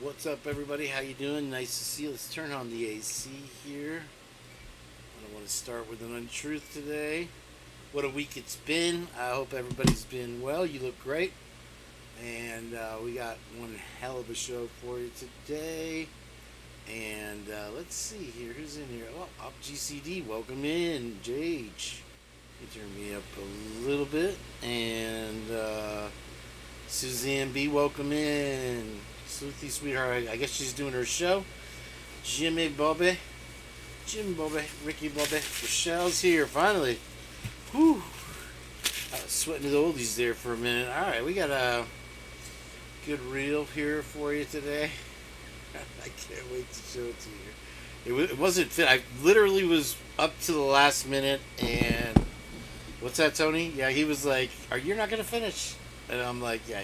What's up, everybody? How you doing? Nice to see you. Let's turn on the AC here. I don't want to start with an untruth today. What a week it's been. I hope everybody's been well. You look great. And we got one hell of a show for you today. And let's see here. Who's in here? Oh, up GCD. Welcome in, JH. You turn me up a little bit. And Suzanne B, welcome in. Sleuthy Sweetheart, I guess she's doing her show. Jim Bobby, Ricky Bobby. Rochelle's here, finally. Whew. I was sweating the oldies there for a minute. Alright, we got a good reel here for you today. I can't wait to show it to you. It wasn't fit. I literally was up to the last minute, and what's that, Tony? Yeah, he was like, you're not going to finish. And I'm like, yeah.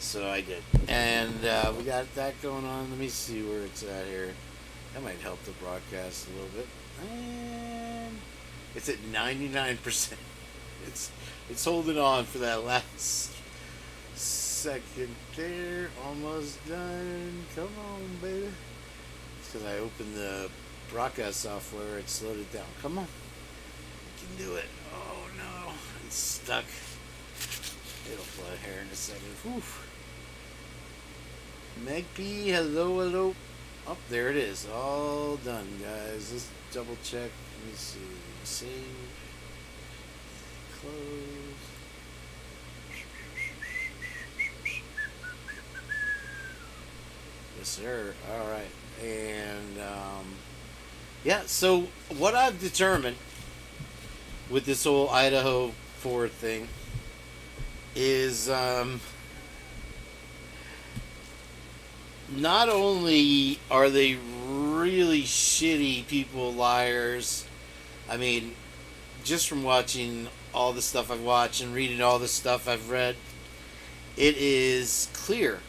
So I did. And we got that going on. Let me see where it's at here. That might help the broadcast a little bit. And it's at 99%. It's holding on for that last second there. Almost done. Come on, baby. It's because I opened the broadcast software. It slowed it down. Come on. You can do it. Oh, no. It's stuck. It'll fly here in a second. Whew. Meg P, hello. Oh, there it is. All done, guys. Let's double check. Let me see. Save. Close. Yes, sir. All right. And, yeah, so what I've determined with this whole Idaho4 thing is not only are they really shitty people, liars. I mean, just from watching all the stuff I've watched and reading all the stuff I've read, it is clear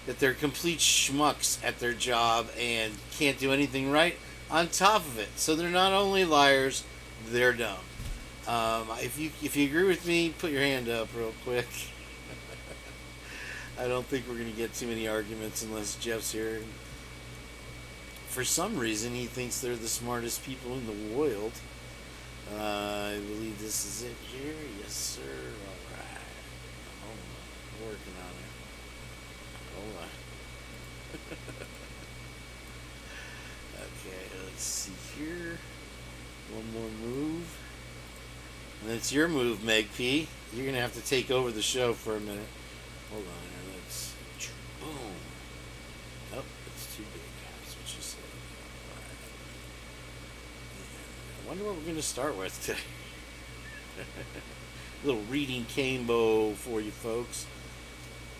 that they're complete schmucks at their job and can't do anything right on top of it. So they're not only liars, they're dumb. If you agree with me, put your hand up real quick. I don't think we're going to get too many arguments unless Jeff's here. For some reason, he thinks they're the smartest people in the world. I believe this is it here. Yes, sir. All right. Hold on. I'm working on it. Hold on. Okay, let's see here. One more move. And it's your move, Meg P. You're going to have to take over the show for a minute. Hold on here. Let's... Boom. Nope, it's too big. That's what you said. Alright. I wonder what we're going to start with today. A little reading Kane bow for you folks.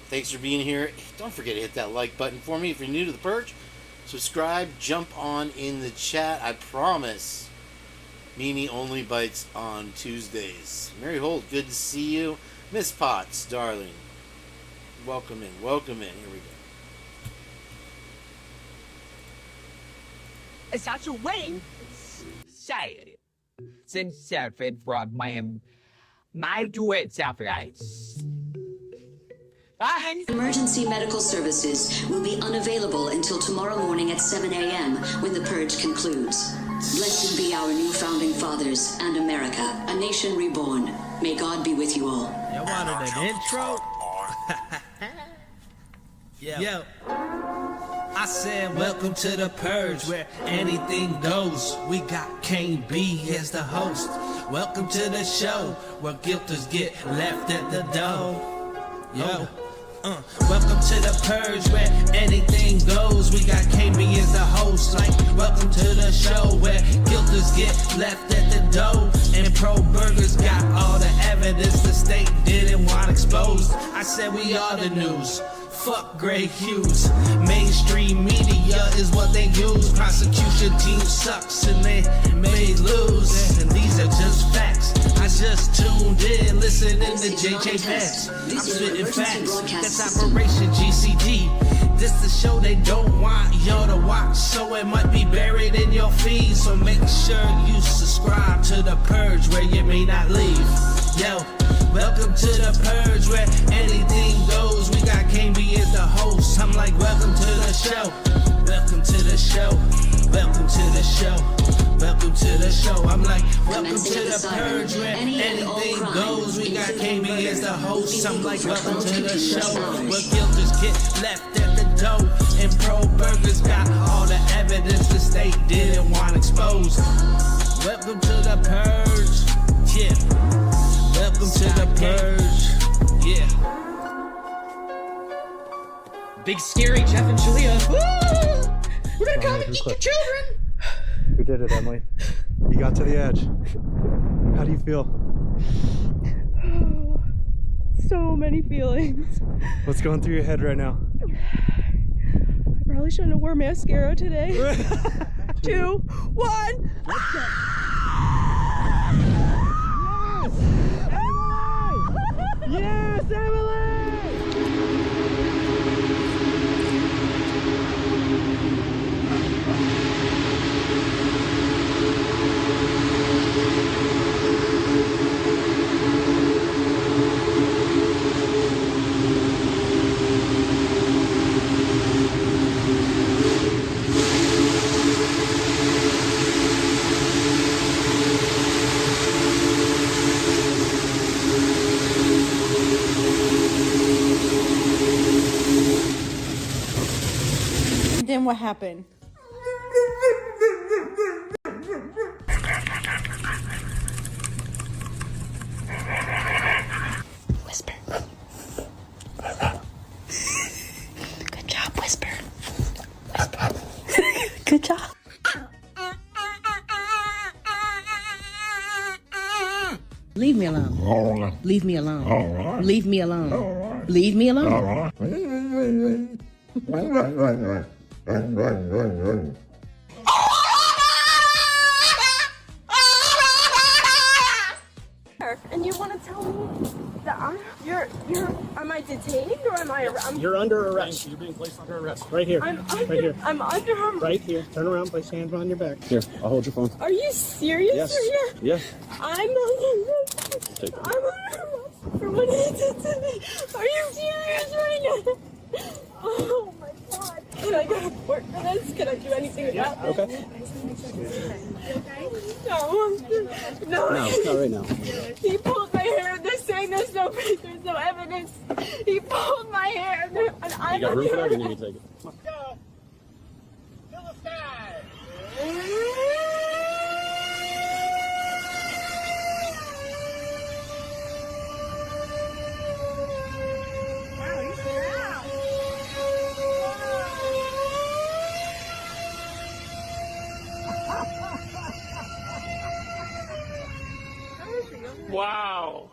Thanks for being here. Don't forget to hit that like button for me if you're new to the Purge. Subscribe. Jump on in the chat. I promise. Mimi only bites on Tuesdays. Mary Holt, good to see you. Miss Potts, darling. Welcome in. Welcome in. Here we go. Such a way. Say it. Since Selfred brought my duet Selfrites. Emergency medical services will be unavailable until tomorrow morning at 7 a.m. when the purge concludes. Blessed be our new founding fathers and America, a nation reborn. May God be with you all. Y'all wanted an intro? Yo. I said, welcome to the Purge, where anything goes. We got Kane B as the host. Welcome to the show, where guilters get left at the door. Yo. Welcome to the Purge, where anything goes. We got KB as the host. Like, welcome to the show, where guilters get left at the door. And pro burgers got all the evidence the state didn't want exposed. I said we are the news. Fuck Gray Hughes. Mainstream media is what they use. Prosecution team sucks and they may lose. And these are just facts. I just tuned in, listening to JJ Vance. I'm spitting facts. That's Operation GCD. This the show they don't want y'all to watch, so it might be buried in your feed. So make sure you subscribe to the Purge, where you may not leave. Yo, welcome to the Purge, where anything goes. We got Kane B as the host. I'm like, welcome to to the Purge, where anything goes. We got KB as the host. I'm like, welcome to the show, where guilters get left at the door, and pro burglars got all the evidence the state didn't want exposed. Welcome to the Purge, yeah. Welcome to the Purge, yeah. Big scary Jeff and Julia. Woo! We're gonna come and eat your children. You did it, Emily. You got to the edge. How do you feel? So many feelings. What's going through your head right now? I probably shouldn't have worn mascara today. 2, 1. Yes, Emily! Then what happened? Whisper. Good job, Whisper. Good job. Leave me alone. Leave me alone. Leave me alone. Leave me alone. And you want to tell me that am I detained or am I arrested? You're under arrest. You're being placed under arrest. Right here. Right here. I'm under arrest. Right here. Turn around. Place your hands on your back. Here, I'll hold your phone. Are you serious? Yes. Right here? Yes. I'm under arrest. I'm under arrest for what he did to me. Are you serious right now? Oh my God. Can I go to court for this? Can I do anything about this? Okay. No. No, not right now. He pulled my hair. They're saying there's no evidence. He pulled my hair. And I'm You got room for that, or you need me to take it? Wow.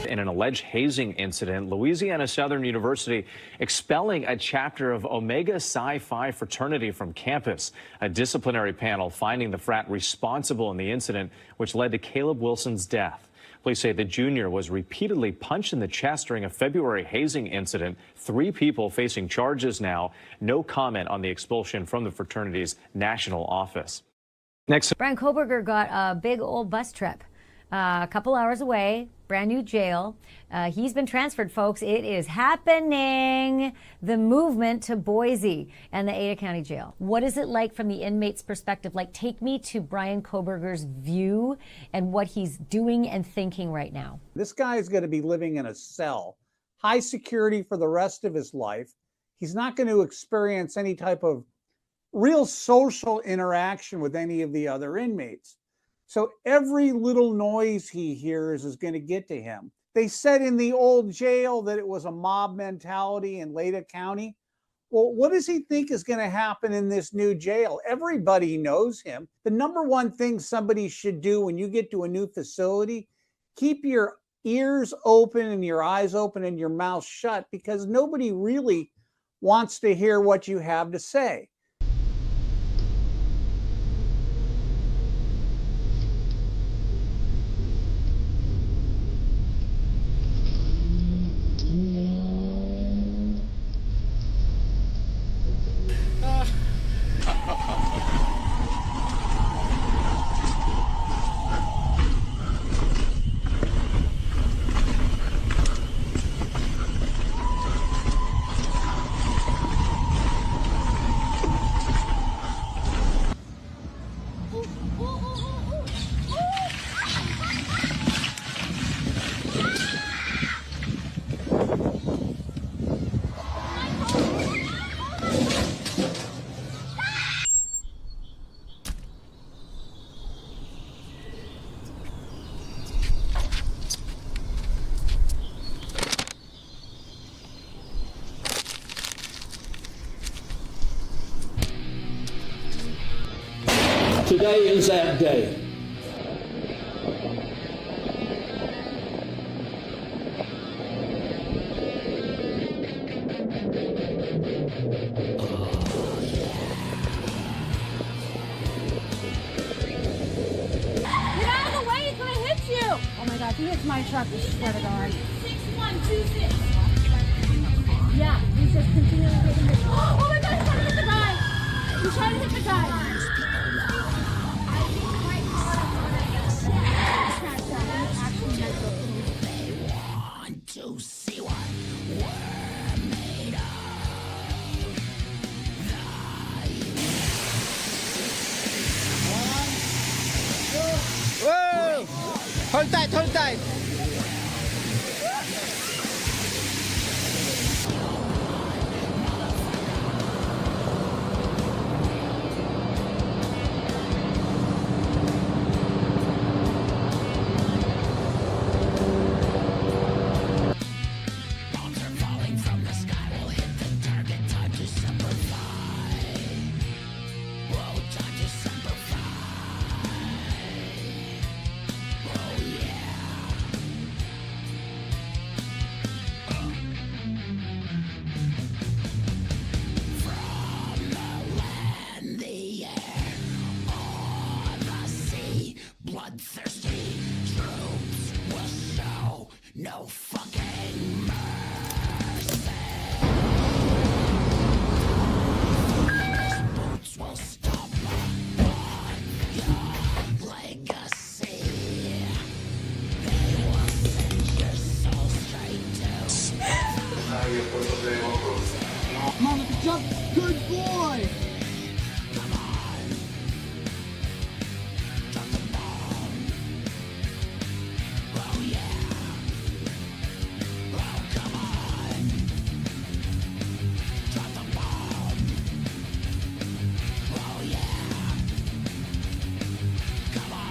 In an alleged hazing incident, Louisiana Southern University expelling a chapter of Omega Psi Phi fraternity from campus. A disciplinary panel finding the frat responsible in the incident, which led to Caleb Wilson's death. Police say the junior was repeatedly punched in the chest during a February hazing incident. 3 people facing charges now. No comment on the expulsion from the fraternity's national office. Next. Brian Koberger got a big old bus trip a couple hours away, brand new jail. He's been transferred, folks. It is happening. The movement to Boise and the Ada County Jail. What is it like from the inmate's perspective? Like, take me to Brian Koberger's view and what he's doing and thinking right now. This guy is going to be living in a cell, high security for the rest of his life. He's not going to experience any type of real social interaction with any of the other inmates. So every little noise he hears is going to get to him. They said in the old jail that it was a mob mentality in Ada County. Well, what does he think is going to happen in this new jail? Everybody knows him. The number one thing somebody should do when you get to a new facility, keep your ears open and your eyes open and your mouth shut, because nobody really wants to hear what you have to say. Today is that day. If he hits my truck, I swear to God. 6126. Yeah, he's just continually hitting me. Oh my God, he's trying to hit the guy. He's trying to hit the guy. They want to see what we're made of. Whoa! Hold tight, hold tight. Bombs are falling from the sky. We'll hit the target. Time to simplify. Whoa, time to simplify. Oh yeah. From the land, the air, on the sea, bloodthirsty troops will show no fucking mercy. Those boots will stomp on your legacy. They will send your soul straight to Monica, jump. Good boy. Come on. Drop the bomb. Oh yeah. Oh come on. Drop the bomb. Oh yeah. Come on.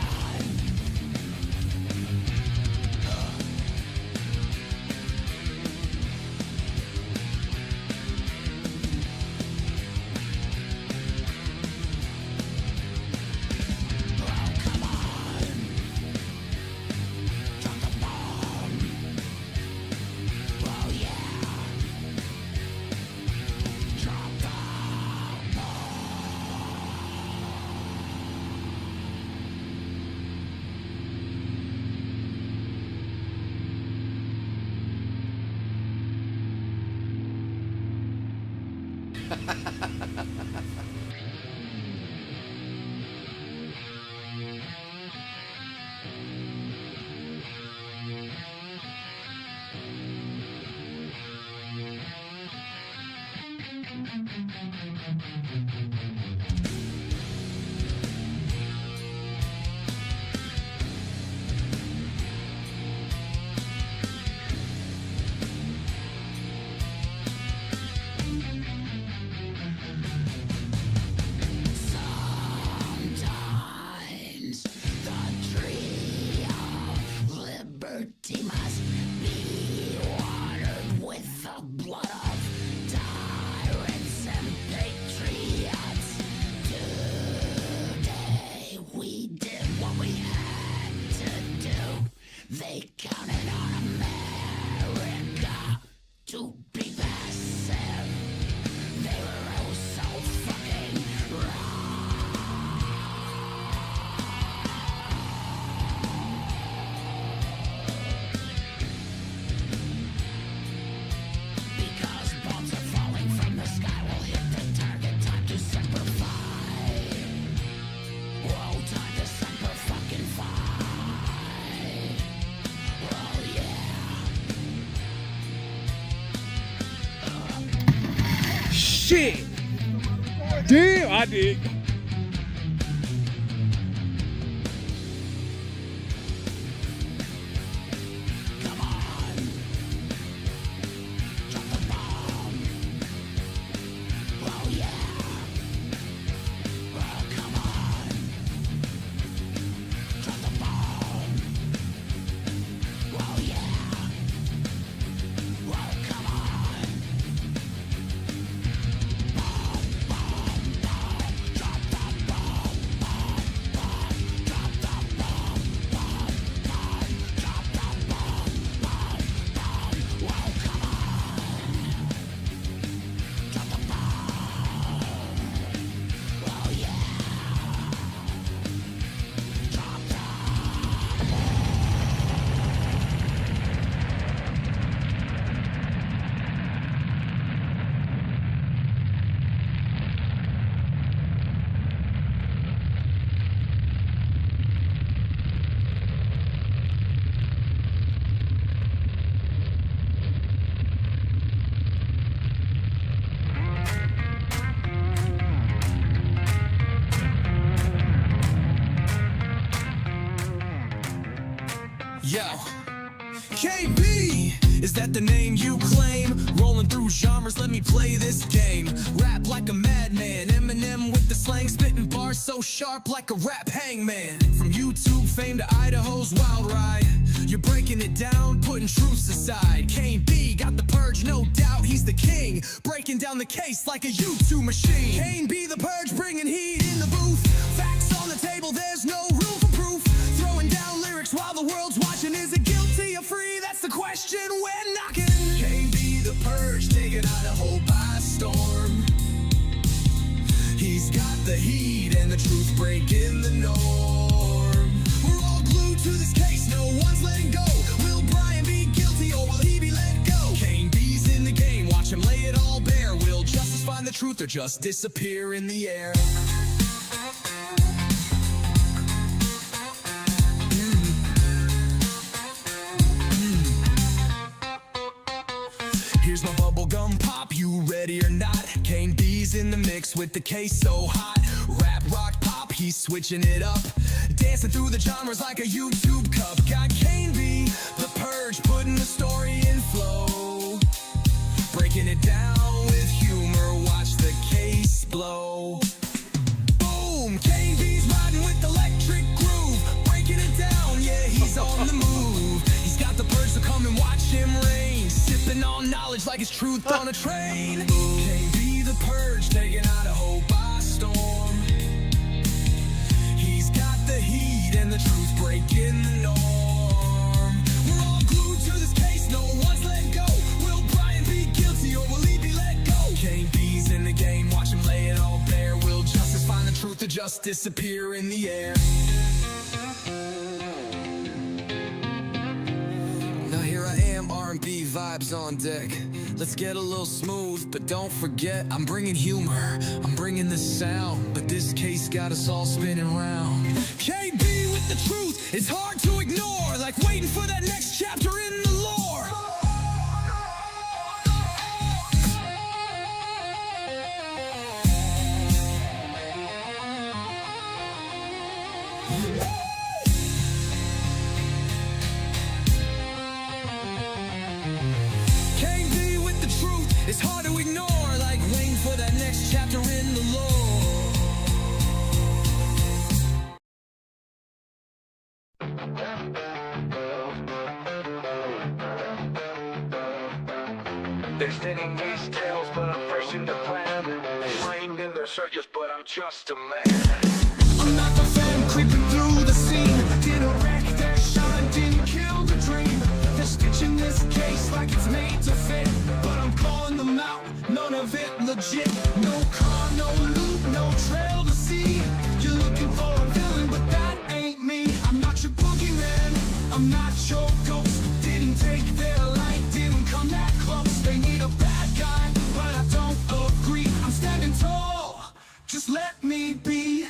Sometimes the tree of liberty must be watered with the blood of tyrants and patriots. Today we did what we had to do. They counted on America to be passive. They were oh so fucking because bombs are falling from the sky. We'll hit the target. Time to simplify. Whoa, time to simplify. Oh yeah. Shit. Damn, I did. Come on. Drop the bomb. Oh yeah. Oh come on. Drop the bomb. Oh yeah. Oh come on. Bomb, bomb, bomb. Drop Yo, KB, is that the name you claim? Rolling through genres, let me play this game. Rap like a madman, Eminem with the slang, spitting bars so sharp like a rap hangman. From YouTube fame to Idaho's wild ride, you're breaking it down, putting truths aside. Kane B got the purge, no doubt he's the king, breaking down the case like a YouTube machine. Kane B the purge, bringing heat in the booth. Facts on the table, there's no room for proof. Throwing down lyrics while the world's watching. Is it guilty or free? That's the question we're knocking. Kane B the purge, taking Idaho by storm. He's got the heat and the truth breaking the norm. We're all glued to this case, no one's letting go. Will Brian be guilty or will he be let go? Kane B's in the game, watch him lay it all bare. Will justice find the truth or just disappear in the air? Here's my bubblegum pop, you ready or not? Kane B's in the mix with the case so hot. Rap, rock, pop, he's switching it up. Dancing through the genres like a YouTube cup. Got Kane B, the purge, putting the story in flow. Breaking it down with humor, watch the case blow. Boom, Kane B's riding with electric groove. Breaking it down, yeah, he's on the move. He's got the purge, so come and watch him reign. Sipping on knowledge like it's truth on a train. Kane B the purge, taking Idaho by storm. He's got the heat and the truth breaking the norm. We're all glued to this case, no one's let go. Will Brian be guilty or will he be let go? Kane B's in the game, watch him lay it all bare. Will justice find the truth or just disappear in the air? Now here I am, R&B vibes on deck. Let's get a little smooth, but don't forget, I'm bringing humor, I'm bringing the sound. But this case got us all spinning round. KB with the truth, it's hard to ignore. Like waiting for that next chapter in the lore. It's hard to ignore, like waiting for that next chapter in the lore. They're spinning these tales, but I'm fresh in the plan. Trained in their searches, but I'm just a man. I'm not the fan creeping through the scene. Did a wreck that shine, didn't kill the dream. They're stitching this case like it's made to fit, but I'm calling them out, none of it legit. No car, no loot, no trail to see. You're looking for a villain, but that ain't me. I'm not your boogeyman, I'm not your ghost. Didn't take their light, didn't come that close. They need a bad guy, but I don't agree. I'm standing tall, just let me be.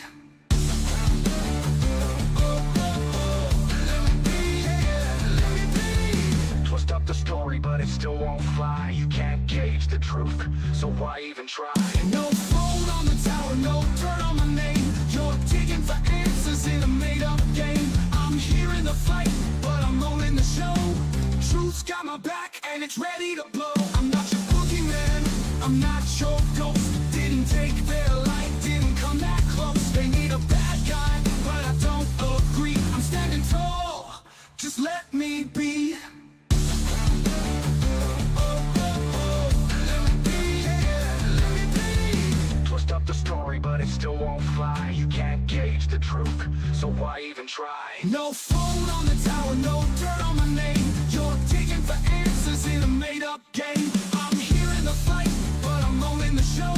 Twist up the story, but it still won't fly. You can't gauge the truth, so why even try? No phone on the tower, no dirt on my name. You're digging for answers in a made-up game. I'm here in the fight, but I'm owning the show. Truth's got my back, and it's ready to blow. I'm not your boogeyman, I'm not your ghost. Didn't take their light, didn't come that close. They need a bad guy, but I don't agree. I'm standing tall, just let me be. Twist up the story, but it still won't fly. You can't gauge the truth, so why even try? No phone on the tower, no dirt on my name. You're digging for answers in a made-up game. I'm here in the fight, but I'm owning the show.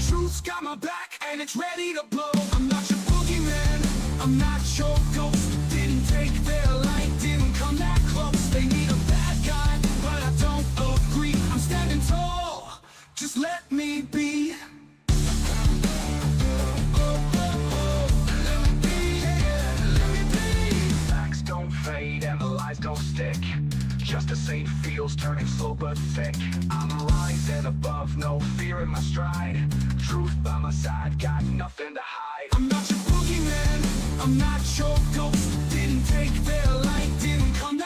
Truth's got my back, and it's ready to blow. I'm not your boogeyman, I'm not your ghost. Didn't take their light, didn't come that close. They need a bad guy, but I don't agree. I'm standing tall, just let me be. Facts don't fade and the lies don't stick. Justice ain't feels turning slow but thick. I'm rising above, no fear in my stride. Truth by my side, got nothing to hide. I'm not your boogeyman, I'm not your ghost. Didn't take their light, didn't come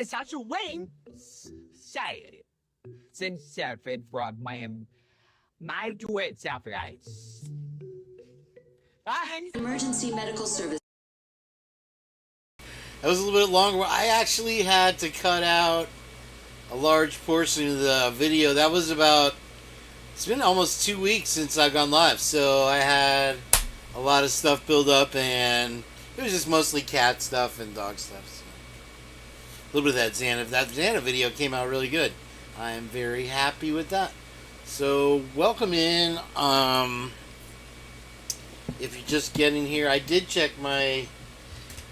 such a way, say, since self-it from my duet self-rights. Emergency medical service. That was a little bit longer. I actually had to cut out a large portion of the video. That was about, it's been almost 2 weeks since I've gone live, so I had a lot of stuff build up, and it was just mostly cat stuff and dog stuff. So. A little bit of that Xana. That Xana video came out really good. I am very happy with that. So welcome in. If you're just getting here, I did check my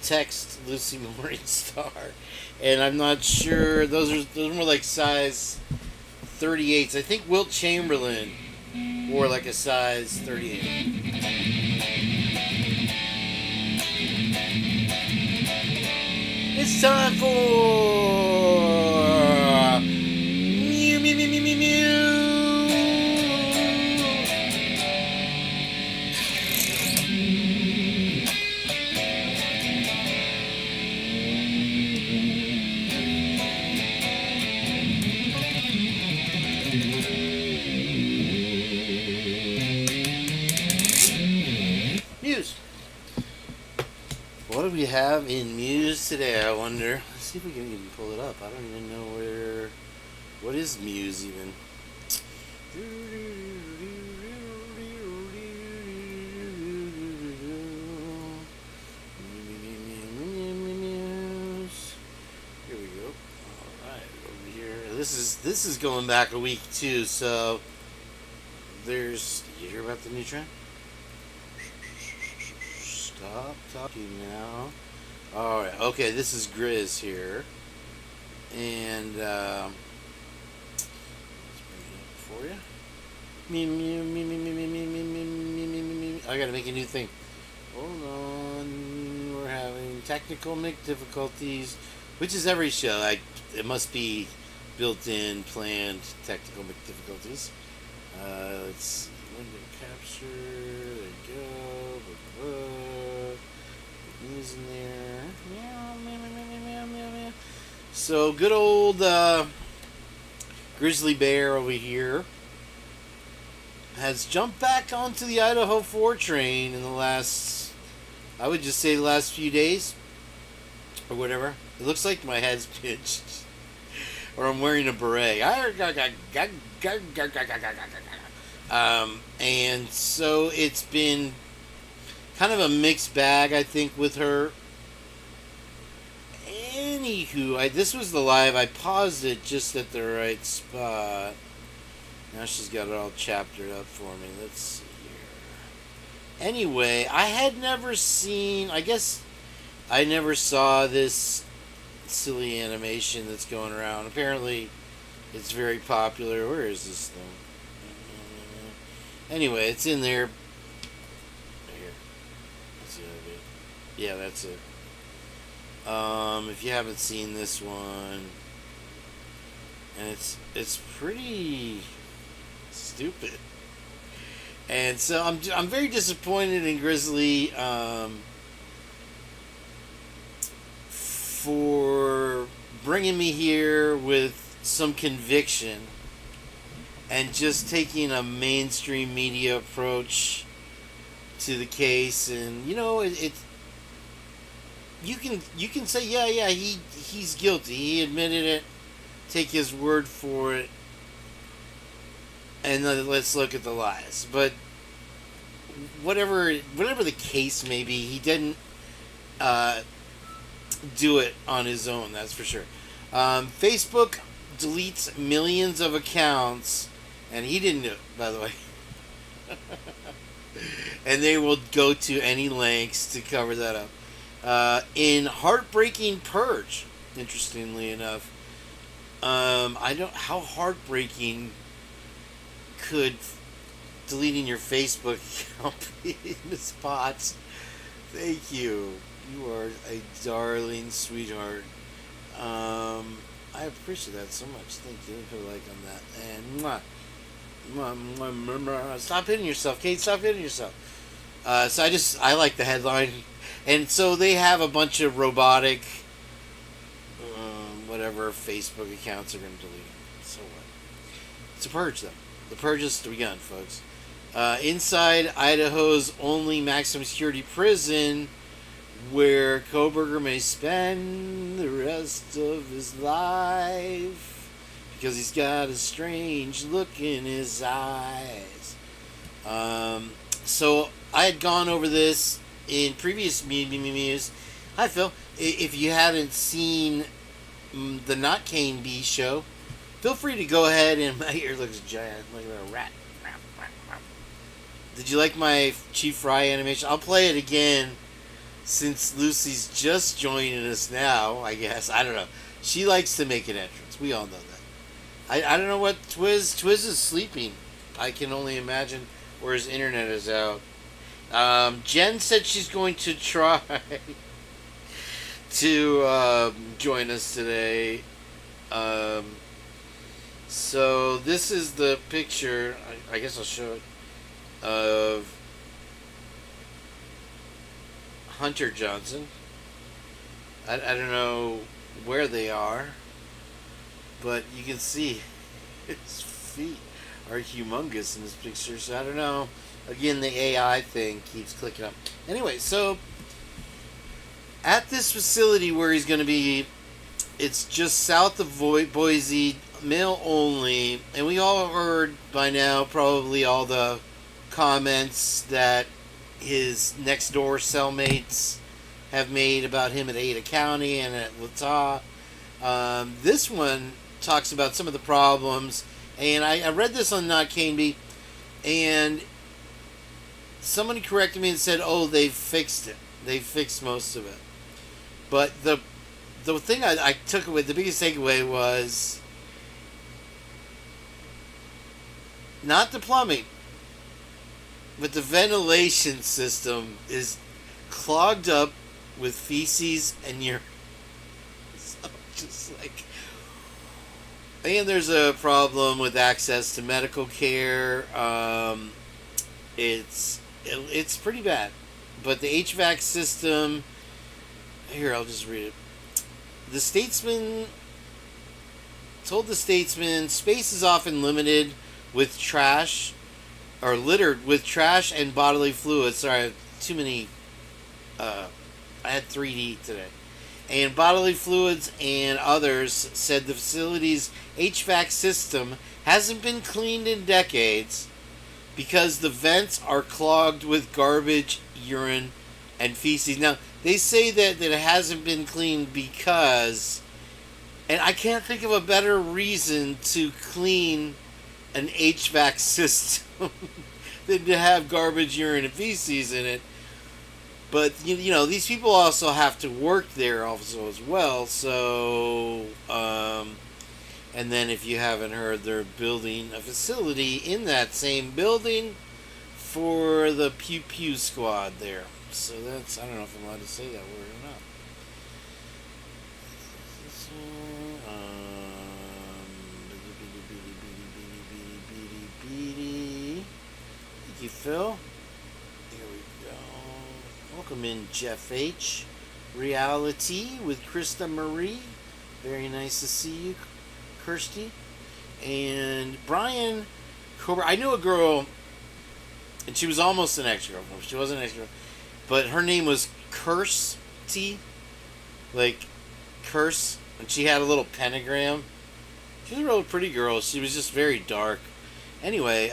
text Lucy Maureen Starr, and I'm not sure. Those are more like size 38s. I think Wilt Chamberlain wore like a size 38. It's time for Mew Mew Mew Mew Mew Mew. Muse. What do we have in Muse today, I wonder? Let's see if we can even pull it up. I don't even know where... What is Muse even? Muse. Here we go. Alright, over here. This is going back a week too, so... There's... Did you hear about the new trend? Stop talking now. Alright, okay, this is Grizz here. And, let's bring it up for you. Me, me, me, me, me, me, me, me, me, me, me, me. I gotta make a new thing. Hold on. We're having technical difficulties, which is every show. It must be built-in, planned technical difficulties. Let's see. Window capture. There you go. News in there. Meow, meow, meow, meow, meow, meow. So good old Grizzly Bear over here has jumped back onto the Idaho4 train in the last, I would just say the last few days or whatever. It looks like my head's pinched or I'm wearing a beret. And so it's been kind of a mixed bag, I think, with her. Anywho, this was the live. I paused it just at the right spot. Now she's got it all chaptered up for me. Let's see here. Anyway, I had never seen... I guess I never saw this silly animation that's going around. Apparently, it's very popular. Where is this thing? Anyway, it's in there. Yeah, that's it. If you haven't seen this one, and it's pretty stupid, and so I'm very disappointed in Grizzly for bringing me here with some conviction and just taking a mainstream media approach to the case, and you know it's. You can say yeah he's guilty, he admitted it, take his word for it, and let's look at the lies. But whatever the case may be, he didn't do it on his own, that's for sure. Facebook deletes millions of accounts, and he didn't do it, by the way. And they will go to any lengths to cover that up. In heartbreaking Purge, interestingly enough, I don't how heartbreaking could deleting your Facebook account be, Miss Potts. Thank you. You are a darling sweetheart. I appreciate that so much. Thank you. Put a like on that. And stop hitting yourself, Kate. Stop hitting yourself. So I like the headline. And so they have a bunch of robotic, whatever Facebook accounts are going to delete them. So what? It's a purge, though. The purge has begun, folks. Inside Idaho's only maximum security prison, where Kohberger may spend the rest of his life, because he's got a strange look in his eyes. So I had gone over this in previous memes. Hi, Phil. If you hadn't seen the Not Kane B show, feel free to go ahead, and my ear looks giant, like a rat. Did you like my Chief Fry animation? I'll play it again since Lucy's just joining us now, I guess. I don't know. She likes to make an entrance. We all know that. I don't know what Twiz is sleeping. I can only imagine where his internet is out. Jen said she's going to try to join us today. So this is the picture. I guess I'll show it. Of Hunter Johnson. I don't know where they are, but you can see his feet are humongous in this picture, so I don't know. Again, the AI thing keeps clicking up. Anyway, so at this facility where he's going to be, it's just south of Boise, male only, and we all heard by now probably all the comments that his next door cellmates have made about him at Ada County and at Latah. This one talks about some of the problems, and I read this on Not Kane B, and somebody corrected me and said, oh, they've fixed it. They've fixed most of it. But the thing I took away, the biggest takeaway was not the plumbing, but the ventilation system is clogged up with feces and urine. So just like, and there's a problem with access to medical care. It's pretty bad. But the HVAC system, here, I'll just read it. The Statesman told the Statesman, space is often limited with trash, or littered with trash and bodily fluids. Sorry, I have too many. I had 3D today. And bodily fluids and others, said the facility's HVAC system hasn't been cleaned in decades because the vents are clogged with garbage, urine, and feces. Now, they say that it hasn't been cleaned because, and I can't think of a better reason to clean an HVAC system than to have garbage, urine, and feces in it. But, you know, these people also have to work there also as well. So, and then if you haven't heard, they're building a facility in that same building for the Pew Pew Squad there. So that's, I don't know if I'm allowed to say that word or not. Thank you, Phil. Here we go. Welcome in, Jeff H. Reality with Krista Marie. Very nice to see you, Kirsty. And Brian Cobra. I knew a girl, and she was almost an ex-girlfriend. She wasn't an ex-girlfriend, but her name was Kirsty, like curse, and she had a little pentagram. She was a real pretty girl. She was just very dark. Anyway,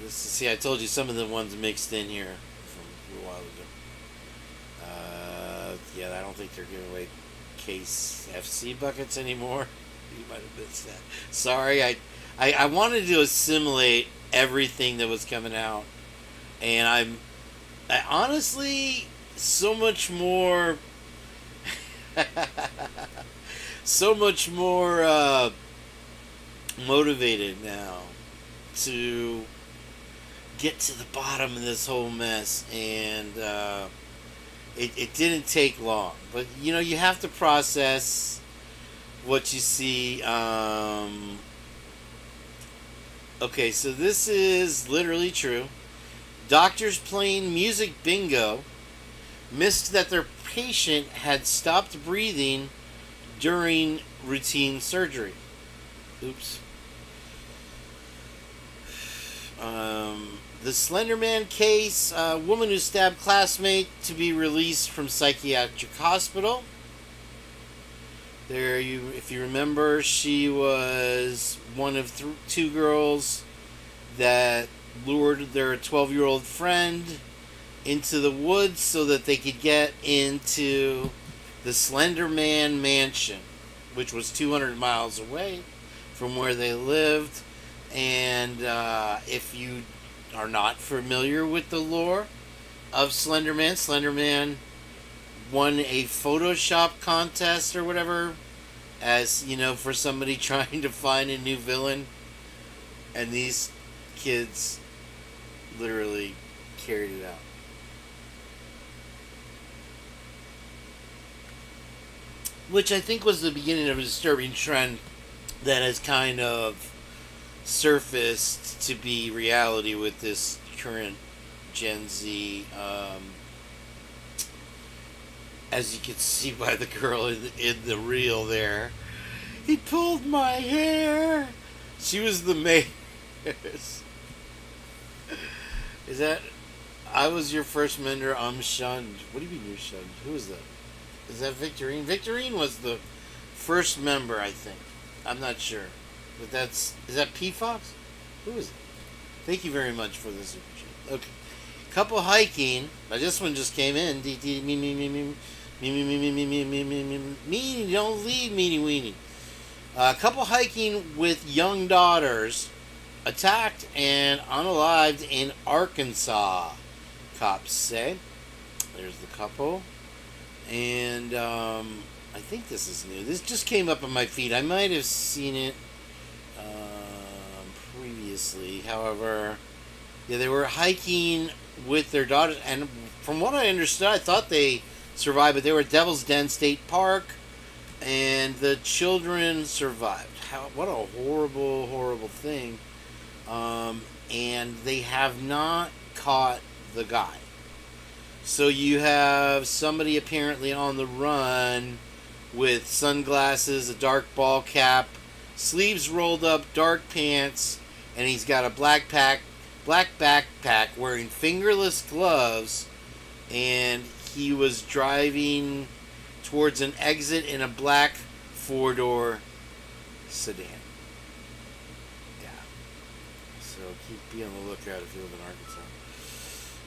let's see. I told you some of the ones mixed in here from a while ago. Yeah, I don't think they're giving away Case FC buckets anymore. You might have missed that. Sorry, I wanted to assimilate everything that was coming out, and I honestly so much more motivated now to get to the bottom of this whole mess, and it didn't take long, but you know, you have to process what you see. Okay, so this is literally true. Doctors playing music bingo missed that their patient had stopped breathing during routine surgery. Oops. The Slender Man case, a woman who stabbed classmate to be released from psychiatric hospital. If you remember, she was one of two girls that lured their 12-year-old friend into the woods so that they could get into the Slender Man mansion, which was 200 miles away from where they lived. And if you are not familiar with the lore of Slender Man won a Photoshop contest or whatever, as you know, for somebody trying to find a new villain, and these kids literally carried it out. Which I think was the beginning of a disturbing trend that has kind of surfaced to be reality with this current Gen Z. As you can see by the girl in the reel there, he pulled my hair. She was the mayor. Is that? I was your first member. I'm shunned. What do you mean you're shunned? Who is that? Is that Victorine? Victorine was the first member, I think. I'm not sure. But is that P Fox? Who is it? Thank you very much for the super chat. Okay. Couple hiking. Now this one just came in. Me, don't leave, meanie weenie. Couple hiking with young daughters attacked and unalived in Arkansas, cops say. There's the couple. And I think this is new. This just came up on my feed. I might have seen it previously. However, yeah, they were hiking with their daughters. And from what I understood, I thought they survived. But they were at Devil's Den State Park. And the children survived. What a horrible, horrible thing. And they have not caught the guy. So you have somebody apparently on the run with sunglasses, a dark ball cap, sleeves rolled up, dark pants, and he's got a black backpack, wearing fingerless gloves, and he was driving towards an exit in a black 4-door sedan. Yeah. So be on the lookout if you live in Arkansas.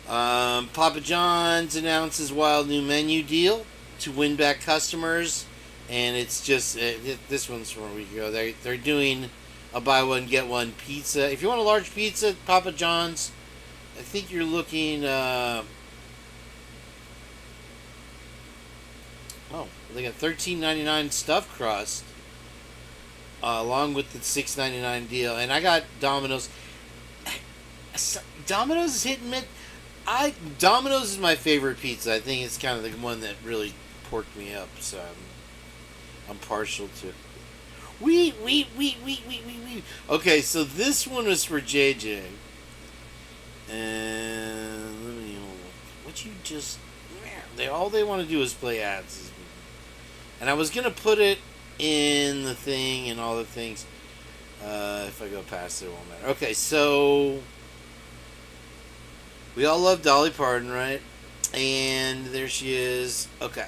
Papa John's announces wild new menu deal to win back customers, and it's just this one's from a week ago. They're doing a buy one get one pizza. If you want a large pizza at Papa John's, I think you're looking. They got $13.99 stuffed crust, along with the $6.99 deal, and I got Domino's. Domino's is hit and miss. Domino's is my favorite pizza. I think it's kind of the one that really porked me up, so I'm partial to it. We. Okay, so this one was for JJ. And let me hold on. What you just... All they want to do is play ads. And I was going to put it in the thing and all the things. If I go past it, it won't matter. Okay, so... We all love Dolly Parton, right? And there she is. Okay.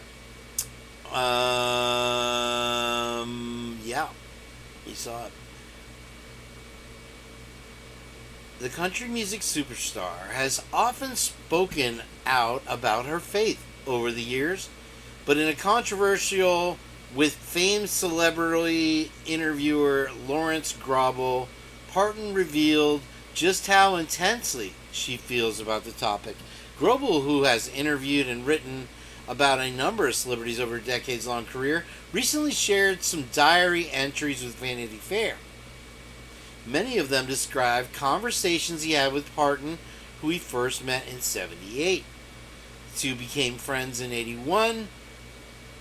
Yeah. You saw it. The country music superstar has often spoken out about her faith over the years, but in a controversial with famed celebrity interviewer Lawrence Grobel, Parton revealed just how intensely she feels about the topic. Grobel, who has interviewed and written about a number of celebrities over a decades-long career, recently shared some diary entries with Vanity Fair. Many of them describe conversations he had with Parton, who he first met in '78. The two became friends in '81,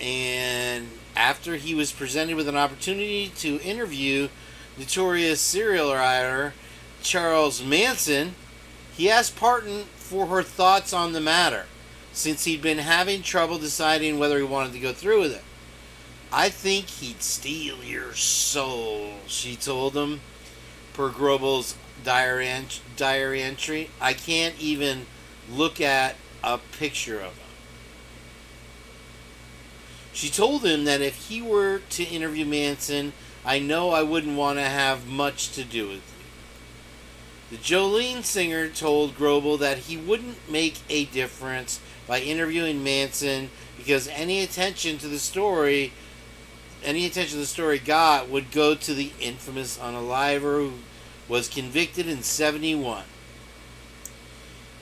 and after he was presented with an opportunity to interview notorious serial killer Charles Manson, he asked Parton for her thoughts on the matter. since he'd been having trouble deciding whether he wanted to go through with it. I think he'd steal your soul, she told him, per Grobel's diary entry. I can't even look at a picture of him. She told him that if he were to interview Manson, I know I wouldn't want to have much to do with you. The Jolene singer told Grobel that he wouldn't make a difference by interviewing Manson because any attention the story got would go to the infamous unaliver who was convicted in 1971.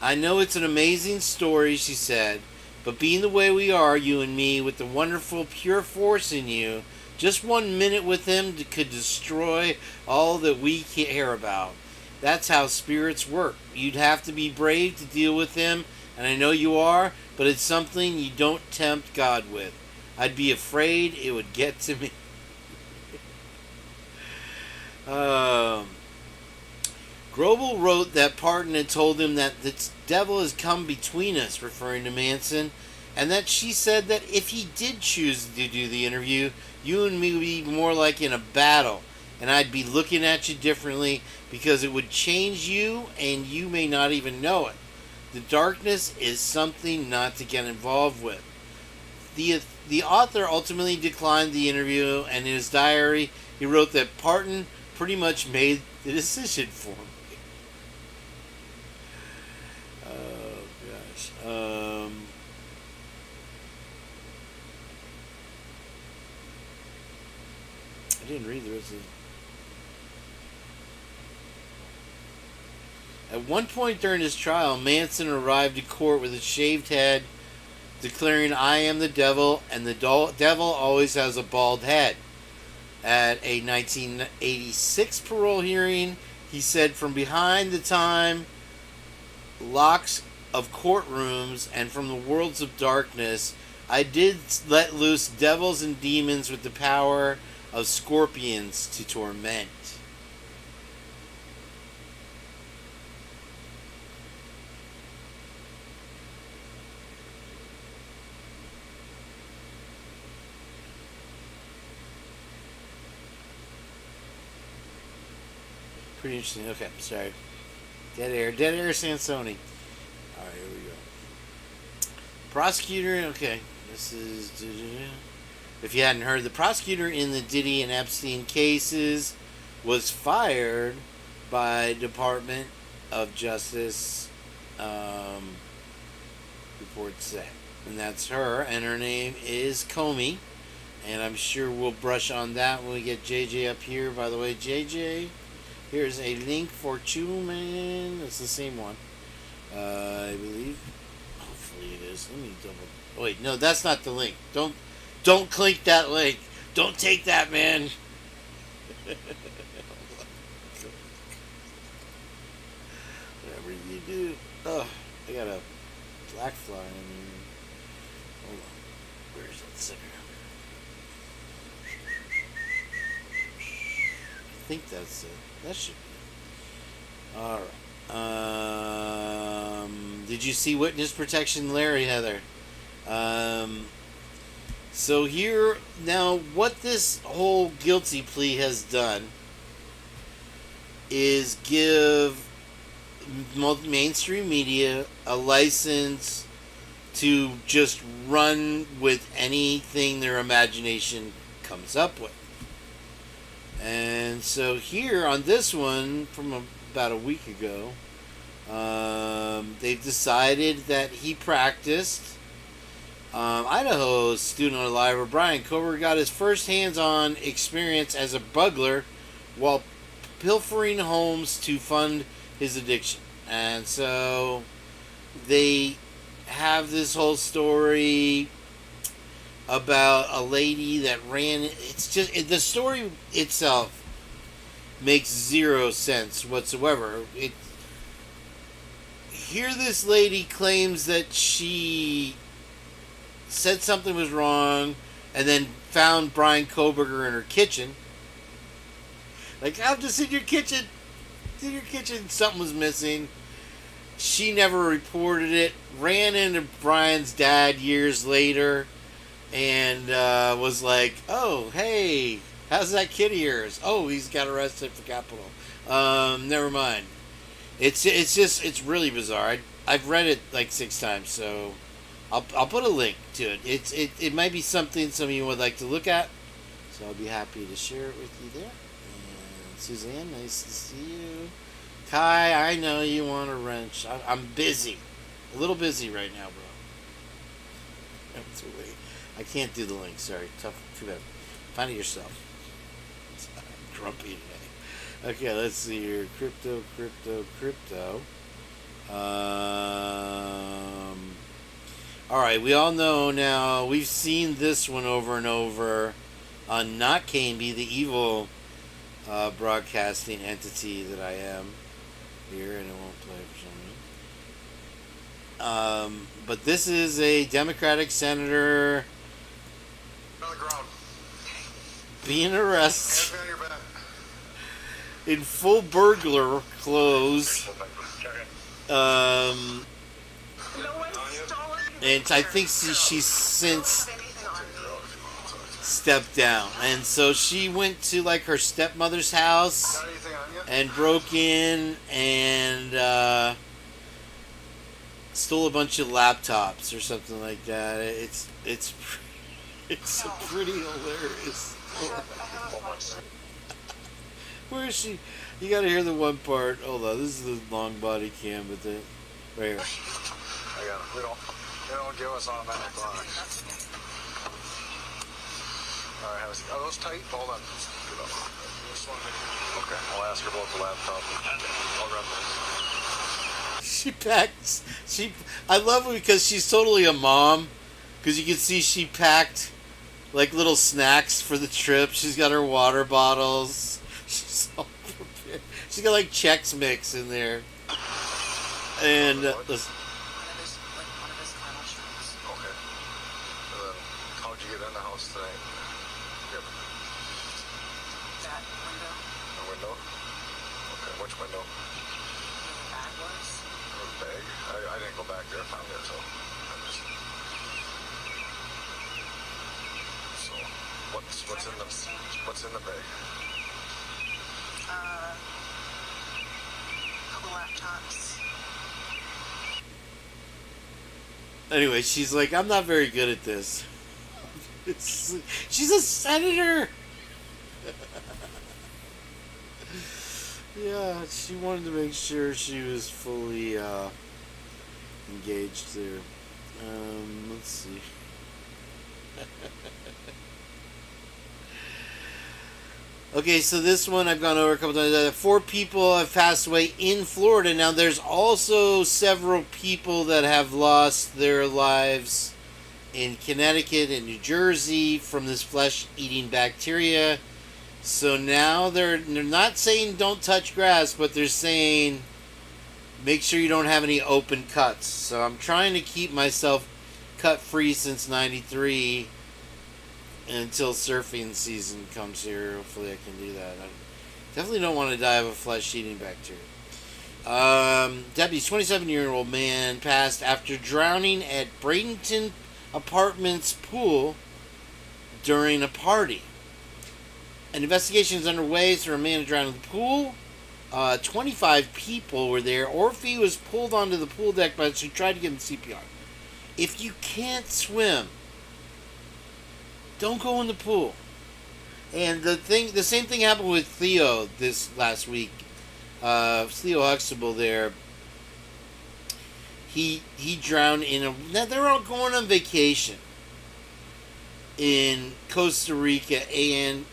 I know it's an amazing story, she said, but being the way we are, you and me, with the wonderful pure force in you, just 1 minute with him could destroy all that we care about. That's how spirits work. You'd have to be brave to deal with him, and I know you are, but it's something you don't tempt God with. I'd be afraid it would get to me. Grobel wrote that Parton had told him that the devil has come between us, referring to Manson, and that she said that if he did choose to do the interview, you and me would be more like in a battle, and I'd be looking at you differently because it would change you and you may not even know it. The darkness is something not to get involved with. The author ultimately declined the interview, and in his diary, he wrote that Parton pretty much made the decision for him. Oh, gosh. I didn't read the rest of it. At one point during his trial, Manson arrived to court with a shaved head, declaring, I am the devil, and the devil always has a bald head. At a 1986 parole hearing, he said, from behind the time locks of courtrooms and from the worlds of darkness, I did let loose devils and demons with the power of scorpions to torment. Pretty interesting. Okay, sorry. Dead air Sansoni. Alright, here we go. Prosecutor, okay. This is... If you hadn't heard, the prosecutor in the Diddy and Epstein cases was fired by Department of Justice, reports say. And that's her, and her name is Comey. And I'm sure we'll brush on that when we get JJ up here. By the way, JJ... Here's a link for Chuman. It's the same one, I believe. Hopefully it is. Let me double. Oh, wait, no, that's not the link. Don't click that link. Don't take that, man. Whatever you do. Oh, I got a black fly in here. Hold on. Where's that cigarette? I think that's it. That should be it. Alright. Did you see witness protection, Larry, Heather? So here, now, what this whole guilty plea has done is give mainstream media a license to just run with anything their imagination comes up with. And so here on this one from about a week ago, they've decided that he practiced. Idaho student alive, Brian Kober, got his first hands-on experience as a burglar while pilfering homes to fund his addiction. And so they have this whole story about a lady that ran. It's just the story itself makes zero sense whatsoever. Here this lady claims that she said something was wrong and then found Brian Koberger in her kitchen. Like, I'm just in your kitchen. Something was missing. She never reported it. Ran into Brian's dad years later, and was like, "Oh, hey, how's that kid of yours? Oh, he's got arrested for capital. Never mind." It's really bizarre. I've read it like 6 times, so I'll put a link to it. It might be something some of you would like to look at, so I'll be happy to share it with you there. And Suzanne, nice to see you. Kai, I know you want a wrench. I'm busy, a little busy right now, bro. I can't do the link. Sorry, tough. Too bad. Find it yourself. I'm grumpy today. Okay, let's see here. Crypto. Alright, we all know now. We've seen this one over and over on Not Kane Be, the evil broadcasting entity that I am here, and it won't play for some reason. But this is a Democratic senator being arrested in full burglar clothes. And I think she's since stepped down. And so she went to like her stepmother's house and broke in and stole a bunch of laptops or something like that. It's a pretty hilarious. Where is she? You gotta hear the one part. Hold on, this is the long body cam, but the right here. I got it. They don't give us automatic locks. All right, are those tight? Hold on. This one. Okay, I'll ask her about the laptop. I'll run this. She packed. I love it because she's totally a mom. Because you can see she packed like little snacks for the trip. She's got her water bottles. She's all prepared. She's got like Chex Mix in there. And Okay. How'd you get in the house tonight? Yep. That window. The window? Okay, which window? The bag was. The bag? I didn't go back there. I found it, so. What's in the bag? Couple laptops. anyway, she's like, I'm not very good at this. She's a senator. Yeah, she wanted to make sure she was fully engaged there. Let's see. Okay, so this one I've gone over a couple times. 4 people have passed away in Florida. Now, there's also several people that have lost their lives in Connecticut and New Jersey from this flesh-eating bacteria. So now they're not saying don't touch grass, but they're saying make sure you don't have any open cuts. So I'm trying to keep myself cut-free since '93 until surfing season comes here. Hopefully I can do that. I definitely don't want to die of a flesh-eating bacteria. Deputy's 27-year-old man passed after drowning at Bradenton Apartments pool during a party. An investigation is underway through a man who drowned in the pool. 25 people were there. Orphe was pulled onto the pool deck by those who tried to give him CPR. If you can't swim, don't go in the pool. And the same thing happened with Theo this last week. Theo Huxtable there. He drowned in a. Now they're all going on vacation in Costa Rica, and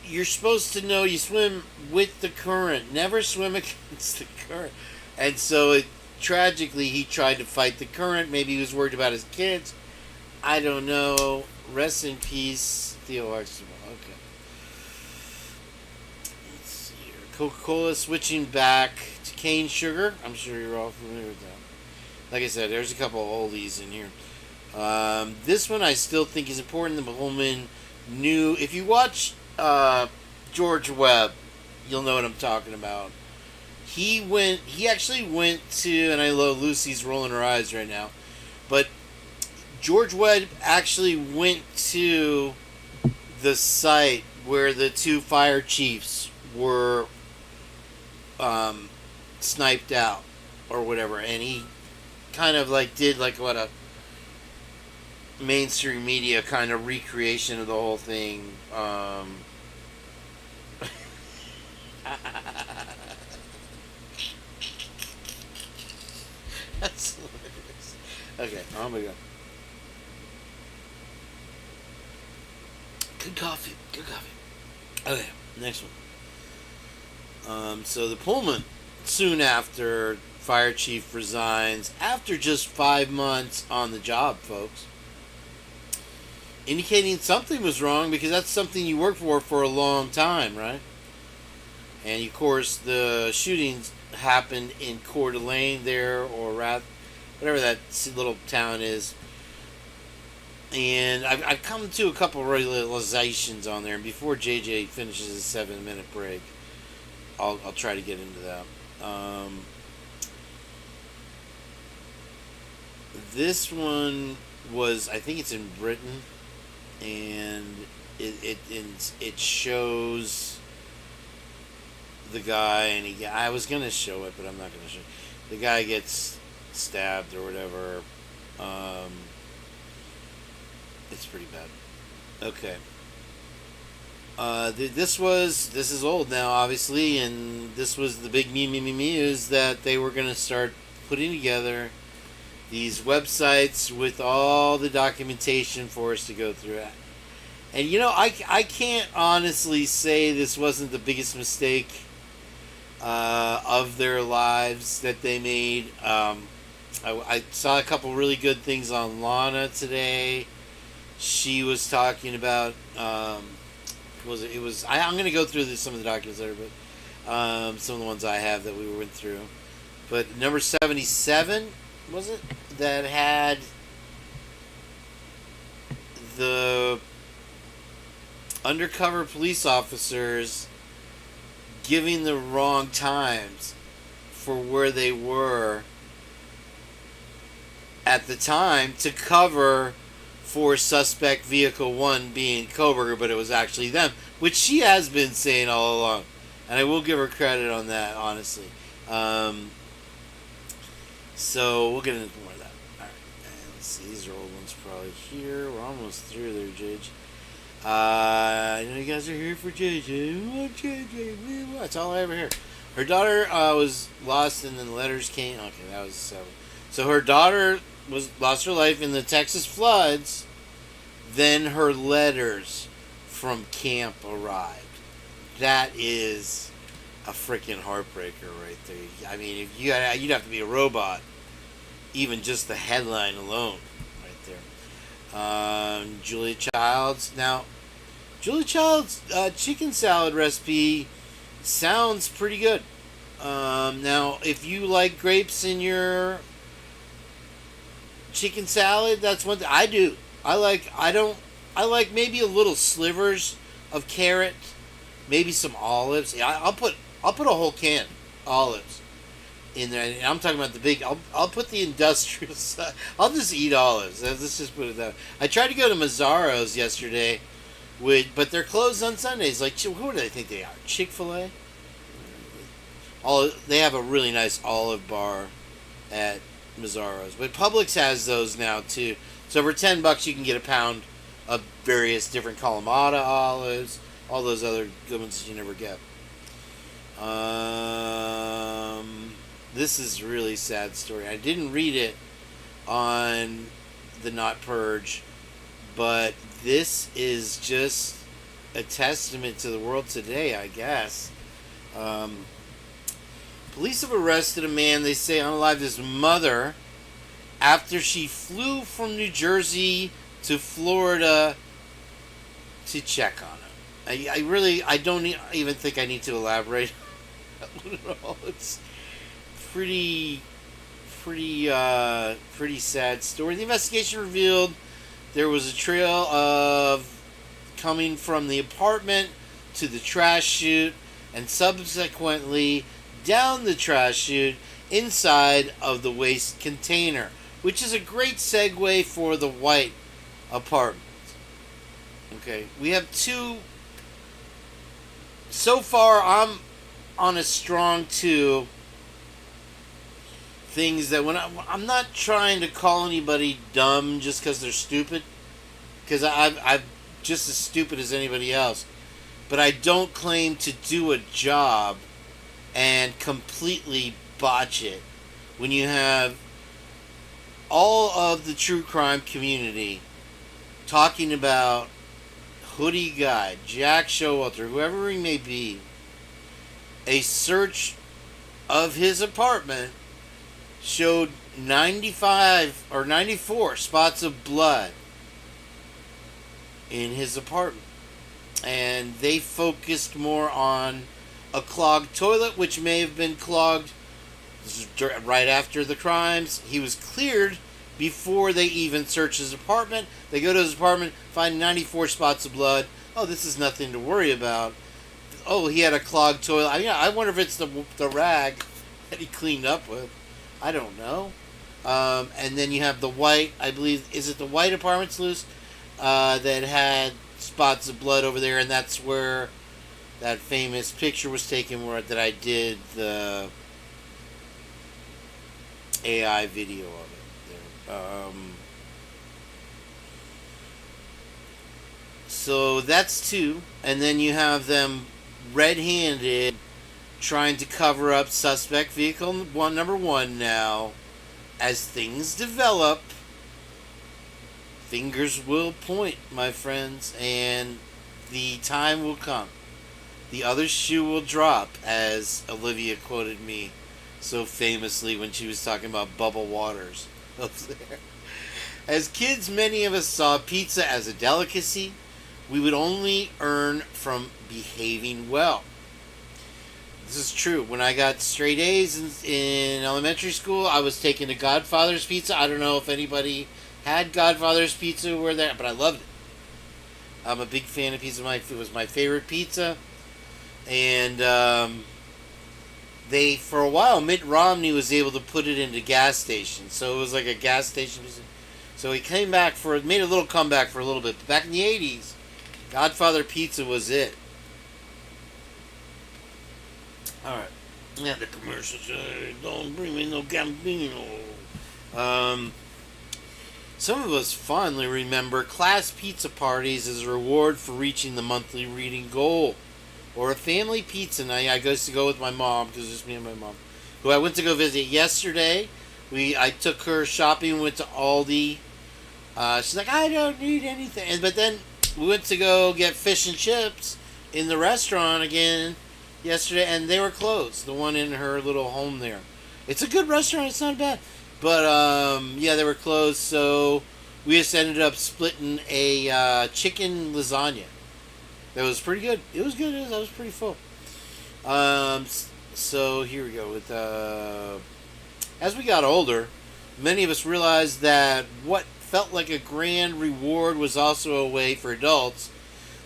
you're supposed to know you swim with the current. Never swim against the current. And so tragically he tried to fight the current. Maybe he was worried about his kids. I don't know. Rest in peace, Theo Huxtable. Okay. Let's see here. Coca-Cola switching back to cane sugar. I'm sure you're all familiar with that. Like I said, there's a couple of oldies in here. This one I still think is important. The woman knew. If you watch George Webb, you'll know what I'm talking about. He actually went to, and I love Lucy's rolling her eyes right now, but George Webb actually went to the site where the two fire chiefs were sniped out or whatever, and he kind of like did like what a mainstream media kind of recreation of the whole thing. That's hilarious. Okay, oh my god. Good coffee. Good coffee. Okay, next one. So the Pullman, soon after, fire chief resigns after just 5 months on the job, folks. Indicating something was wrong because that's something you work for a long time, right? And of course, the shootings happened in Coeur d'Alene there, or whatever that little town is. And I've come to a couple of realizations on there. And before JJ finishes his 7-minute break, I'll try to get into that. This one was, I think it's in Britain, and it shows the guy, and I was gonna show it, but I'm not gonna show it. The guy gets stabbed or whatever. It's pretty bad. Okay. This is old now, obviously, and this was the big news that they were gonna start putting together these websites with all the documentation for us to go through. And you know, I can't honestly say this wasn't the biggest mistake of their lives that they made. I saw a couple really good things on Lana today. She was talking about I'm going to go through some of the documents later, but some of the ones I have that we went through. But number 77, was it, that had the undercover police officers giving the wrong times for where they were at the time to cover for suspect vehicle 1 being Koberger, but it was actually them, which she has been saying all along, and I will give her credit on that, honestly. So we'll get into more of that. All right, and let's see, these are old ones probably here. We're almost through there, JJ. I know you guys are here for JJ. JJ, that's all I ever hear. Her daughter was lost, and then the letters came. Okay, that was 7. So her daughter lost her life in the Texas floods. Then her letters from camp arrived. That is a freaking heartbreaker right there. I mean, if you'd have to be a robot, even just the headline alone, right there. Julia Childs. Now, Julia Childs' chicken salad recipe sounds pretty good. Now, if you like grapes in your chicken salad, that's one thing I do. I like maybe a little slivers of carrot, maybe some olives. Yeah, I'll put a whole can of olives in there. And I'm talking about the big. I'll put the industrial side. I'll just eat olives. Let's just put it that way. I tried to go to Mazzaro's yesterday, but they're closed on Sundays. Like, who do they think they are? Chick-fil-A? They have a really nice olive bar at Mazzaro's, but Publix has those now too. So for $10 you can get a pound of various different Kalamata olives, all those other good ones that you never get. This is a really sad story. I didn't read it on the Not Purge, but this is just a testament to the world today, I guess. Police have arrested a man, they say, unalived his mother after she flew from New Jersey to Florida to check on him. I don't even think I need to elaborate at all. It's pretty sad story. The investigation revealed there was a trail of coming from the apartment to the trash chute, and subsequently down the trash chute inside of the waste container, which is a great segue for the white apartment. Okay, we have two. So far, I'm on a strong 2 things that when I'm not trying to call anybody dumb just because they're stupid, because I'm just as stupid as anybody else, but I don't claim to do a job and completely botch it when you have all of the true crime community talking about Hoodie Guy, Jack Showalter, whoever he may be. A search of his apartment showed 95 or 94 spots of blood in his apartment. And they focused more on a clogged toilet, which may have been clogged right after the crimes. He was cleared before they even search his apartment. They go to his apartment, find 94 spots of blood. Oh, this is nothing to worry about. Oh, he had a clogged toilet. I wonder if it's the rag that he cleaned up with. I don't know. And then you have the white, I believe, is it the white apartments, Luce? That had spots of blood over there, and that's where that famous picture was taken where that I did the AI video of it there. So that's 2, and then you have them red-handed trying to cover up suspect vehicle number 1 now. As things develop, fingers will point, my friends, and the time will come. The other shoe will drop, as Olivia quoted me so famously when she was talking about Bubble Waters up there. As kids, many of us saw pizza as a delicacy we would only earn from behaving well. This is true. When I got straight A's in elementary school, I was taken to Godfather's Pizza. I don't know if anybody had Godfather's Pizza where there, but I loved it. I'm a big fan of pizza. It was my favorite pizza. And they, for a while, Mitt Romney was able to put it into gas stations. So it was like a gas station. So he came back made a little comeback for a little bit. But back in the 80s, Godfather Pizza was it. Alright. Yeah, the commercials. Don't bring me no Gambino. Some of us fondly remember class pizza parties as a reward for reaching the monthly reading goal. Or a family pizza night. I used to go with my mom, because it's just me and my mom, who I went to go visit yesterday. I took her shopping, went to Aldi. She's like, I don't need anything. But then we went to go get fish and chips in the restaurant again yesterday, and they were closed. The one in her little home there. It's a good restaurant. It's not bad. But, yeah, they were closed, so we just ended up splitting a chicken lasagna. That was pretty good. It was good. I was pretty full. So here we go. With as we got older, many of us realized that what felt like a grand reward was also a way for adults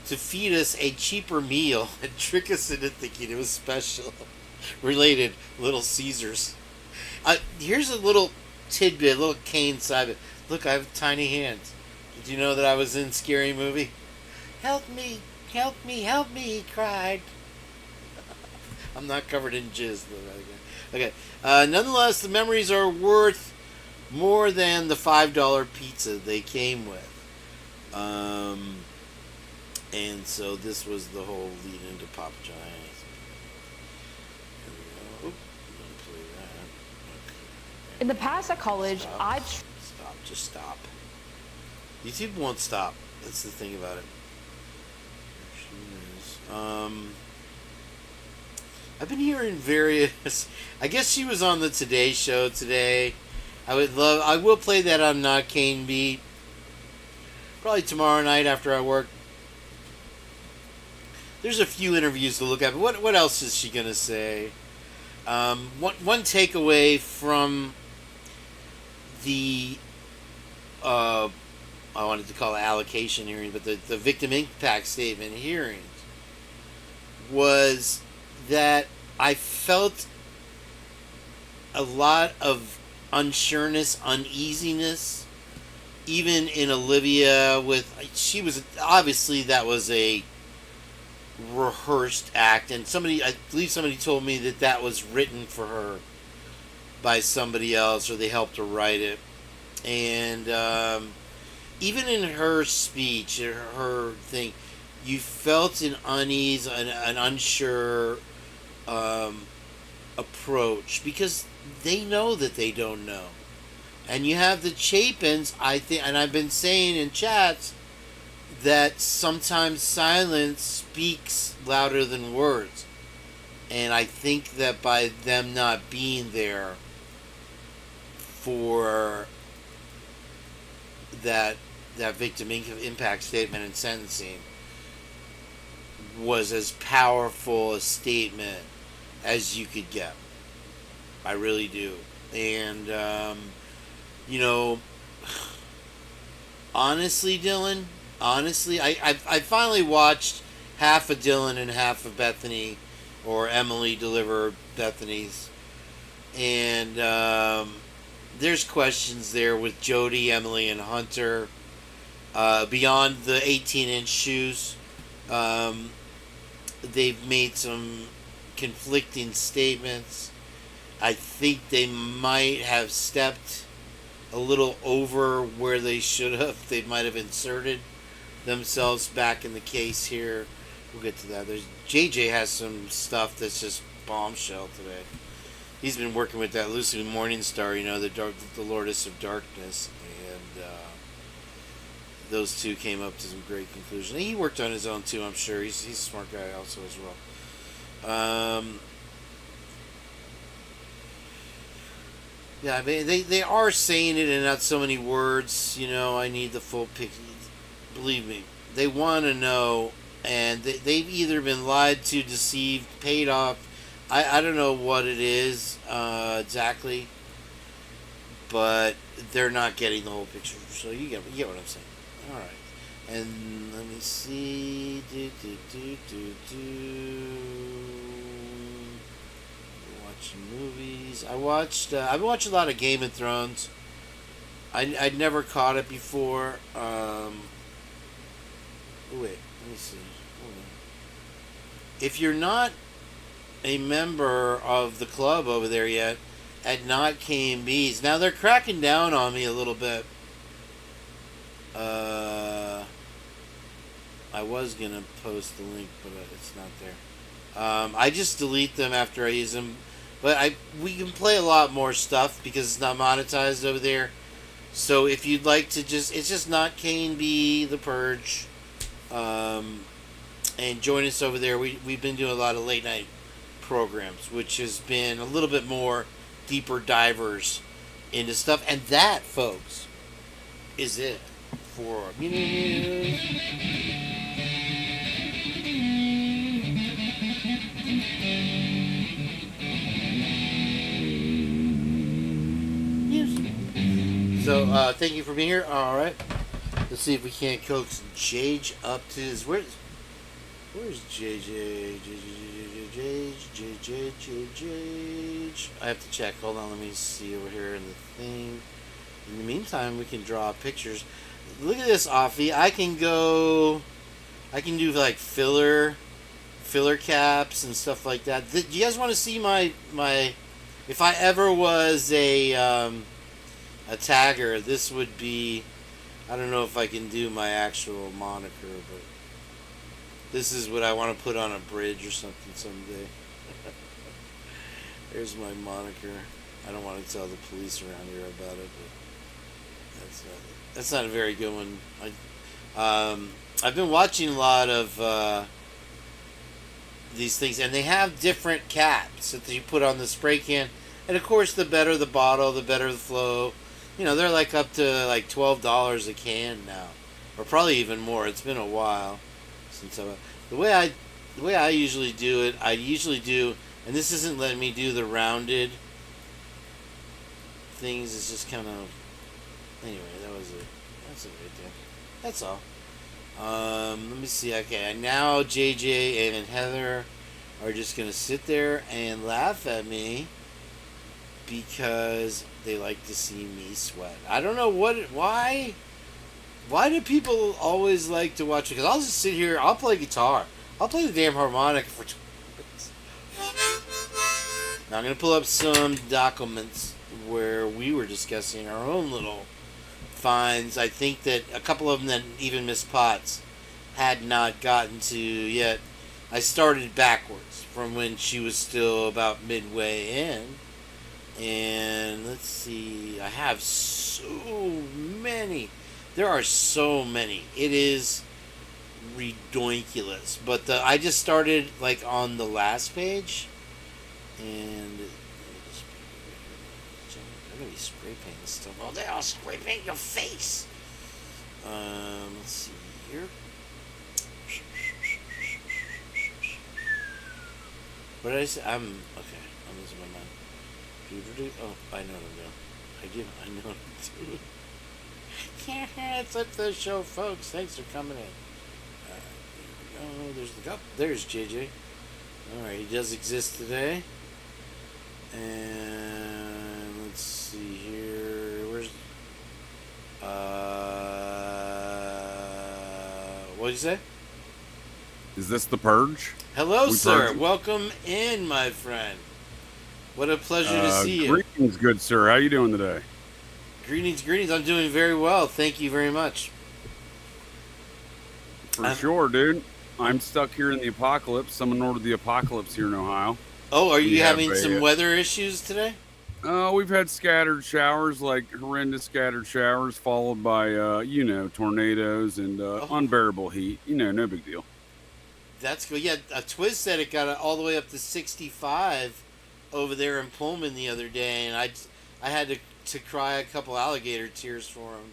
to feed us a cheaper meal and trick us into thinking it was special. Related Little Caesars. Here's a little tidbit, a little Kane side. Look, I have tiny hands. Did you know that I was in Scary Movie? Help me. Help me, help me, he cried. I'm not covered in jizz, though. Okay. Nonetheless, the memories are worth more than the $5 pizza they came with. And so this was the whole lead into Papa John's. Here we go. Oop, I'm going to play that. Okay. In the past at college, Just stop. YouTube won't stop. That's the thing about it. I've been hearing various. I guess she was on the Today Show today. I will play that on Not Kane Beat. Probably tomorrow night after I work. There's a few interviews to look at. But what else is she gonna say? One takeaway from the I wanted to call it allocation hearing, but the victim impact statement hearings was that I felt a lot of unsureness, uneasiness, even in Olivia. She was obviously, that was a rehearsed act, and I believe somebody told me that was written for her by somebody else, or they helped her write it. And even in her speech, her thing, you felt an unease, an unsure approach, because they know that they don't know. And you have the Chapins, I think, and I've been saying in chats that sometimes silence speaks louder than words. And I think that by them not being there for that victim impact statement and sentencing was as powerful a statement as you could get. I really do. And honestly, Dylan, I finally watched half of Dylan and half of Bethany, or Emily deliver Bethany's, and there's questions there with Jody, Emily, and Hunter beyond the 18-inch shoes. They've made some conflicting statements. I think they might have stepped a little over where they should have. They might have inserted themselves back in the case here. We'll get to that. JJ has some stuff that's just bombshell today. He's been working with that Lucy Morningstar, the Lordess of Darkness, and those two came up to some great conclusions. And he worked on his own too, I'm sure. He's a smart guy also as well. Yeah, they are saying it in not so many words. I need the full picture. Believe me, they want to know, and they've either been lied to, deceived, paid off. I don't know what it is exactly, but they're not getting the whole picture. So you get what I'm saying. All right, and let me see. Watching movies. I've been watching a lot of Game of Thrones. I'd never caught it before. Wait, let me see. Hold on. If you're not a member of the club over there yet, at Not KMB's, now they're cracking down on me a little bit. I was gonna post the link, but it's not there. I just delete them after I use them. But we can play a lot more stuff because it's not monetized over there. So if you'd like to it's just Not KMB, The Purge, and join us over there. We've been doing a lot of late night programs, which has been a little bit more deeper divers into stuff. And that, folks, is it for news. So, thank you for being here. All right. Let's see if we can't coax Jage up to his... Where's JJ? JJ. I have to check. Hold on. Let me see over here in the thing. In the meantime, we can draw pictures. Look at this, Offie. I can do like filler caps and stuff like that. Do you guys want to see my if I ever was a tagger, this would be... I don't know if I can do my actual moniker, but this is what I want to put on a bridge or something someday. There's my moniker. I don't want to tell the police around here about it, but that's not a very good one. I've been watching a lot of these things, and they have different caps that you put on the spray can, and of course, the better the bottle, the better the flow. They're like up to like $12 a can now, or probably even more. It's been a while since the way I usually do it. And this isn't letting me do the rounded things. It's just kind of... Anyway, that's it right there. That's all. Let me see. Okay, now JJ and Heather are just going to sit there and laugh at me because they like to see me sweat. I don't know why. Why do people always like to watch it? Because I'll just sit here, I'll play guitar. I'll play the damn harmonica for 2 minutes. Now I'm going to pull up some documents where we were discussing our own little finds. I think that a couple of them that even Miss Potts had not gotten to yet. I started backwards from when she was still about midway in. And let's see, I have so many. There are so many. It is ridiculous. But I just started like on the last page. And they're going to be spray painting stuff. Oh, they all spray paint your face. Let's see here. What did I say? I'm losing my mind. Oh, I know what I'm doing. I know what I'm doing. Yeah, it's up to the show, folks. Thanks for coming in. There's JJ. Alright, he does exist today. And let's see here. Where's what'd you say? Is this the Purge? Hello, sir. Welcome in, my friend. What a pleasure to see you. Greetings, good sir. How you doing today? Greetings. I'm doing very well. Thank you very much. For sure, dude. I'm stuck here in the apocalypse. Someone ordered the apocalypse here in Ohio. Oh, are you having some weather issues today? We've had scattered showers, like horrendous scattered showers, followed by, tornadoes and unbearable heat. No big deal. That's good. Yeah, Twiz said it got all the way up to 65 over there in Pullman the other day, and I had to cry a couple alligator tears for him.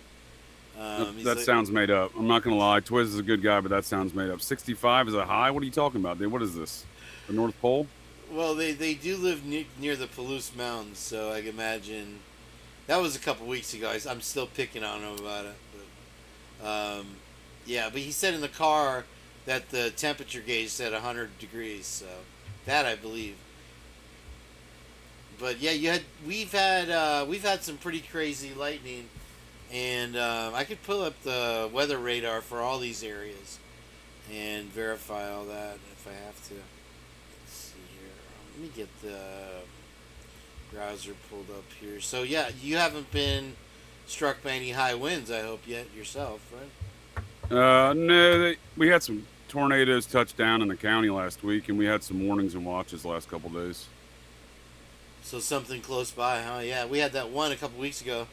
That sounds made up. I'm not going to lie. Twiz is a good guy, but that sounds made up. 65 is a high? What are you talking about, dude? What is this? The North Pole? Well, they do live near the Palouse Mountains, so I can imagine. That was a couple weeks ago. I'm still picking on him about it. But, but he said in the car that the temperature gauge said 100 degrees, so that I believe. But yeah, we've had some pretty crazy lightning, and I could pull up the weather radar for all these areas and verify all that if I have to. Let's see here. Let me get the browser pulled up here. So yeah, you haven't been struck by any high winds, I hope, yet yourself, right? No, we had some tornadoes touch down in the county last week, and we had some warnings and watches the last couple days. So something close by, huh? Yeah, we had that one a couple weeks ago.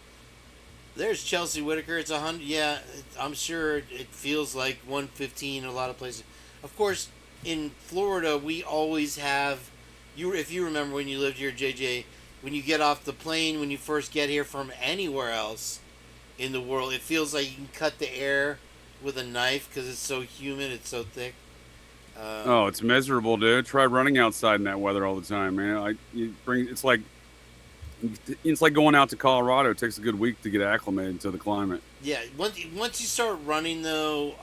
There's Chelsea Whitaker. It's 100. Yeah, I'm sure it feels like 115 in a lot of places. Of course, in Florida, we always have. If you remember when you lived here, JJ, when you get off the plane, when you first get here from anywhere else in the world, it feels like you can cut the air with a knife because it's so humid, it's so thick. It's miserable, dude. Try running outside in that weather all the time, man. It's like going out to Colorado. It takes a good week to get acclimated to the climate. Yeah, once you start running though,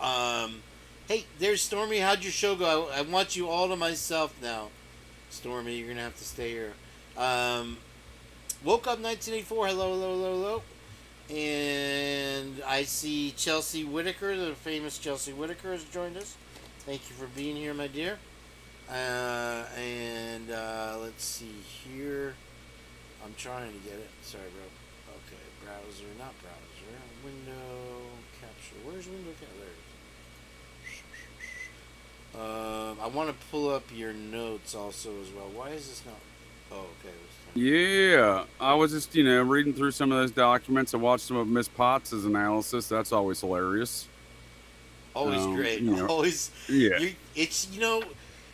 hey, there's Stormy. How'd your show go? I want you all to myself now, Stormy. You're gonna have to stay here. Woke up 1984. Hello. And I see Chelsea Whitaker, the famous Chelsea Whitaker, has joined us. Thank you for being here, my dear. Let's see here. I'm trying to get it. Sorry, bro. Okay, browser, not browser. Window capture. Where's window capture? There it is. I want to pull up your notes also as well. Why is this not? Oh, okay. Yeah, I was just, reading through some of those documents. I watched some of Miss Potts' analysis. That's always hilarious. Always great. Always. Yeah.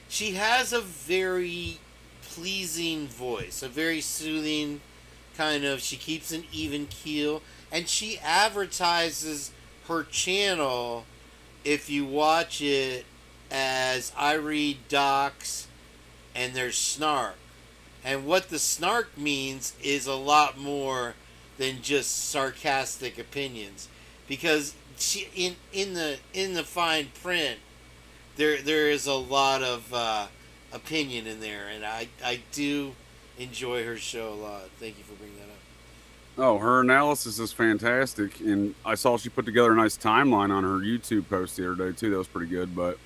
She has a very pleasing voice, a very soothing kind of, she keeps an even keel, and she advertises her channel, if you watch it, as I read docs and there's snark. And what the snark means is a lot more than just sarcastic opinions, because she in the fine print there is a lot of opinion in there, and I do enjoy her show a lot. Thank you for bringing that up. Oh, her analysis is fantastic, and I saw she put together a nice timeline on her YouTube post the other day too. That was pretty good. But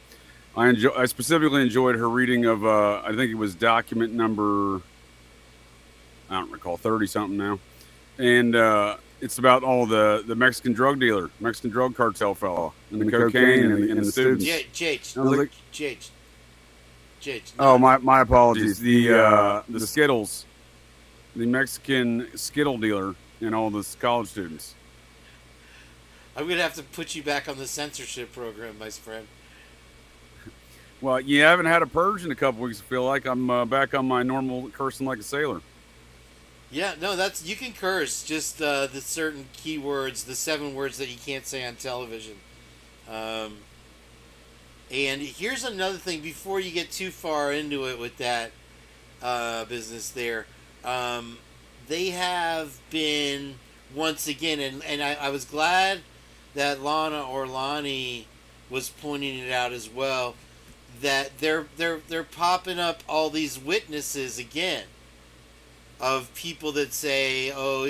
I specifically enjoyed her reading of I think it was document number, I don't recall, 30 something now, and it's about all the Mexican drug cartel fella, and the cocaine and the students. JH. Oh, my apologies. The Skittles, the Mexican Skittle dealer, and all the college students. I'm gonna have to put you back on the censorship program, my friend. Well, you haven't had a purge in a couple weeks. I feel like I'm back on my normal cursing like a sailor. Yeah, no, you can curse, just the certain keywords, the 7 words that you can't say on television. And here's another thing before you get too far into it with that business there. They have been, once again, and I was glad that Lana Orlani was pointing it out as well, that they're popping up all these witnesses again of people that say, oh,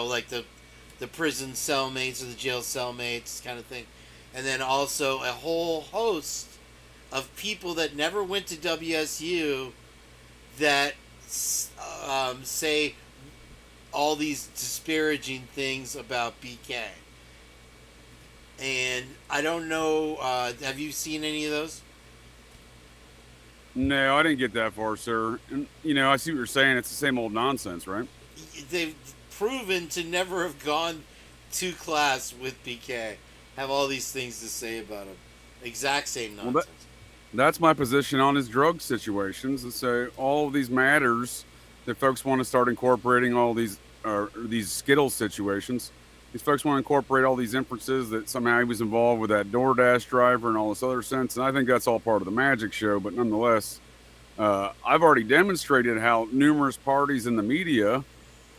like the prison cellmates or the jail cellmates kind of thing. And then also a whole host of people that never went to WSU that say all these disparaging things about BK. And I don't know, have you seen any of those? No, I didn't get that far, sir. And, I see what you're saying. It's the same old nonsense, right? They've proven to never have gone to class with BK. Have all these things to say about him. Exact same nonsense. Well, that's my position on his drug situations. And so all of these matters that folks want to start incorporating all these Skittles situations. These folks want to incorporate all these inferences that somehow he was involved with that DoorDash driver and all this other sense. And I think that's all part of the magic show. But nonetheless, I've already demonstrated how numerous parties in the media,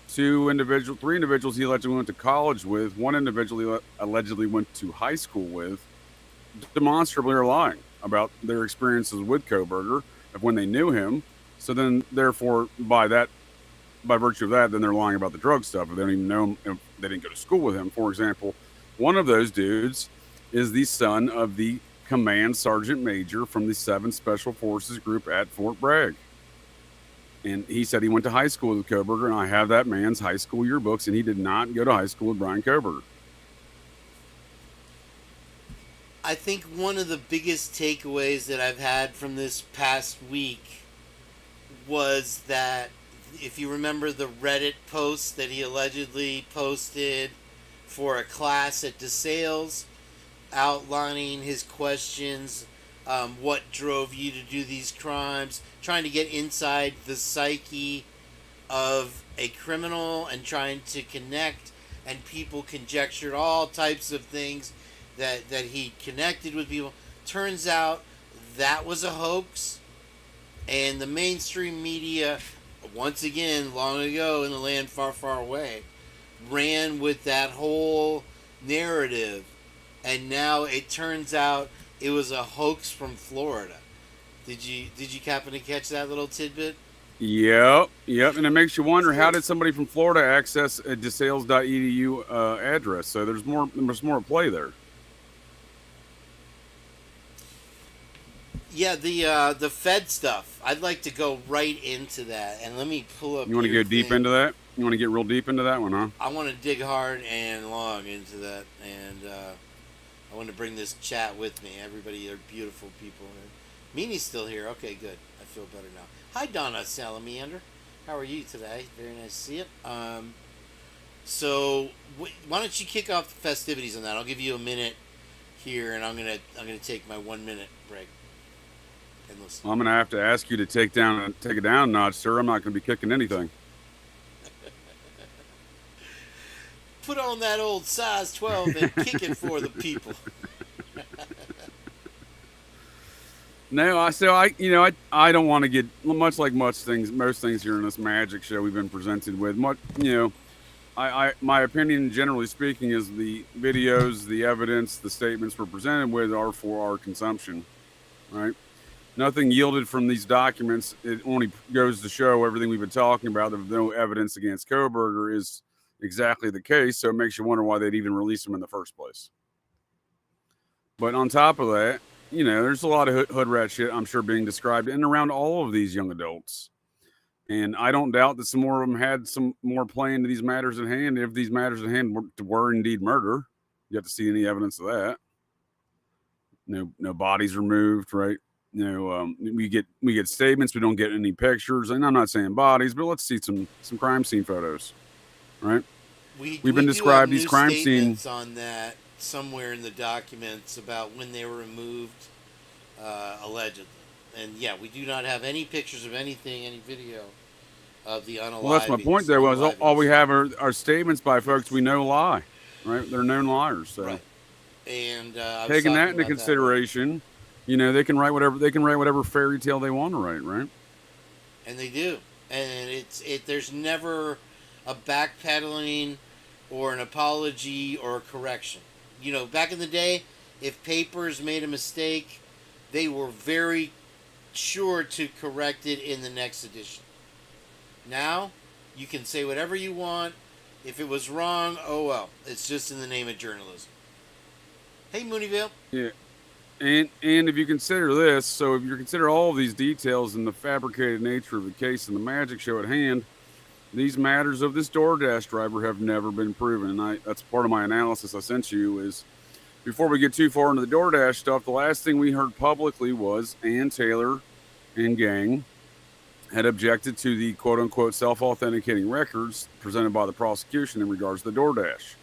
3 individuals he allegedly went to college with, 1 individual he allegedly went to high school with, demonstrably are lying about their experiences with Kohberger, of when they knew him. So then, therefore, by virtue of that, then they're lying about the drug stuff. If they don't even know him, if they didn't go to school with him. For example, one of those dudes is the son of the command sergeant major from the 7th Special Forces Group at Fort Bragg. And he said he went to high school with Kohberger, and I have that man's high school yearbooks, and he did not go to high school with Brian Kohberger. I think one of the biggest takeaways that I've had from this past week was that, if you remember the Reddit post that he allegedly posted for a class at DeSales, outlining his questions, what drove you to do these crimes, trying to get inside the psyche of a criminal and trying to connect, and people conjectured all types of things that he connected with people. Turns out that was a hoax, and the mainstream media, once again, long ago in the land far, far away, ran with that whole narrative, and now it turns out it was a hoax from Florida. Did you happen to catch that little tidbit? Yep, and it makes you wonder, how did somebody from Florida access a desales.edu address? So there's more at play there. Yeah, the Fed stuff. I'd like to go right into that, and let me pull up. You want to go deep into that? You want to get real deep into that one, huh? I want to dig hard and long into that, and I want to bring this chat with me. Everybody, they're beautiful people. Mimi's still here. Okay, good. I feel better now. Hi, Donna Salamander. How are you today? Very nice to see it. So why don't you kick off the festivities on that? I'll give you a minute here, and I'm gonna take my 1 minute break. Well, I'm going to have to ask you to take it down a notch, sir. I'm not going to be kicking anything. Put on that old size 12 and kick it for the people. No, I don't want to get most things here in this magic show we've been presented with. My opinion, generally speaking, is the videos, the evidence, the statements we're presented with are for our consumption, right? Nothing yielded from these documents. It only goes to show everything we've been talking about. There's no evidence against Kohberger is exactly the case. So it makes you wonder why they'd even release him in the first place. But on top of that, you know, there's a lot of hood rat shit, I'm sure, being described in and around all of these young adults. And I don't doubt that some more of them had some more play into these matters at hand. If these matters at hand were indeed murder, you have to see any evidence of that. No bodies removed, right? We get statements. We don't get any pictures, and I'm not saying bodies, but let's see some crime scene photos, right? We've been described these crime scenes on that somewhere in the documents about when they were removed, allegedly. And yeah, we do not have any pictures of anything, any video of the unalived. Well, that's my point. There was all we have are statements by folks we know lie, right? They're known liars. So. Right. And taking that into consideration. You know, they can write whatever fairy tale they want to write, right? And they do. And there's never a backpedaling or an apology or a correction. You know, back in the day, if papers made a mistake, they were very sure to correct it in the next edition. Now, you can say whatever you want. If it was wrong, oh well. It's just in the name of journalism. Hey, Mooneyville. Yeah. And if you consider this, so if you consider all of these details and the fabricated nature of the case and the magic show at hand, these matters of this DoorDash driver have never been proven. And that's part of my analysis I sent you is, before we get too far into the DoorDash stuff, the last thing we heard publicly was Ann Taylor and gang had objected to the quote-unquote self-authenticating records presented by the prosecution in regards to the DoorDash.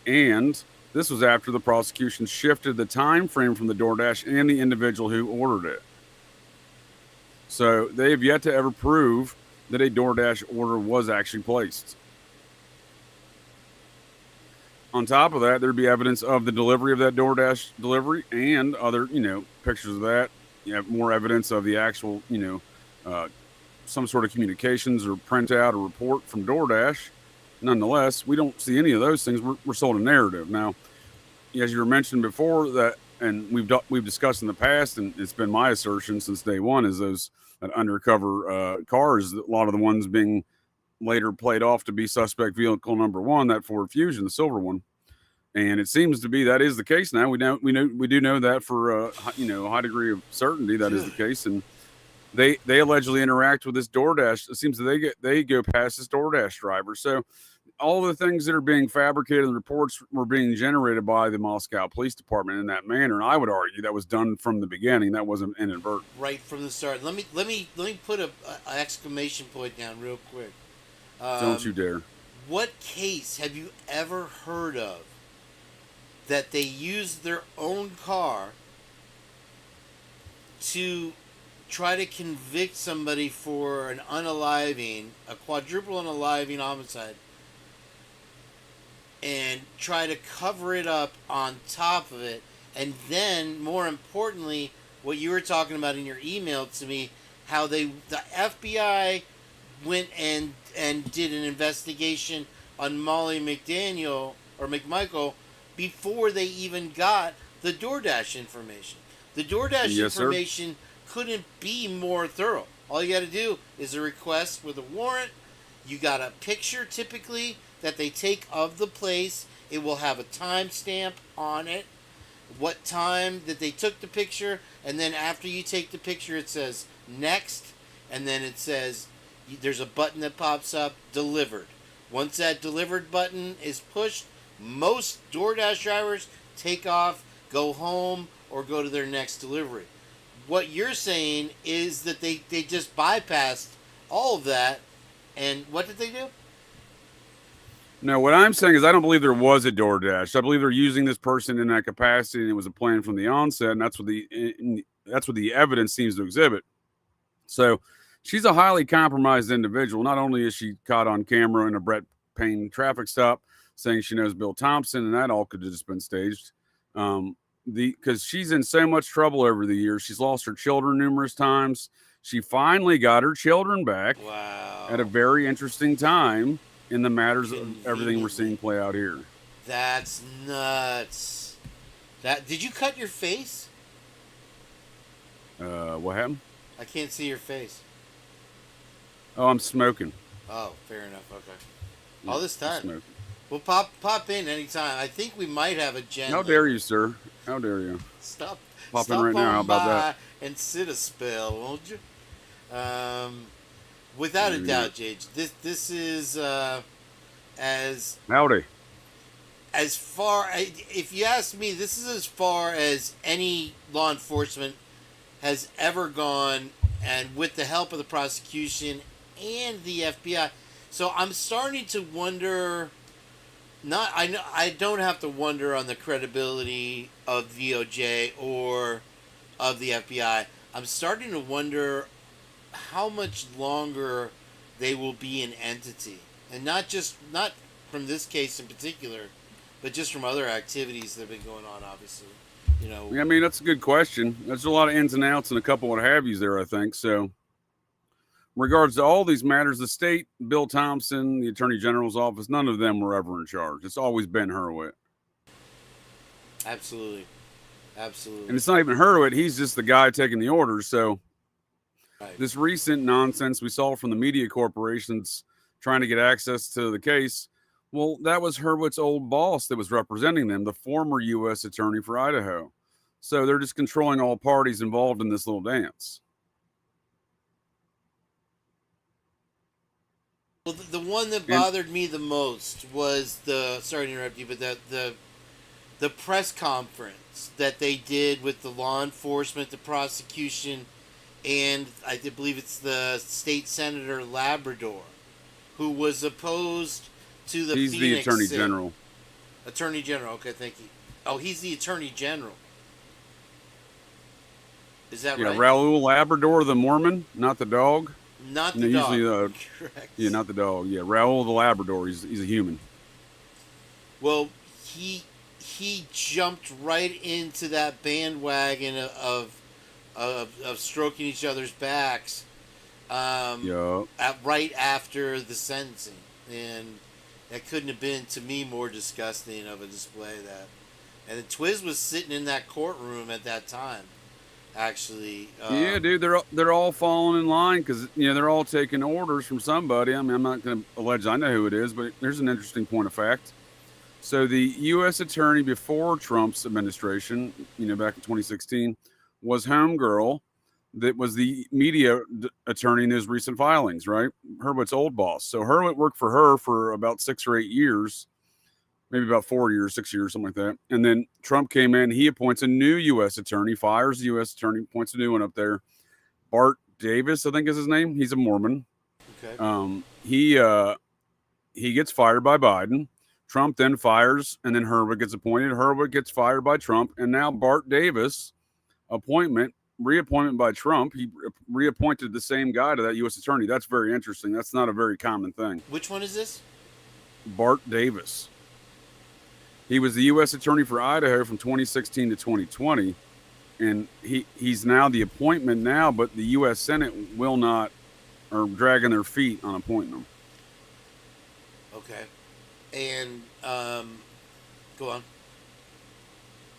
And this was after the prosecution shifted the time frame from the DoorDash and the individual who ordered it. So they have yet to ever prove that a DoorDash order was actually placed. On top of that, there'd be evidence of the delivery of that DoorDash delivery and other, pictures of that. You have more evidence of the actual, some sort of communications or printout or report from DoorDash. Nonetheless, we don't see any of those things. We're sold a narrative. Now, as you were mentioned before, that, and we've discussed in the past, and it's been my assertion since day one, is those undercover cars, a lot of the ones being later played off to be suspect vehicle number one, that Ford Fusion, the silver one. And it seems to be that is the case now. We do know that for a high degree of certainty that is the case. And they allegedly interact with this DoorDash. It seems that they go past this DoorDash driver. So all the things that are being fabricated in reports were being generated by the Moscow Police Department in that manner. And I would argue that was done from the beginning. That wasn't inadvertent. Right from the start. Let me put an exclamation point down real quick. Don't you dare. What case have you ever heard of that they used their own car to try to convict somebody for an unaliving, a quadruple unaliving homicide, and try to cover it up on top of it, and then, more importantly, what you were talking about in your email to me, how the FBI went and did an investigation on Molly McDaniel or McMichael before they even got the DoorDash information. The DoorDash information couldn't be more thorough. All you got to do is a request with a warrant. You got a picture typically that they take of the place. It will have a timestamp on it, what time that they took the picture, and then after you take the picture it says next, and then it says there's a button that pops up, delivered. Once that delivered button is pushed, most DoorDash drivers take off, go home, or go to their next delivery. What you're saying is that they just bypassed all of that, and what did they do? No, what I'm saying is I don't believe there was a DoorDash. I believe they're using this person in that capacity, and it was a plan from the onset, and that's what the evidence seems to exhibit. So she's a highly compromised individual. Not only is she caught on camera in a Brett Payne traffic stop saying she knows Bill Thompson, and that all could have just been staged. Because she's in so much trouble over the years. She's lost her children numerous times. She finally got her children back at a very interesting time in the matters of everything we're seeing play out here. That's nuts. Did you cut your face? What happened? I can't see your face. Oh, I'm smoking. Oh, fair enough. Okay. All this I'm time. smoking. Well, pop in anytime. I think we might have a gen. How dare you, sir? How dare you? Stop. Pop in stop right now. on How about that? by and sit a spell, won't you? Without a doubt, Jage. This is as Howdy. as far. If you ask me, this is as far as any law enforcement has ever gone, and with the help of the prosecution and the FBI. So I'm starting to wonder. I don't have to wonder on the credibility of DOJ or of the FBI. I'm starting to wonder how much longer they will be an entity, and not from this case in particular, but just from other activities that have been going on. Obviously, I mean, that's a good question. There's a lot of ins and outs and a couple what have yous there, I think. So, in regards to all these matters, the state, Bill Thompson, the Attorney General's office, none of them were ever in charge. It's always been Hurwitz. Absolutely. And it's not even Hurwitz. He's just the guy taking the orders. So, this recent nonsense we saw from the media corporations trying to get access to the case, well, that was Hurwitz's old boss that was representing them, the former U.S. Attorney for Idaho. So they're just controlling all parties involved in this little dance. Well, the one that bothered me the most was sorry to interrupt you, but the press conference that they did with the law enforcement, the prosecution, and I believe it's the state senator Labrador, who was opposed to the He's Phoenix the Attorney City. General. Attorney General, okay, thank you. Oh, he's the Attorney General. Is that right? Raoul Labrador, the Mormon, not the dog. Not the dog. Usually, correct. Yeah, not the dog. Yeah, Raoul the Labrador. He's a human. Well, he jumped right into that bandwagon of stroking each other's backs. Right after the sentencing, and that couldn't have been to me more disgusting of a display of that. And the Twiz was sitting in that courtroom at that time. Actually, yeah, dude, they're all falling in line because they're all taking orders from somebody. I mean, I'm not going to allege I know who it is, but here's an interesting point of fact. So the U.S. attorney before Trump's administration, back in 2016, was homegirl that was the media attorney in his recent filings, right? Hurwitz's old boss. So Hurwitz worked for her for about 6 or 8 years. Maybe about 4 years, 6 years, something like that. And then Trump came in. He appoints a new U.S. attorney, fires the U.S. attorney, appoints a new one up there. Bart Davis, I think is his name. He's a Mormon. Okay. He gets fired by Biden. Trump then fires, and then Hurwitz gets appointed. Hurwitz gets fired by Trump. And now Bart Davis, reappointment by Trump. He reappointed the same guy to that U.S. attorney. That's very interesting. That's not a very common thing. Which one is this? Bart Davis. He was the U.S. attorney for Idaho from 2016 to 2020, and he's now the appointment now, but the U.S. Senate are dragging their feet on appointing him. Okay. And, go on.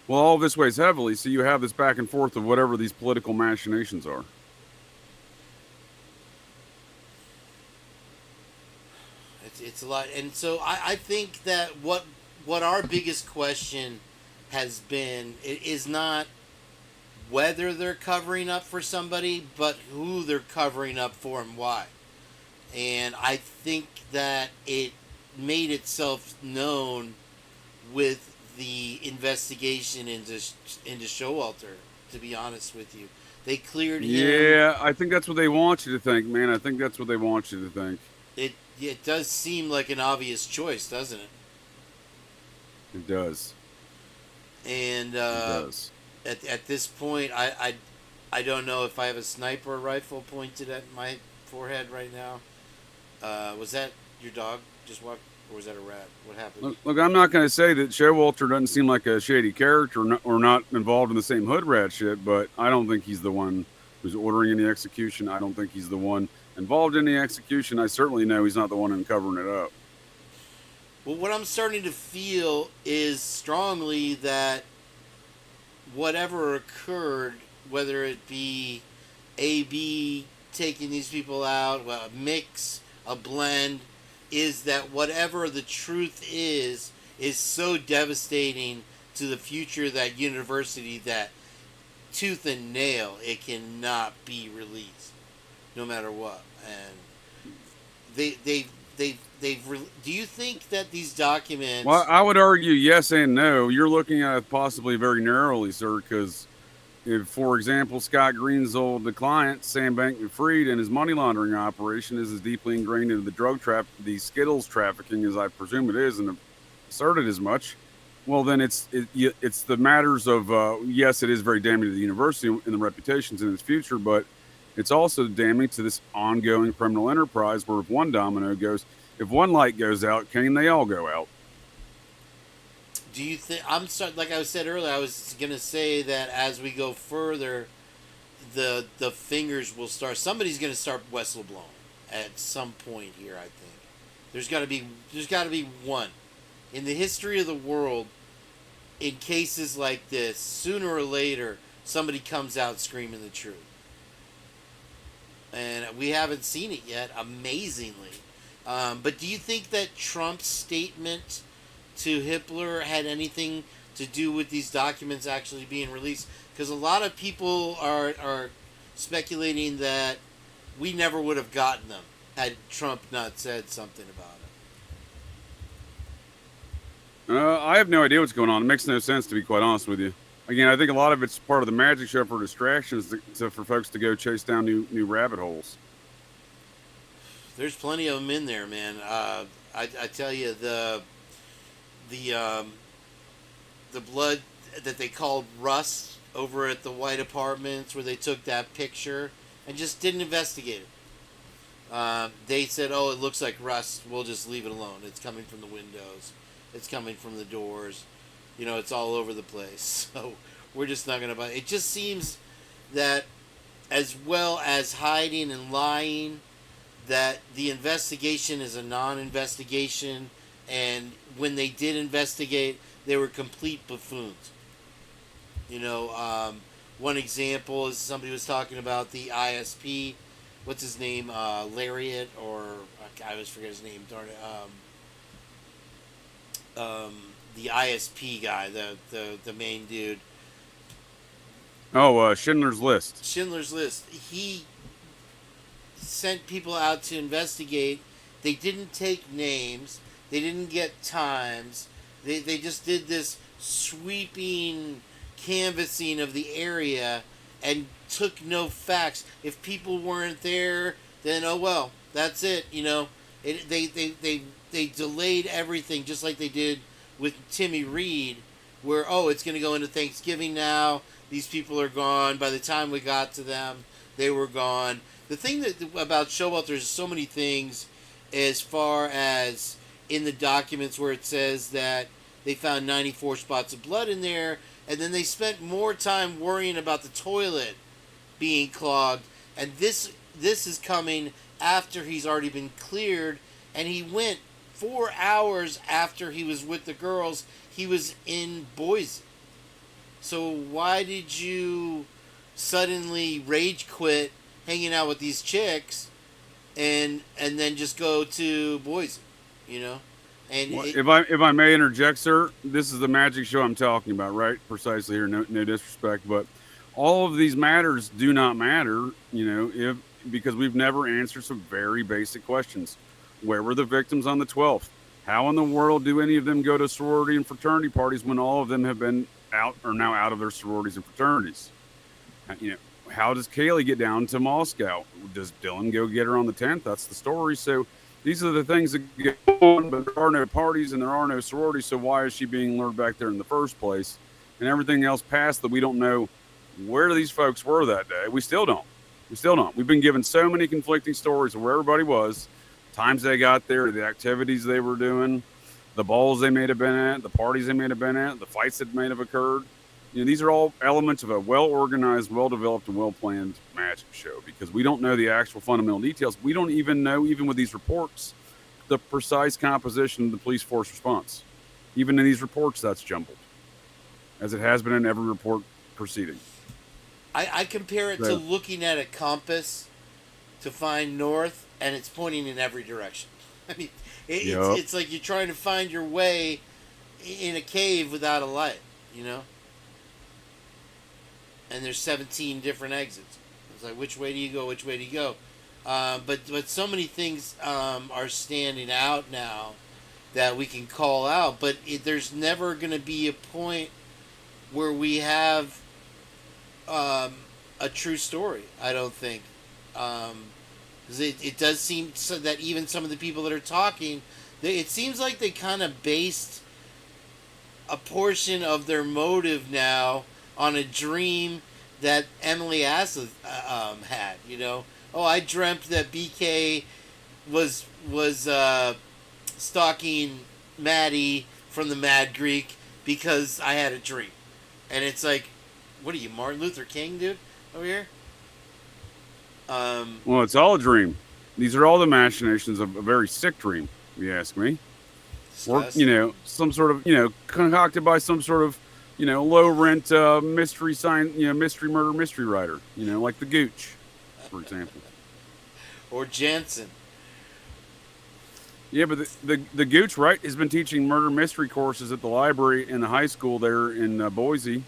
Well, all this weighs heavily, so you have this back and forth of whatever these political machinations are. It's a lot. And so I think that what our biggest question has been, it is not whether they're covering up for somebody, but who they're covering up for and why. And I think that it made itself known with the investigation into Showalter, to be honest with you. They cleared him. Yeah, I think that's what they want you to think, man. I think that's what they want you to think. It does seem like an obvious choice, doesn't it? It does. And it does. At this point, I don't know if I have a sniper rifle pointed at my forehead right now. Was that your dog just walked, or was that a rat? What happened? Look, I'm not going to say that Showalter doesn't seem like a shady character or not involved in the same hood rat shit, but I don't think he's the one who's ordering any execution. I don't think he's the one involved in the execution. I certainly know he's not the one in covering it up. Well, what I'm starting to feel is strongly that whatever occurred whether it be AB taking these people out, a mix, a blend, is that whatever the truth is so devastating to the future of that university that tooth and nail it cannot be released, no matter what. And do you think that these documents? Well, I would argue yes and no. You're looking at it possibly very narrowly, sir, because if, for example, Scott Green's old client, Sam Bankman-Fried, and his money laundering operation is as deeply ingrained into the Skittles trafficking as I presume it is, and asserted as much, well, then it's the matters of, yes, it is very damning to the university and the reputations in its future, but it's also damning to this ongoing criminal enterprise where if one domino goes, if one light goes out, Kane, they all go out. Do you think, like I said earlier, I was going to say that as we go further, the fingers will start, somebody's going to start whistleblowing at some point here, I think. There's got to be one. In the history of the world, in cases like this, sooner or later, somebody comes out screaming the truth. And we haven't seen it yet, amazingly. But do you think that Trump's statement to Hitler had anything to do with these documents actually being released? Because a lot of people are speculating that we never would have gotten them had Trump not said something about it. I have no idea what's going on. It makes no sense, to be quite honest with you. Again, I think a lot of it's part of the magic show for distractions, for folks to go chase down new rabbit holes. There's plenty of them in there, man. I tell you, the blood that they called rust over at the White Apartments, where they took that picture and just didn't investigate it. They said, "Oh, it looks like rust. We'll just leave it alone. It's coming from the windows. It's coming from the doors. You know, it's all over the place. So we're just not going to buy it." It just seems that, as well as hiding and lying, that the investigation is a non-investigation, and when they did investigate, they were complete buffoons. You know, one example is somebody was talking about the ISP, what's his name, Lariat, or I always forget his name, darn it, the ISP guy, the main dude. Oh, Schindler's List. Schindler's List. He sent people out to investigate. They didn't take names. They didn't get times. They just did this sweeping canvassing of the area and took no facts. If people weren't there, then oh well, that's it. You know, they delayed everything, just like they did with Timmy Reed, where it's going to go into Thanksgiving now. These people are gone. By the time we got to them, they were gone. The thing about Showalter is so many things, as far as in the documents where it says that they found 94 spots of blood in there, and then they spent more time worrying about the toilet being clogged. And this is coming after he's already been cleared, and he went 4 hours after he was with the girls. He was in Boise. So why did you suddenly rage quit hanging out with these chicks and then just go to Boise, you know? And if I may interject, sir, this is the magic show I'm talking about, right? Precisely here, no disrespect, but all of these matters do not matter, you know, because we've never answered some very basic questions. Where were the victims on the 12th? How in the world do any of them go to sorority and fraternity parties when all of them have been out or now out of their sororities and fraternities? You know, how does Kaylee get down to Moscow? Does Dylan go get her on the 10th? That's the story. So these are the things that go on, but there are no parties and there are no sororities. So why is she being lured back there in the first place? And everything else past that, we don't know where these folks were that day. We still don't. We've been given so many conflicting stories of where everybody was, times they got there, the activities they were doing, the balls they may have been at, the parties they may have been at, the fights that may have occurred. You know, these are all elements of a well-organized, well-developed, and well-planned magic show, because we don't know the actual fundamental details. We don't even know, even with these reports, the precise composition of the police force response. Even in these reports, that's jumbled, as it has been in every report preceding. I compare it to looking at a compass to find north, and it's pointing in every direction. I mean, it's like you're trying to find your way in a cave without a light, you know? And there's 17 different exits. It's like, which way do you go? Which way do you go? But so many things are standing out now that we can call out. But there's never going to be a point where we have a true story, I don't think. Because it does seem so that even some of the people that are talking, it seems like they kind of based a portion of their motive now on a dream that Emily Asla had, you know. Oh, I dreamt that BK was stalking Maddie from the Mad Greek because I had a dream. And it's like, what are you, Martin Luther King, dude, over here? Well, it's all a dream. These are all the machinations of a very sick dream, if you ask me. Or, you know, some sort of, you know, concocted by some sort of, you know, low rent mystery murder mystery writer, you know, like the Gooch, for example. Or Jansen. Yeah, but the Gooch, right, has been teaching murder mystery courses at the library in the high school there in Boise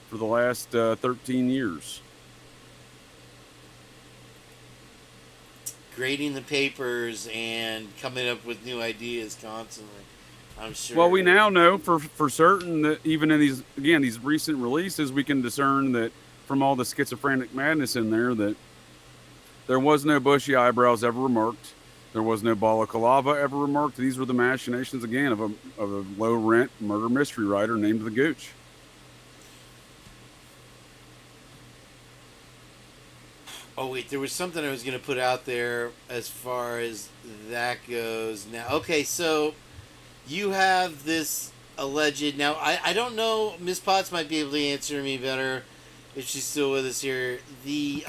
for the last 13 years. Grading the papers and coming up with new ideas constantly, I'm sure. Well, we now know for certain that even in these recent releases, we can discern that from all the schizophrenic madness in there that there was no bushy eyebrows ever remarked. There was no balaclava ever remarked. These were the machinations, again, of a low-rent murder mystery writer named the Gooch. Oh, wait, there was something I was going to put out there as far as that goes. Now, okay, so you have this alleged... Now, I don't know. Miss Potts might be able to answer me better if she's still with us here. The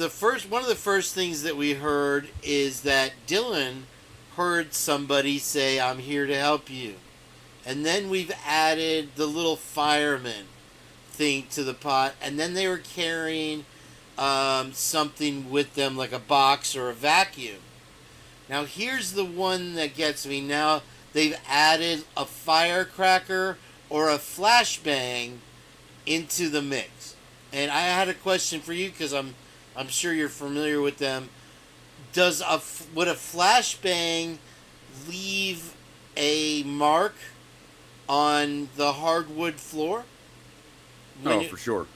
first one of the first things that we heard is that Dylan heard somebody say, "I'm here to help you," and then we've added the little fireman thing to the pot, and then they were carrying something with them, like a box or a vacuum. Now here's the one that gets me. Now they've added a firecracker or a flashbang into the mix, and I had a question for you because I'm sure you're familiar with them. Would a flashbang leave a mark on the hardwood floor? For sure.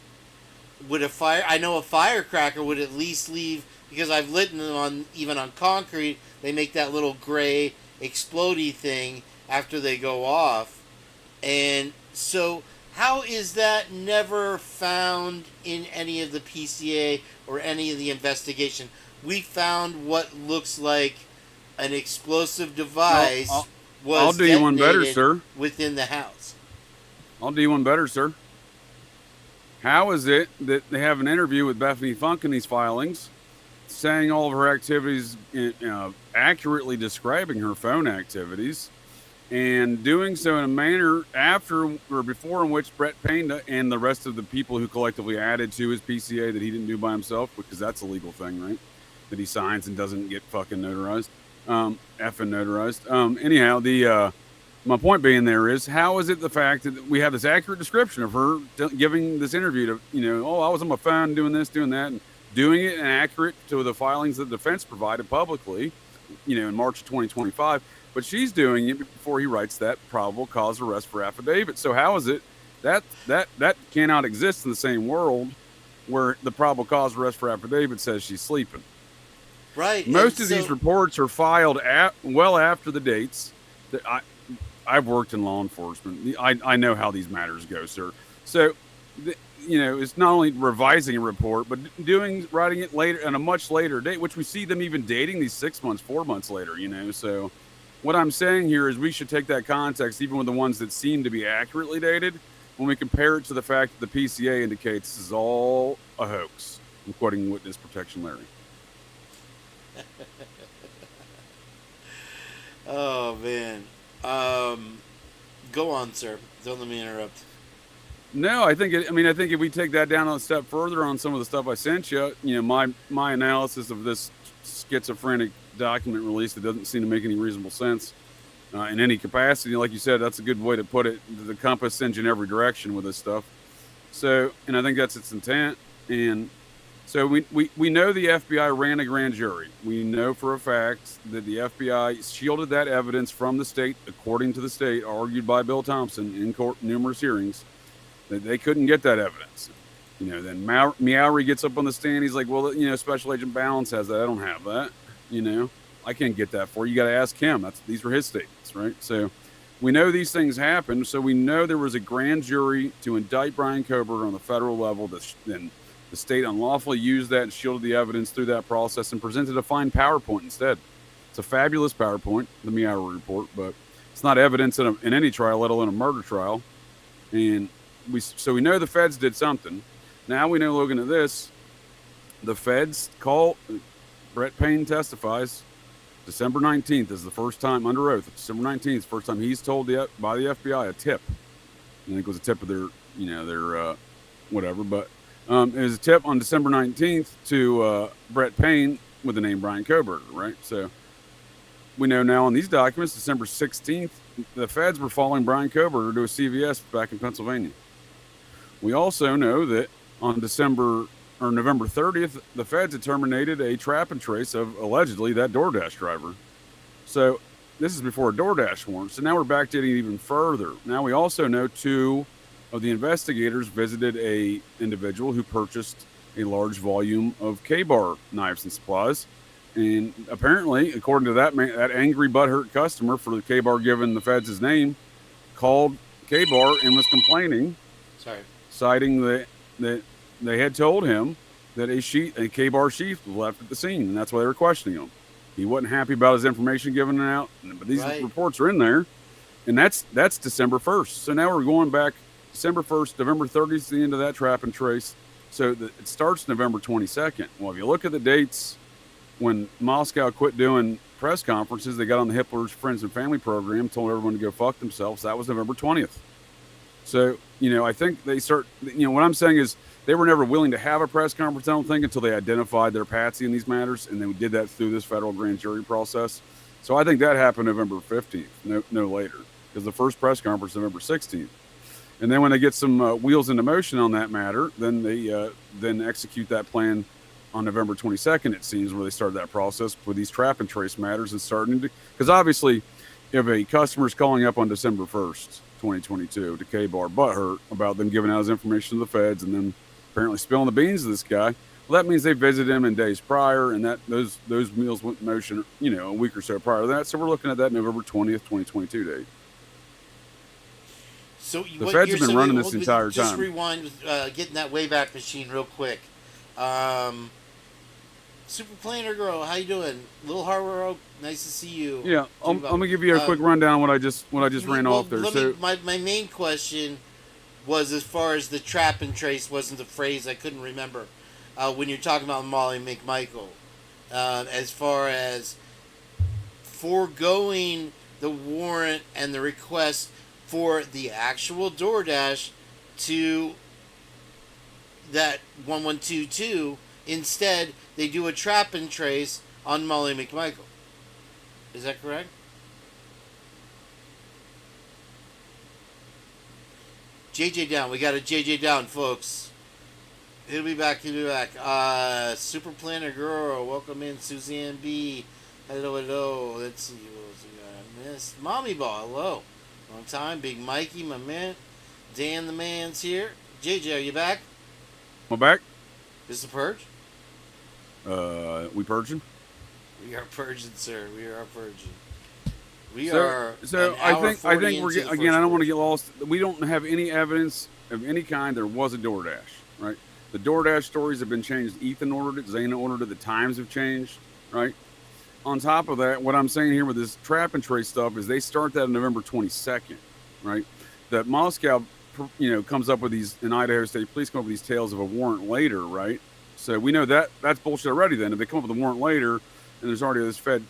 I know a firecracker would at least leave, because I've lit them even on concrete, they make that little gray explodey thing after they go off. And so how is that never found in any of the PCA or any of the investigation? We found what looks like an explosive device I'll do you one better, sir. Within the house. I'll do you one better, sir. How is it that they have an interview with Bethany Funk in these filings, saying all of her activities, accurately describing her phone activities, and doing so in a manner after or before in which Brett Payne and the rest of the people who collectively added to his PCA that he didn't do by himself, because that's a legal thing, right? That he signs and doesn't get fucking notarized, effing notarized. Anyhow, my point being there is, how is it the fact that we have this accurate description of her giving this interview to, I was on my phone doing this, doing that, and doing it and accurate to the filings that the defense provided publicly, in March of 2025, but she's doing it before he writes that probable cause arrest for affidavit. So how is it that cannot exist in the same world where the probable cause arrest for affidavit says she's sleeping? Right. Most of these reports are filed well after the dates. I've worked in law enforcement. I know how these matters go, sir. So, it's not only revising a report, but writing it later on a much later date, which we see them even dating these 6 months, 4 months later, So what I'm saying here is we should take that context, even with the ones that seem to be accurately dated, when we compare it to the fact that the PCA indicates this is all a hoax. I'm quoting witness protection Larry. Oh, man. Go on, sir. Don't let me interrupt. No, I think if we take that down a step further on some of the stuff I sent you, my analysis of this schizophrenic document release that doesn't seem to make any reasonable sense in any capacity. Like you said, that's a good way to put it. The compass sends you in every direction with this stuff. So, and I think that's its intent. And so we know the FBI ran a grand jury. We know for a fact that the FBI shielded that evidence from the state, according to the state, argued by Bill Thompson in court, numerous hearings, that they couldn't get that evidence. Then Meowry gets up on the stand. He's like, well, Special Agent Balance has that. I don't have that. I can't get that for you. You got to ask him. These were his statements, right? So we know these things happened. So we know there was a grand jury to indict Brian Coburn on the federal level. Then the state unlawfully used that and shielded the evidence through that process and presented a fine PowerPoint instead. It's a fabulous PowerPoint, the Meowry report, but it's not evidence in any trial, let alone a murder trial. And we know the feds did something. Now we know, looking at this, the feds call, Brett Payne testifies, December 19th is the first time, under oath, December 19th is the first time he's told by the FBI a tip. I think it was a tip of their whatever, but it was a tip on December 19th to Brett Payne with the name Brian Coburn, right? So we know now on these documents, December 16th, the feds were following Brian Coburn to a CVS back in Pennsylvania. We also know that on November 30th, the feds had terminated a trap and trace of allegedly that DoorDash driver. So this is before a DoorDash warrant. So now we're backdating even further. Now we also know 2 of the investigators visited a individual who purchased a large volume of K-Bar knives and supplies. And apparently, according to that angry butthurt customer for the K-Bar giving the feds his name, called K-Bar and was complaining, citing that they had told him that a K-Bar sheath was left at the scene, and that's why they were questioning him. He wasn't happy about his information given out, but these reports are in there, and that's December 1st. So now we're going back December 1st, November 30th is the end of that trap and trace. So it starts November 22nd. Well, if you look at the dates when Moscow quit doing press conferences, they got on the Hitler's Friends and Family program, told everyone to go fuck themselves. That was November 20th. So, I think they start, what I'm saying is they were never willing to have a press conference, I don't think, until they identified their patsy in these matters. And they did that through this federal grand jury process. So I think that happened November 15th, no later, because the first press conference November 16th. And then when they get some wheels into motion on that matter, then they then execute that plan on November 22nd, it seems, where they started that process with these trap and trace matters and starting to, because obviously if a customer is calling up on December 1st, 2022 to K-Bar butthurt about them giving out his information to the feds and then apparently spilling the beans to this guy, well, that means they visited him in days prior, and that those wheels went in motion, a week or so prior to that. So we're looking at that November 20th, 2022 date. So the feds have been running this entire time. Just rewind, getting that Wayback Machine real quick. Super Planner Girl, how you doing? Little Harbor Oak, nice to see you. Yeah, I'm gonna give you a quick rundown on what I just ran off there. My main question was, as far as the trap and trace wasn't the phrase I couldn't remember when you're talking about Molly McMichael, as far as foregoing the warrant and the request for the actual DoorDash to that 1122. Instead, they do a trap and trace on Molly McMichael. Is that correct? JJ down. We got a JJ down, folks. He'll be back. Super Planner Girl, welcome in. Suzanne B. Hello. Let's see what else we got. I missed. Mommy Ball, hello. Long time. Big Mikey, my man. Dan the man's here. JJ, are you back? I'm back. Is the Purge? We purging? We are purging, sir. We are purging. So I think we're again. I don't want to get lost. We don't have any evidence of any kind. There was a DoorDash, right? The DoorDash stories have been changed. Ethan ordered it. Zana ordered it. The times have changed, right? On top of that, what I'm saying here with this trap and trace stuff is they start that on November 22nd, right? That Moscow, comes up with these, in Idaho State Police come up with these tales of a warrant later, right? So we know that that's bullshit already. Then if they come up with a warrant later, and there's already this Fed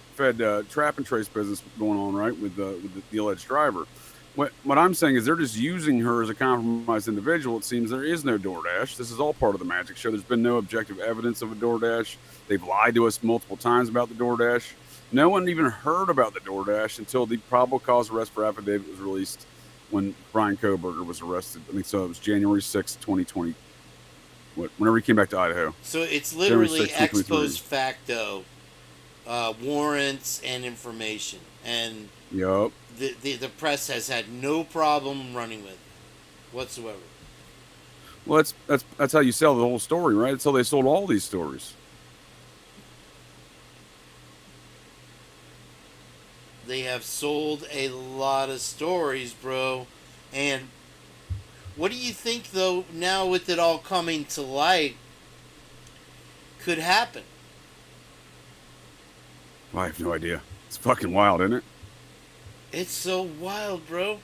trap and trace business going on, right, with the alleged driver. What I'm saying is they're just using her as a compromised individual. It seems there is no DoorDash. This is all part of the magic show. There's been no objective evidence of a DoorDash. They've lied to us multiple times about the DoorDash. No one even heard about the DoorDash until the probable cause arrest for affidavit was released when Brian Koberger was arrested. I mean, so it was January 6, 2020. Whenever he came back to Idaho. So it's literally ex post facto warrants and information. And yup. The press has had no problem running with it whatsoever. Well, that's how you sell the whole story, right? That's how they sold all these stories. They have sold a lot of stories, bro. And what do you think, though, now with it all coming to light, could happen? I have no idea. It's fucking wild, isn't it? It's so wild, bro,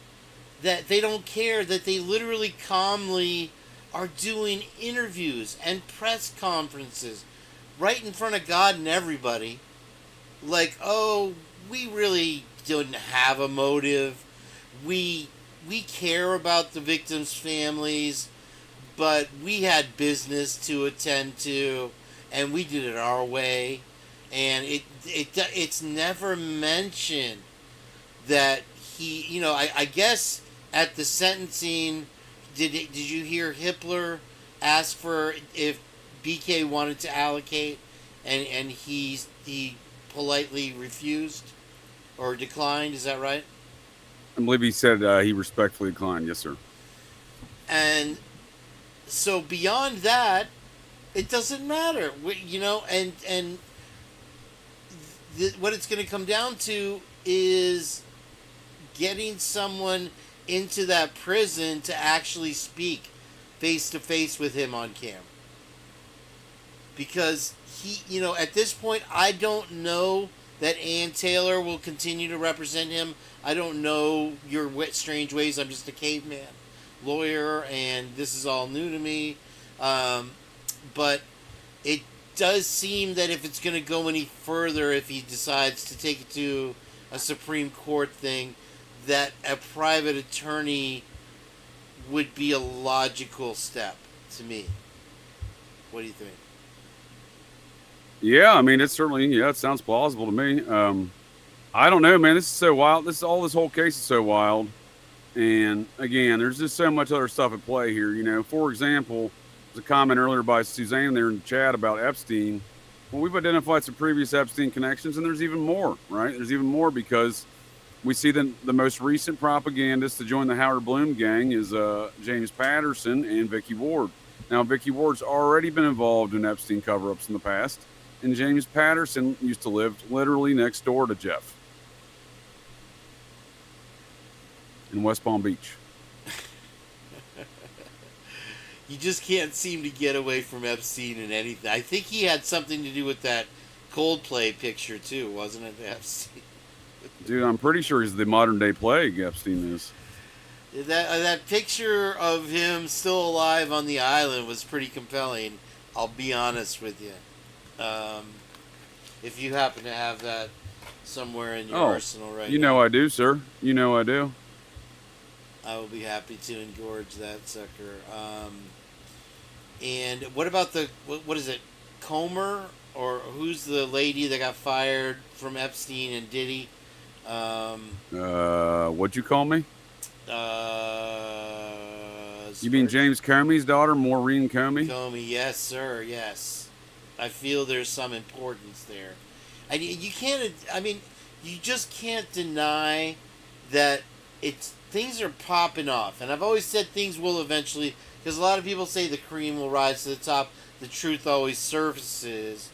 that they don't care, that they literally calmly are doing interviews and press conferences right in front of God and everybody. Like, oh, we really didn't have a motive. We care about the victims' families, but we had business to attend to, and we did it our way. And it's never mentioned that he, you know, I guess at the sentencing, did you hear Hitler ask for if BK wanted to allocate, and he politely refused or declined? Is that right? I believe he said he respectfully declined. Yes, sir. And so beyond that, it doesn't matter, you know, and what it's going to come down to is getting someone into that prison to actually speak face to face with him on camera. Because he, you know, at this point, I don't know that Ann Taylor will continue to represent him. I don't know your strange ways. I'm just a caveman lawyer, and this is all new to me. But it does seem that if it's going to go any further, if he decides to take it to a Supreme Court thing, that a private attorney would be a logical step to me. What do you think? Yeah, I mean, it's certainly, yeah, it sounds plausible to me. I don't know, man. This is so wild. This whole case is so wild. And again, there's just so much other stuff at play here. You know, for example, there's a comment earlier by Suzanne there in the chat about Epstein. Well, we've identified some previous Epstein connections, and there's even more, right? There's even more because we see the most recent propagandist to join the Howard Bloom gang is James Patterson and Vicky Ward. Now, Vicky Ward's already been involved in Epstein cover-ups in the past, and James Patterson used to live literally next door to Jeff in West Palm Beach. You just can't seem to get away from Epstein and anything. I think he had something to do with that Coldplay picture too, wasn't it, Epstein? Dude, I'm pretty sure he's the modern day plague, Epstein is. That picture of him still alive on the island was pretty compelling. I'll be honest with you. If you happen to have that somewhere in your arsenal right now. You know I do, sir. You know I do. I will be happy to engorge that sucker. And what about what is it, Comer? Or who's the lady that got fired from Epstein and Diddy? What'd you call me? You mean James Comey's daughter, Maureen Comey? Comey, yes, sir, yes. I feel there's some importance there. And you can't, I mean, you just can't deny that things are popping off. And I've always said things will eventually, because a lot of people say the cream will rise to the top, the truth always surfaces.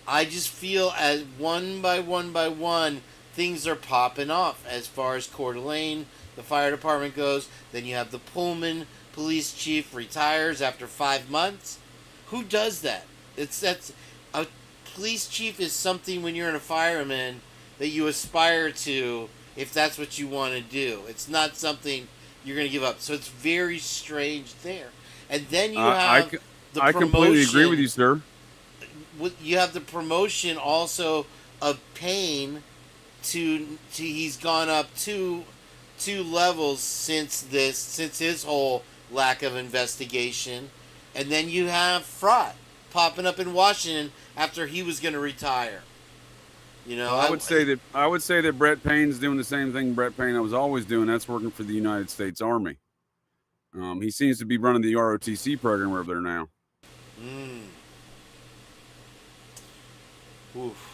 I just feel as one by one, things are popping off as far as Coeur d'Alene, the fire department goes. Then you have the Pullman police chief retires after 5 months. Who does that? A police chief is something when you're a fireman that you aspire to if that's what you want to do. It's not something you're going to give up. So it's very strange there. And then you have the promotion. I completely agree with you, sir. You have the promotion also of Payne to he's gone up 2 two levels since his whole lack of investigation, and then you have fraud popping up in Washington after he was going to retire. You know, I would say that Brett Payne's doing the same thing Brett Payne was always doing. That's working for the United States Army. He seems to be running the ROTC program over there now. Oof.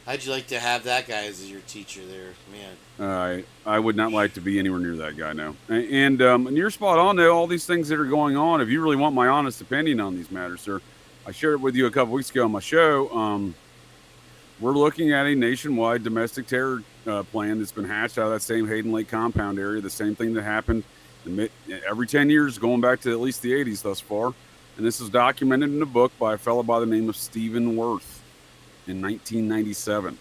How'd you like to have that guy as your teacher there, man? I would not like to be anywhere near that guy, no. And you're spot on, though. All these things that are going on, if you really want my honest opinion on these matters, sir, I shared it with you a couple weeks ago on my show. We're looking at a nationwide domestic terror plan that's been hatched out of that same Hayden Lake compound area, the same thing that happened every 10 years, going back to at least the 80s thus far. And this is documented in a book by a fellow by the name of Stephen Worth in 1997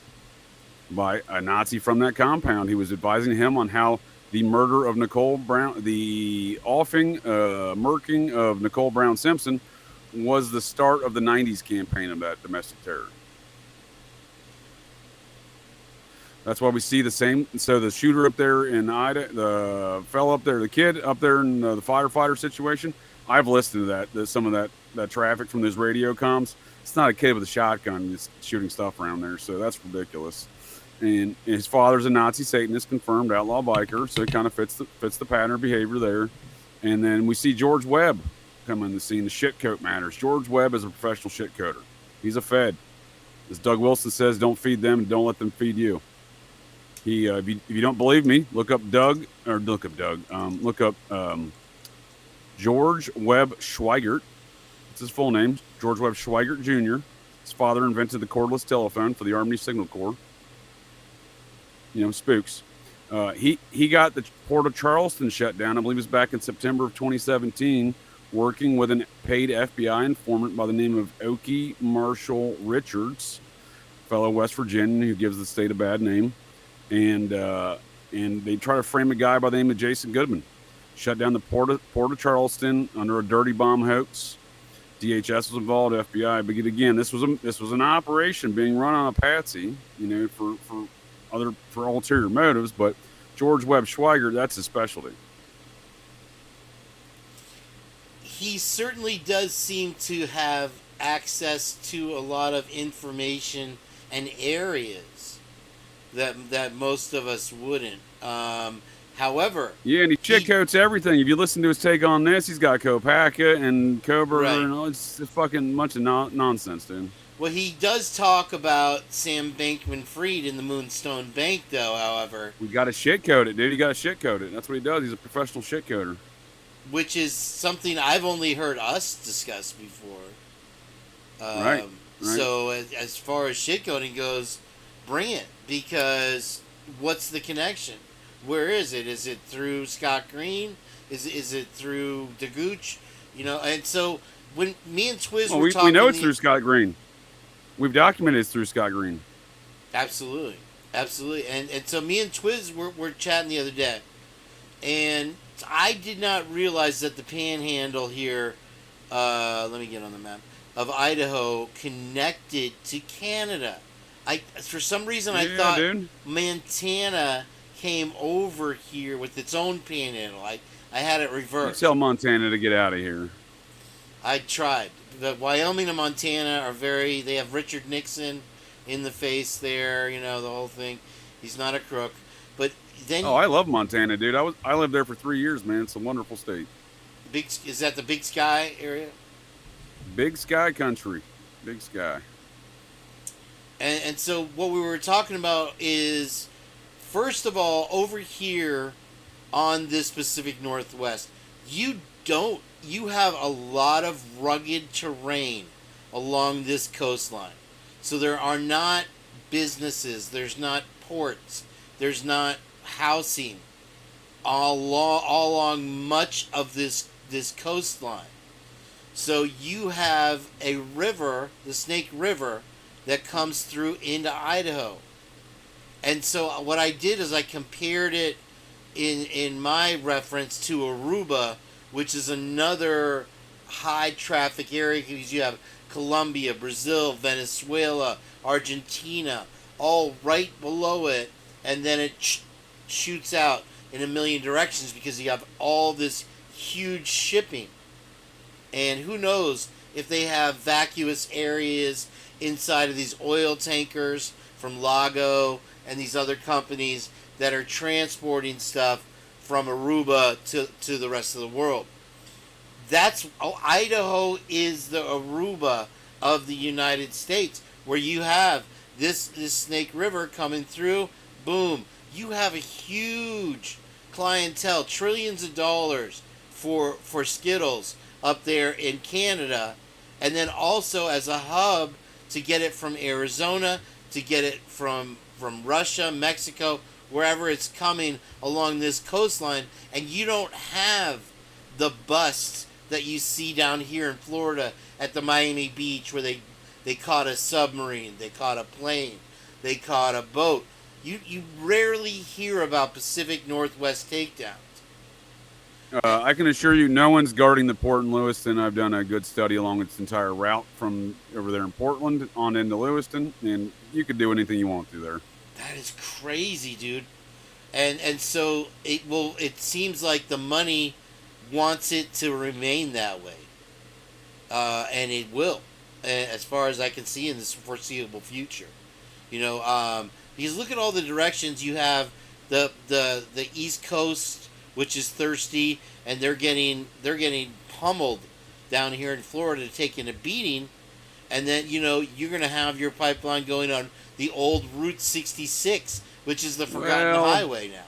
by a Nazi from that compound. He was advising him on how the murder of Nicole Brown, the murking of Nicole Brown Simpson was the start of the 90s campaign of that domestic terror. That's why we see the same. So the shooter up there in Idaho, the fellow up there, the kid up there in the firefighter situation, I've listened to some of that traffic from those radio comms. It's not a kid with a shotgun just shooting stuff around there, so that's ridiculous. And his father's a Nazi Satanist, confirmed outlaw biker, so it kind of fits the pattern of behavior there. And then we see George Webb come on the scene. The shitcoat matters. George Webb is a professional shitcoater. He's a Fed. As Doug Wilson says, don't feed them and don't let them feed you. If you don't believe me, look up George Webb Schweigert. It's his full name, George Webb Schweigert Jr. His father invented the cordless telephone for the Army Signal Corps. You know, spooks. He got the Port of Charleston shut down. I believe it was back in September of 2017, working with a paid FBI informant by the name of Okie Marshall Richards, fellow West Virginian who gives the state a bad name. And they try to frame a guy by the name of Jason Goodman. Shut down the Port of Charleston under a dirty bomb hoax. DHS was involved, FBI. But again, this was an operation being run on a patsy, you know, for ulterior motives. But George Webb Schweigert, that's his specialty. He certainly does seem to have access to a lot of information and areas that most of us wouldn't. However, yeah, and he shitcoats everything. If you listen to his take on this, he's got Kopaka and Cobra, right. And all. It's a fucking bunch of nonsense, dude. Well, he does talk about Sam Bankman-Fried in the Moonstone Bank, though. However, we got to shitcoat it, dude. You got to shitcoat it. That's what he does. He's a professional shitcoater. Which is something I've only heard us discuss before. Right. So as far as shitcoating goes, bring it. Because what's the connection? Where is it? Is it through Scott Green? Is it through DeGooch? You know, and so when me and Twiz were talking... We know it's through Scott Green. We've documented it's through Scott Green. Absolutely. Absolutely. And so me and Twiz were chatting the other day. And I did not realize that the panhandle here, let me get on the map, of Idaho connected to Canada. For some reason, I thought Montana came over here with its own panhandle. I had it reversed. Tell Montana to get out of here. I tried. The Wyoming and Montana are they have Richard Nixon in the face there, you know, the whole thing. He's not a crook. But then... Oh, I love Montana, dude. I lived there for 3 years, man. It's a wonderful state. Is that the Big Sky area? Big Sky country. Big Sky. And so what we were talking about is, first of all, over here on this Pacific Northwest, you have a lot of rugged terrain along this coastline. So there are not businesses, there's not ports, there's not housing all along much of this coastline. So you have a river, the Snake River, that comes through into Idaho. And so what I did is I compared it in my reference to Aruba, which is another high traffic area, because you have Colombia, Brazil, Venezuela, Argentina, all right below it, and then it shoots out in a million directions because you have all this huge shipping. And who knows if they have vacuous areas inside of these oil tankers from Lago and these other companies that are transporting stuff from Aruba to the rest of the world. Idaho is the Aruba of the United States, where you have this Snake River coming through. Boom, you have a huge clientele, trillions of dollars for Skittles up there in Canada, and then also as a hub to get it from Arizona, to get it from Russia, Mexico, wherever it's coming along this coastline. And you don't have the busts that you see down here in Florida at the Miami Beach, where they caught a submarine, they caught a plane, they caught a boat. You rarely hear about Pacific Northwest takedowns. I can assure you no one's guarding the port in Lewiston. I've done a good study along its entire route from over there in Portland on into Lewiston, and you could do anything you want to there. That is crazy, dude. And so it seems like the money wants it to remain that way. And it will, as far as I can see in this foreseeable future. Because look at all the directions you have. The East Coast, which is thirsty, and they're getting pummeled down here in Florida, taking a beating. And then you're going to have your pipeline going on the old Route 66, which is the forgotten highway now.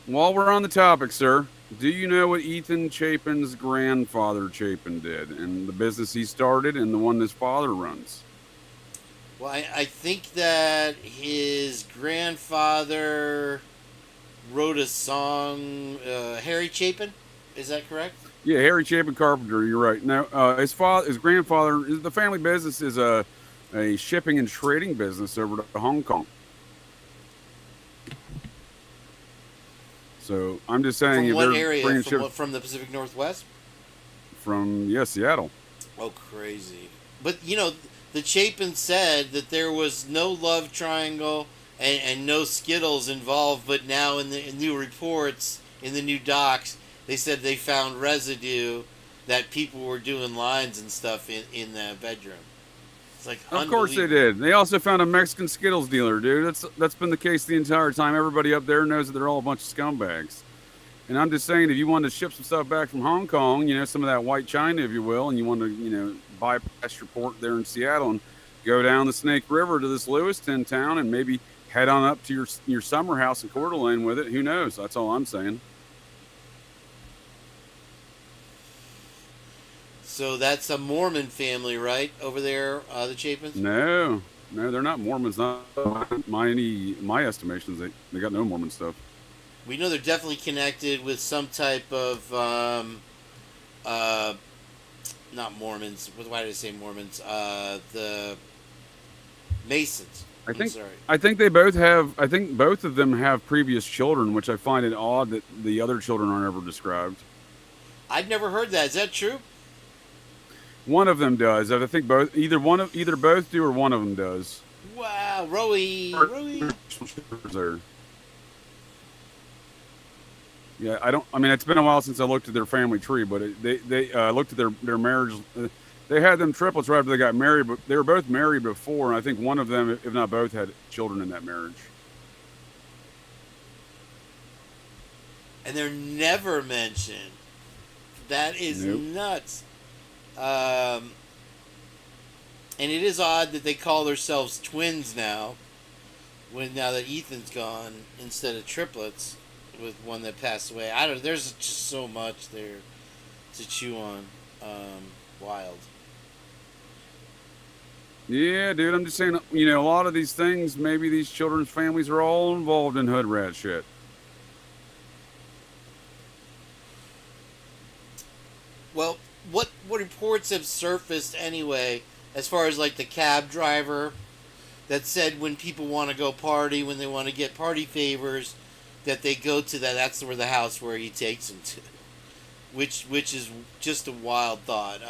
While we're on the topic, sir, do you know what Ethan Chapin's grandfather Chapin did, and the business he started, and the one his father runs? Well, I think that his grandfather wrote a song, Harry Chapin. Is that correct? Yeah, Harry Chapin Carpenter. You're right. Now, his grandfather, the family business is a shipping and trading business over to Hong Kong. So I'm just saying, from what area? From the Pacific Northwest? From Seattle. Oh, crazy! But the Chapin said that there was no love triangle and no Skittles involved. But now in the new reports, in the new docs, they said they found residue that people were doing lines and stuff in the bedroom. It's like, of course they did. They also found a Mexican Skittles dealer, dude. That's been the case the entire time. Everybody up there knows that they're all a bunch of scumbags. And I'm just saying, if you wanted to ship some stuff back from Hong Kong, some of that white China, if you will, and you want to, bypass your port there in Seattle and go down the Snake River to this Lewiston town and maybe head on up to your summer house in Coeur d'Alene with it. Who knows? That's all I'm saying. So that's a Mormon family, right, over there, the Chapins? No, they're not Mormons. Not my estimations. They got no Mormon stuff. We know they're definitely connected with some type of not Mormons. Why did I say Mormons? The Masons. I think they both have. I think both of them have previous children, which I find it odd that the other children aren't ever described. I've never heard that. Is that true? One of them does. I think both. Either both do, or one of them does. Wow, Rowie. Yeah, it's been a while since I looked at their family tree, but they looked at their marriage. They had them triplets right after they got married, but they were both married before, and I think one of them, if not both, had children in that marriage. And they're never mentioned. That is nuts. And it is odd that they call themselves twins now that Ethan's gone, instead of triplets with one that passed away. There's just so much there to chew on. Wild. Yeah, dude, I'm just saying, a lot of these things, maybe these children's families are all involved in hood rat shit. Well, what reports have surfaced anyway, as far as like the cab driver that said when people want to go party, when they want to get party favors, that they go to that's where the house where he takes them to, which is just a wild thought.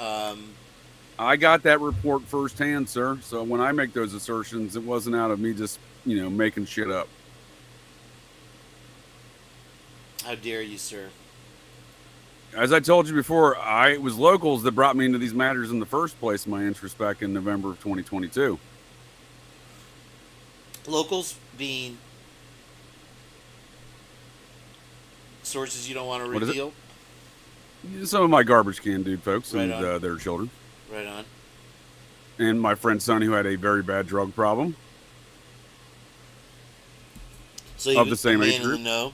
I got that report firsthand, sir. So when I make those assertions, it wasn't out of me just making shit up. How dare you, sir? As I told you before, it was locals that brought me into these matters in the first place, my interest back in November of 2022. Locals being sources you don't want to reveal? Some of my garbage can dude folks Right and their children. Right on. And my friend's son who had a very bad drug problem. So of the same age in group. the know.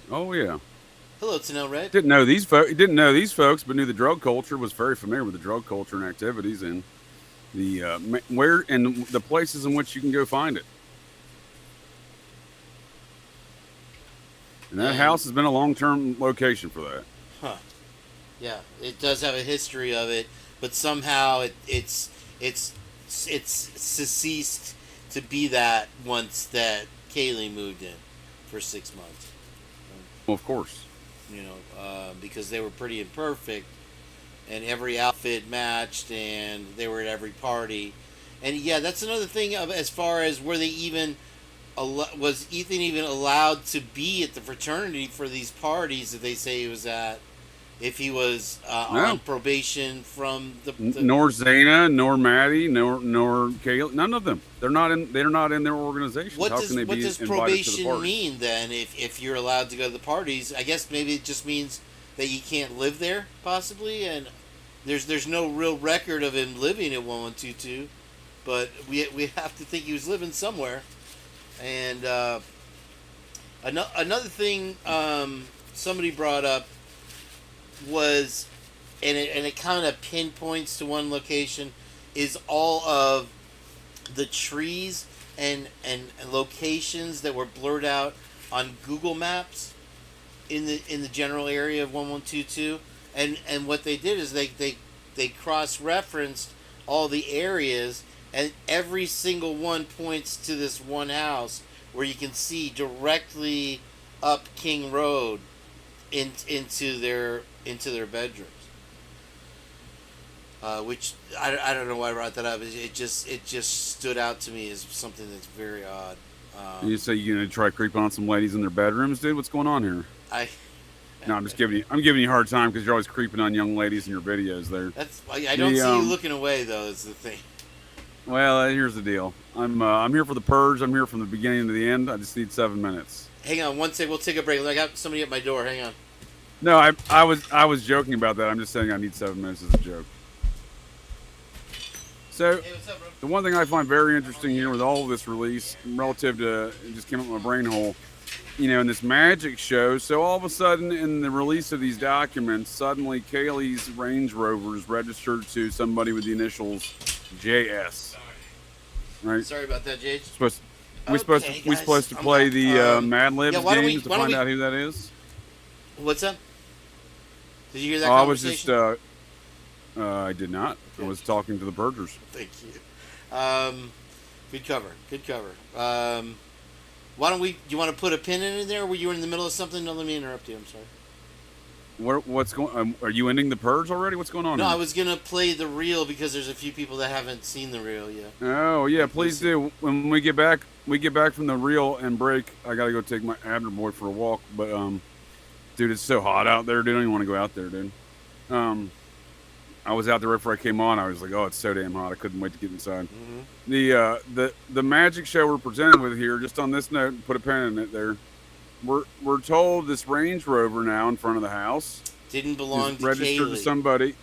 Oh, yeah. Hello, to know, Red. Didn't know these folks, but knew the drug culture, was very familiar with the drug culture and activities and the where and the places in which you can go find it. And that house has been a long-term location for that. Huh. Yeah, it does have a history of it, but somehow it's ceased to be that once that Kaylee moved in for 6 months. Well, of course. You know, because they were pretty imperfect, and every outfit matched, and they were at every party. And yeah, that's another thing of as far as were they even was Ethan even allowed to be at the fraternity for these parties that they say he was at? If he was on probation from the nor Zana, nor Maddie, nor Kaylee, none of them. They're not in their organization. What How does can they be invited to the probation party? mean then? If you're allowed to go to the parties, I guess maybe it just means that you can't live there, possibly. And there's no real record of him living at 1122, but we have to think he was living somewhere. And another thing somebody brought up was, and it kind of pinpoints to one location, is all of the trees and locations that were blurred out on Google Maps in the general area of 1122. And what they did is they cross-referenced all the areas, and every single one points to this one house where you can see directly up King Road into their bedrooms. Which I don't know why I brought that up. It just stood out to me as something that's very odd. You say you're gonna try creeping on some ladies in their bedrooms, dude? What's going on here? No, I'm giving you a hard time because you're always creeping on young ladies in your videos there. I don't see you looking away though. Is the thing. Well, here's the deal. I'm here for the purge. I'm here from the beginning to the end. I just need 7 minutes. Hang on one second. We'll take a break. I got somebody at my door. Hang on. No, I was joking about that. I'm just saying I need 7 minutes as a joke. So, Hey, what's up, bro? the one thing I find very interesting here with all of this release, relative to, it just came up my brain hole, in this magic show. So all of a sudden, in the release of these documents, suddenly Kaylee's Range Rover is registered to somebody with the initials JS. Right? Sorry about that, Jade. We supposed to play the Mad Libs games to find out who that is? What's up? Did you hear that I conversation? was just, I did not. I was talking to the Purgers. Thank you. Good cover. Why don't we? Do you want to put a pin in there? Were you in the middle of something? Don't let me interrupt you. I'm sorry. What's going? Are you ending the Purge already? What's going on? No, here? I was gonna play the reel because there's a few people that haven't seen the reel yet. Oh yeah, please do. When we get back from the reel and break. I gotta go take my Abner boy for a walk. But dude, it's so hot out there, dude. I don't even want to go out there, dude. I was out there right before I came on. I was like, oh, it's so damn hot. I couldn't wait to get inside. Mm-hmm. The magic show we're presented with here, just on this note, put a pen in it there. We're told this Range Rover now in front of the house didn't belong to registered Kaylee. to somebody.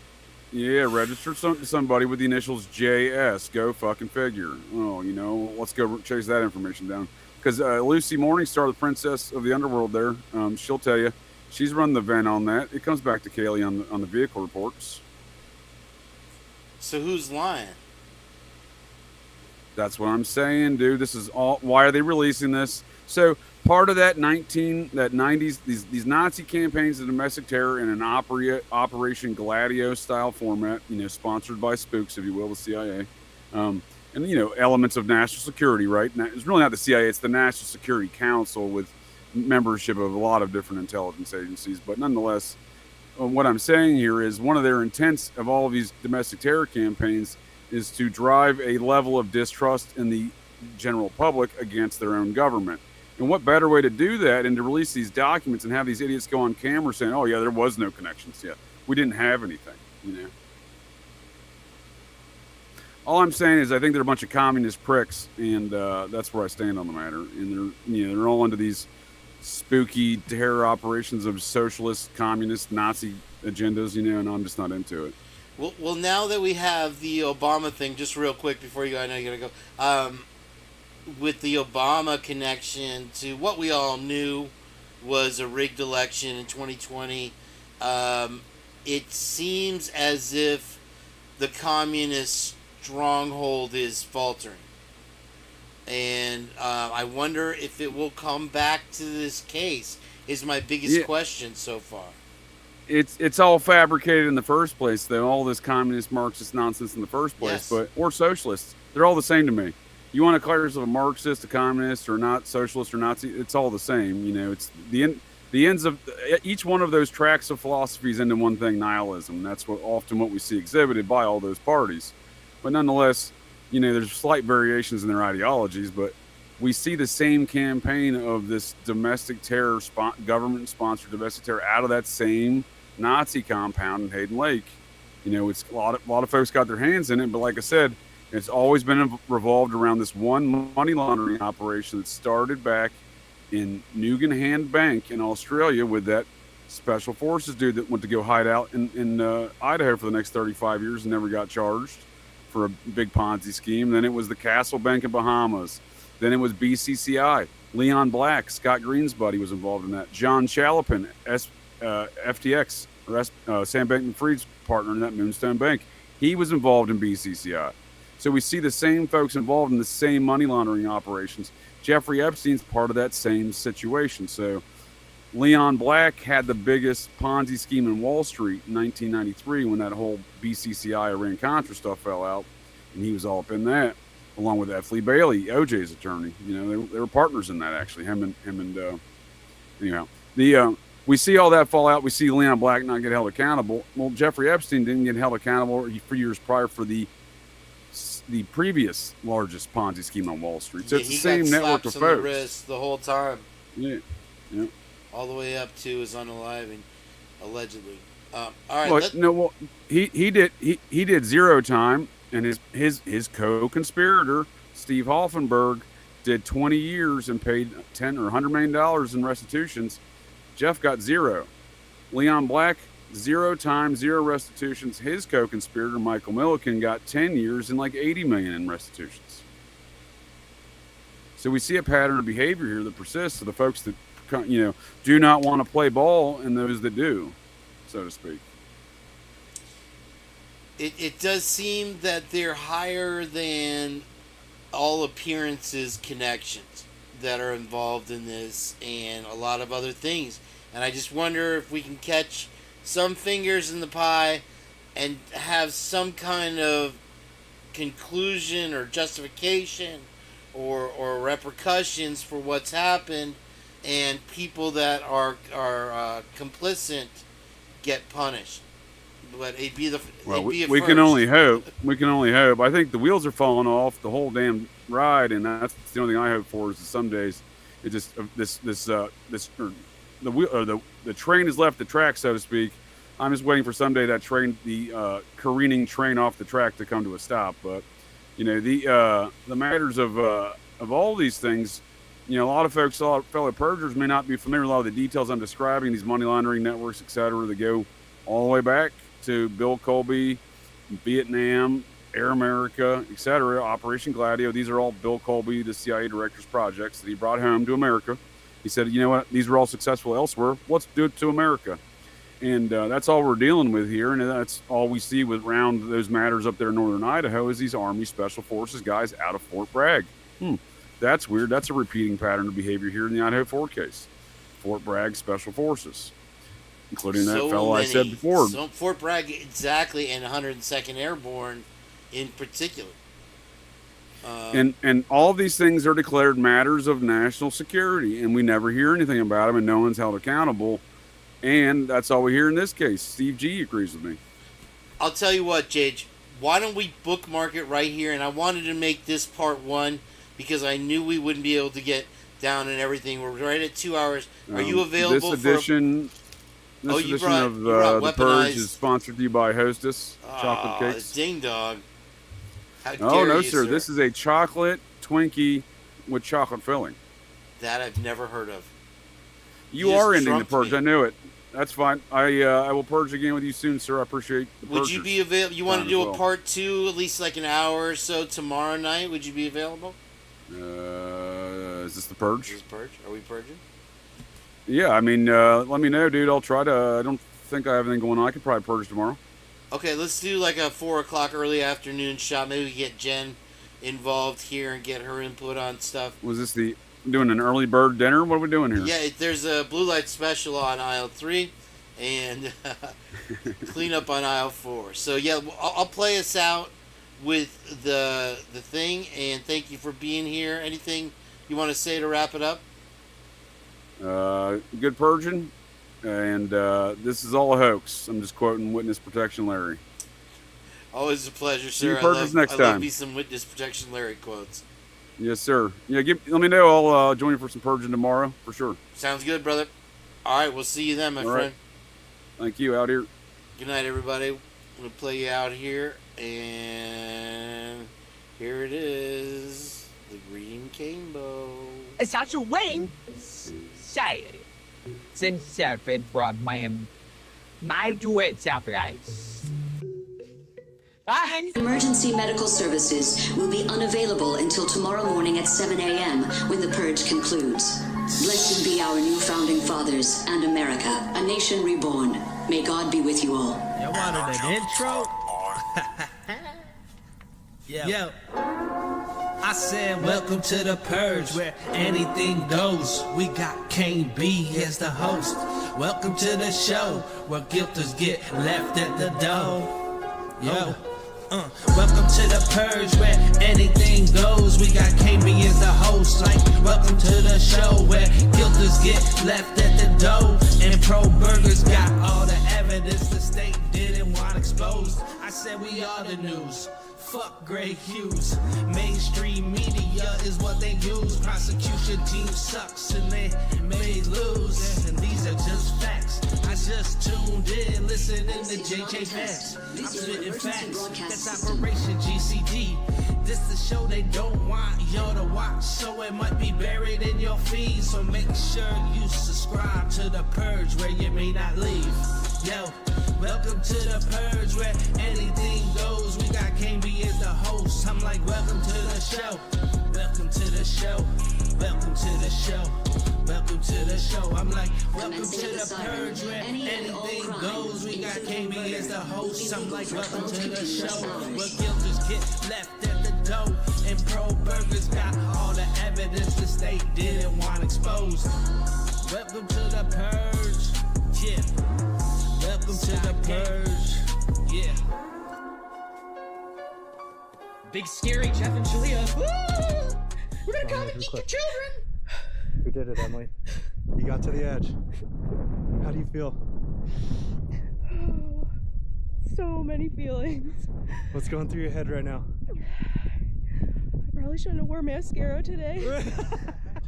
Yeah, registered to somebody with the initials JS. Go fucking figure. Oh, let's go chase that information down. Because Lucy Morningstar, the princess of the underworld there, she'll tell you, she's run the vent on that. It comes back to Kaylee on the vehicle reports. So who's lying? That's what I'm saying, dude. This is all. Why are they releasing this? So part of that 90s, these Nazi campaigns of domestic terror in an Operation Gladio style format, sponsored by spooks, if you will, the CIA, and elements of national security, right? It's really not the CIA; it's the National Security Council with membership of a lot of different intelligence agencies. But nonetheless, what I'm saying here is one of their intents of all of these domestic terror campaigns is to drive a level of distrust in the general public against their own government. And what better way to do that than to release these documents and have these idiots go on camera saying, "Oh yeah, there was no connections yet. We didn't have anything." You know. All I'm saying is I think they're a bunch of communist pricks, and that's where I stand on the matter. And they're all into these spooky terror operations of socialist, communist, Nazi agendas, and I'm just not into it. Well, now that we have the Obama thing, just real quick before you go, I know you gotta go. With the Obama connection to what we all knew was a rigged election in 2020, it seems as if the communist stronghold is faltering. And I wonder if it will come back to this case, is my biggest question so far. It's all fabricated in the first place, though. All this communist Marxist nonsense in the first place, or socialists. They're all the same to me. You want to call yourself a Marxist, a communist, or not socialist or Nazi, it's all the same. It's the ends of each one of those tracks of philosophies into one thing: nihilism. That's what we see exhibited by all those parties. But nonetheless, there's slight variations in their ideologies, but we see the same campaign of this domestic terror, government-sponsored domestic terror out of that same Nazi compound in Hayden Lake. It's a lot of folks got their hands in it, but like I said, it's always been revolved around this one money laundering operation that started back in Nugan Hand Bank in Australia with that special forces dude that went to go hide out in Idaho for the next 35 years and never got charged for a big Ponzi scheme. Then it was the Castle Bank in Bahamas. Then it was BCCI. Leon Black, Scott Green's buddy, was involved in that. John Chalopin, FTX, Sam Bankman-Fried's partner in that Moonstone Bank, he was involved in BCCI. So we see the same folks involved in the same money laundering operations. Jeffrey Epstein's part of that same situation. So Leon Black had the biggest Ponzi scheme in Wall Street in 1993 when that whole BCCI Iran-Contra stuff fell out, and he was all up in that, along with F. Lee Bailey, OJ's attorney. They were partners in that, actually. We see all that fall out. We see Leon Black not get held accountable. Well, Jeffrey Epstein didn't get held accountable for years prior for the previous largest Ponzi scheme on Wall Street. So it's the same network of folks. The wrist the whole time. Yeah. All the way up to his unaliving, allegedly. All right. He did zero time, and his co-conspirator Steve Hoffenberg did 20 years and paid $10 or $100 million in restitutions. Jeff got zero. Leon Black, zero time, zero restitutions. His co-conspirator Michael Milliken got 10 years and like $80 million in restitutions. So we see a pattern of behavior here that persists to the folks that do not want to play ball and those that do, so to speak. It does seem that they're higher than all appearances connections that are involved in this and a lot of other things. And I just wonder if we can catch some fingers in the pie and have some kind of conclusion or justification or repercussions for what's happened, and people that are complicit get punished. But we can only hope. We can only hope. I think the wheels are falling off the whole damn ride, and that's the only thing I hope for. Is that some days it just the train has left the track, so to speak. I'm just waiting for someday that train, the careening train off the track, to come to a stop. But the matters of all these things. A lot of folks, fellow purgers, may not be familiar with a lot of the details I'm describing, these money laundering networks, et cetera, that go all the way back to Bill Colby, Vietnam, Air America, et cetera, Operation Gladio. These are all Bill Colby, the CIA director's projects that he brought home to America. He said, you know what, these were all successful elsewhere. Let's do it to America. And that's all we're dealing with here. And that's all we see around those matters up there in northern Idaho is these Army Special Forces guys out of Fort Bragg. That's weird. That's a repeating pattern of behavior here in the Idaho4 case. Fort Bragg Special Forces, including that fellow I said before. So Fort Bragg, exactly, and 102nd Airborne in particular. And all these things are declared matters of national security, and we never hear anything about them, and no one's held accountable. And that's all we hear in this case. Steve G agrees with me. I'll tell you what, Jage. Why don't we bookmark it right here? And I wanted to make this part one, because I knew we wouldn't be able to get down and everything. We're right at 2 hours. Are you available This edition of The Purge is sponsored to you by Hostess Chocolate Cakes. Ding dog. How dare Oh, no, you, sir. This is a chocolate Twinkie with chocolate filling. That I've never heard of. You are ending the Purge. I knew it. That's fine. I will purge again with you soon, sir. I appreciate the Would you be available? You want to do a part 2, at least like an hour or so tomorrow night? Would you be available? Is this the Purge? Is this Purge? Are we purging? Yeah, I mean, let me know, dude. I'll try to. I don't think I have anything going on. I could probably purge tomorrow. Okay, let's do like a 4 o'clock early afternoon shot. Maybe we get Jen involved here and get her input on stuff. Was this doing an early bird dinner? What are we doing here? Yeah, there's a blue light special on aisle 3 and clean up on aisle 4. So yeah, I'll play us out with the thing, and thank you for being here. Anything you want to say to wrap it up? Good purging, and this is all a hoax. I'm just quoting Witness Protection Larry. Always a pleasure, sir. I love me some Witness Protection Larry quotes. Yes, sir. Yeah, let me know. I'll join you for some purging tomorrow, for sure. Sounds good, brother. All right, we'll see you then, my friend. Thank you. Out here. Good night, everybody. I'm going to play you out here, and here it is. The Green Cane-Bow. It's such a Wayne. Say it. Since Selfie brought my duet Selfie. Emergency medical services will be unavailable until tomorrow morning at 7 a.m. when the Purge concludes. Blessed be our new founding fathers and America, a nation reborn. May God be with you all. Y'all wanted an intro? Yo. I said, welcome to the Purge, where anything goes. We got Kane B as the host. Welcome to the show, where guilters get left at the door. Yo. Welcome to the Purge, where anything goes. We got Kane B as the host. Like, welcome to the show, where guilters get left at the door. And pro burgers got all the evidence the state didn't want exposed. I said we are the news. Fuck Greg Hughes. Mainstream media is what they use. Prosecution team sucks and they may lose. And these are just facts. I just tuned in, listening to JJ Facts. I'm spitting facts. That's Operation GCD. This the show they don't want y'all to watch, so it might be buried in your feed. So make sure you subscribe to the Purge, where you may not leave. Yo, welcome to the Purge, where anything goes. We got Kane B as the host. I'm like, welcome to the show. Welcome to the show. Welcome to the show. Welcome to the show. I'm like, welcome to the Purge, where anything goes. We got Kane B as the host. I'm like, welcome to the show, where guilters get left at the door. And pro burgers got all the evidence the state didn't want exposed. Welcome to the Purge. Yeah. Welcome to the Purge. Yeah. Big scary Jeff and Shalia. Woo! We're gonna come and get your children. We did it, Emily. You got to the edge. How do you feel? So many feelings. What's going through your head right now? I probably shouldn't have worn mascara today.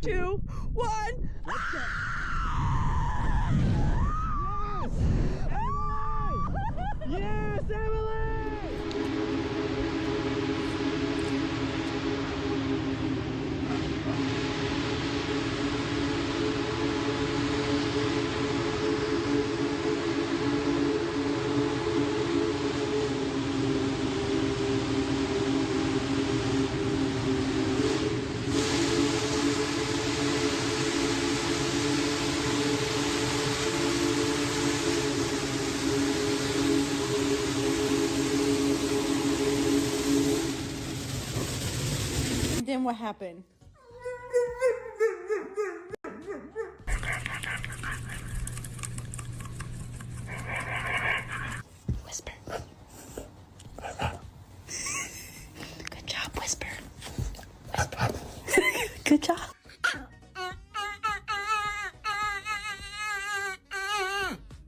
2, 1. Yes, Emily! Then what happened? Whisper. Good job, Whisper. Whisper. Good job.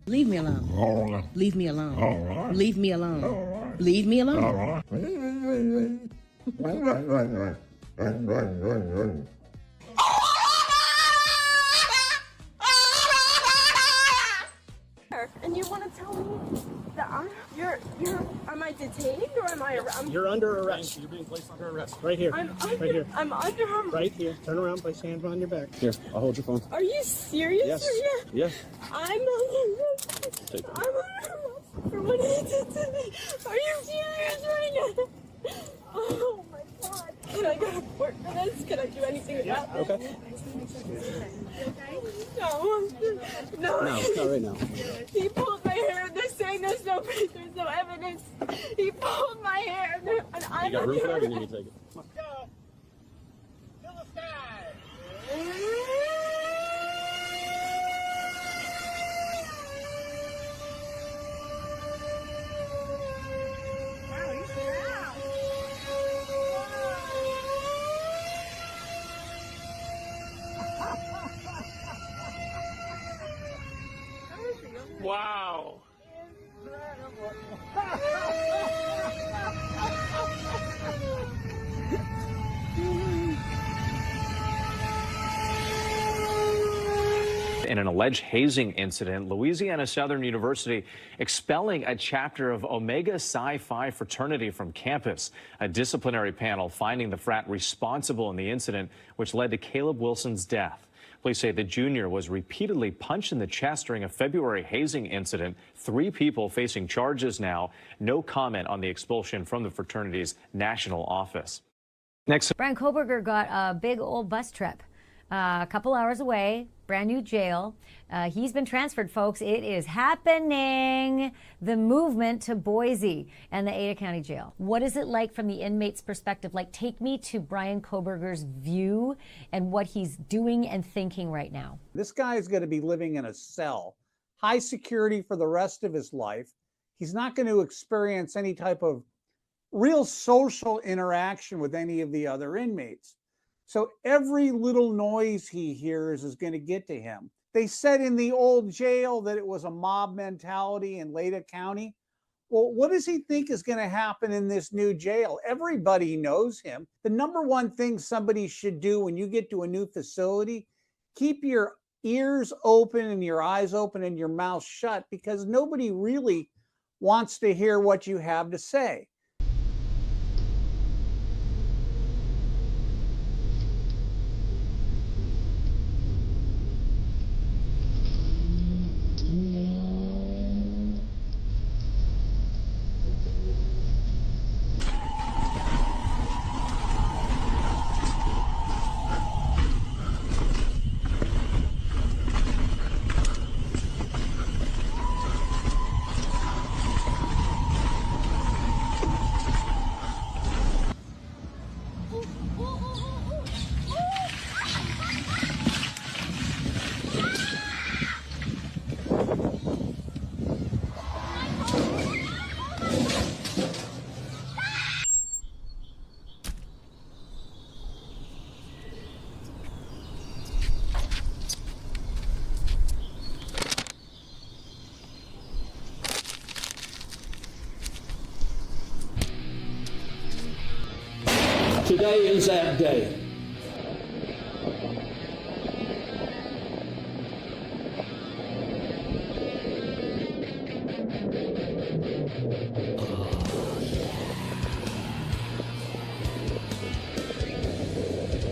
Leave me alone. Leave me alone. Leave me alone. Leave me alone. tell me that am I detained or am I arrested? You're under arrest. You're being placed under arrest. Right here. I'm under, right here. I'm under arrest. Right here. Turn around, place your hands on your back. Here, I'll hold your phone. Are you serious? Yes. Right now? Yes. I'm under arrest. Take it. I'm under arrest for what he did to me. Are you serious right now? Oh my God. Can I go to court for this? Can I do anything about this? Okay. No. No, not right now. He pulled my hair. They're saying there's no evidence. He pulled my hair. And I'm You got room for that, or you under need to take it? Come on. Wow. In an alleged hazing incident, Louisiana Southern University expelling a chapter of Omega Psi Phi fraternity from campus. A disciplinary panel finding the frat responsible in the incident, which led to Caleb Wilson's death. Police say the junior was repeatedly punched in the chest during a February hazing incident. 3 people facing charges now. No comment on the expulsion from the fraternity's national office. Next. Brian Koberger got a big old bus trip. A couple hours away, brand new jail. He's been transferred, folks. It is happening. The movement to Boise and the Ada County Jail. What is it like from the inmate's perspective? Like, take me to Brian Koberger's view and what he's doing and thinking right now. This guy is going to be living in a cell, high security for the rest of his life. He's not going to experience any type of real social interaction with any of the other inmates. So every little noise he hears is going to get to him. They said in the old jail that it was a mob mentality in Ada County. Well, what does he think is going to happen in this new jail? Everybody knows him. The number one thing somebody should do when you get to a new facility, keep your ears open and your eyes open and your mouth shut, because nobody really wants to hear what you have to say. Today is that day.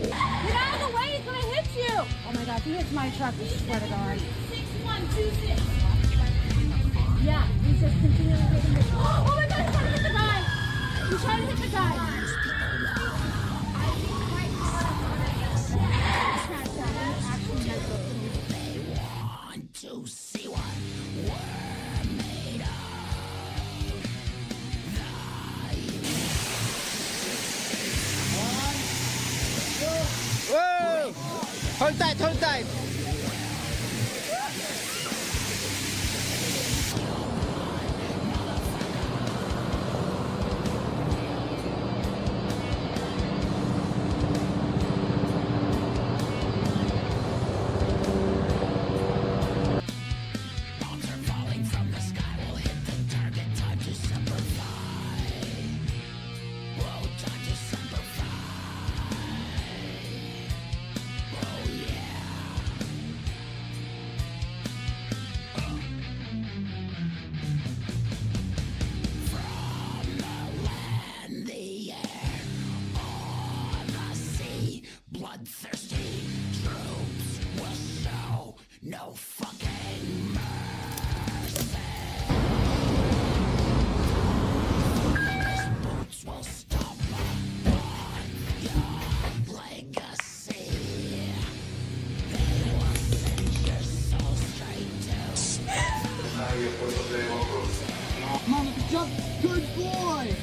Get out of the way, he's gonna hit you! Oh my God, if he hits my truck, I swear to God. 6126. Yeah, he's just continuing hitting me. Oh my God, he's trying to hit the guy! He's trying to hit the guy! To see what we're made of. Whoa! Hold tight, hold tight. Jump. Good boy.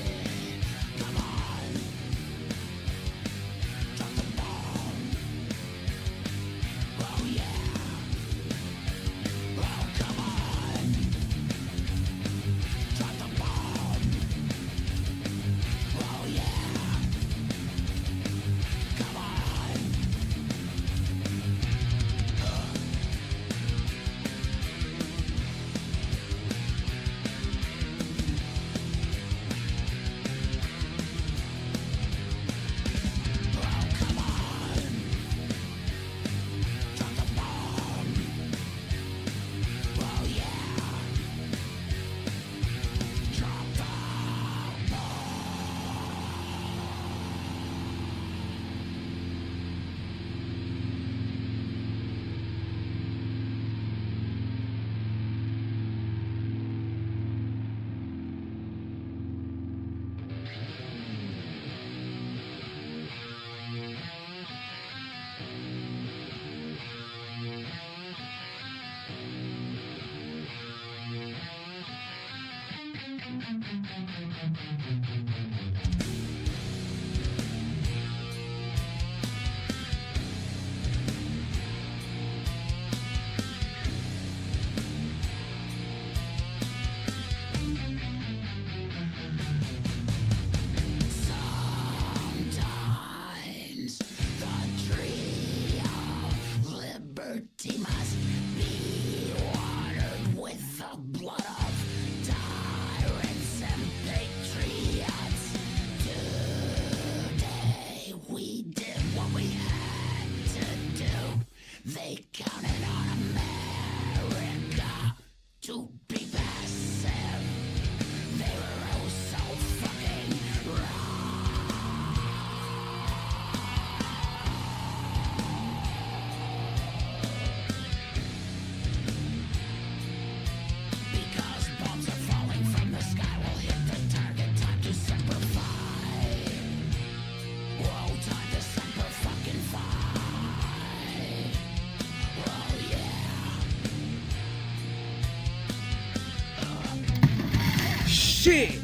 Shit!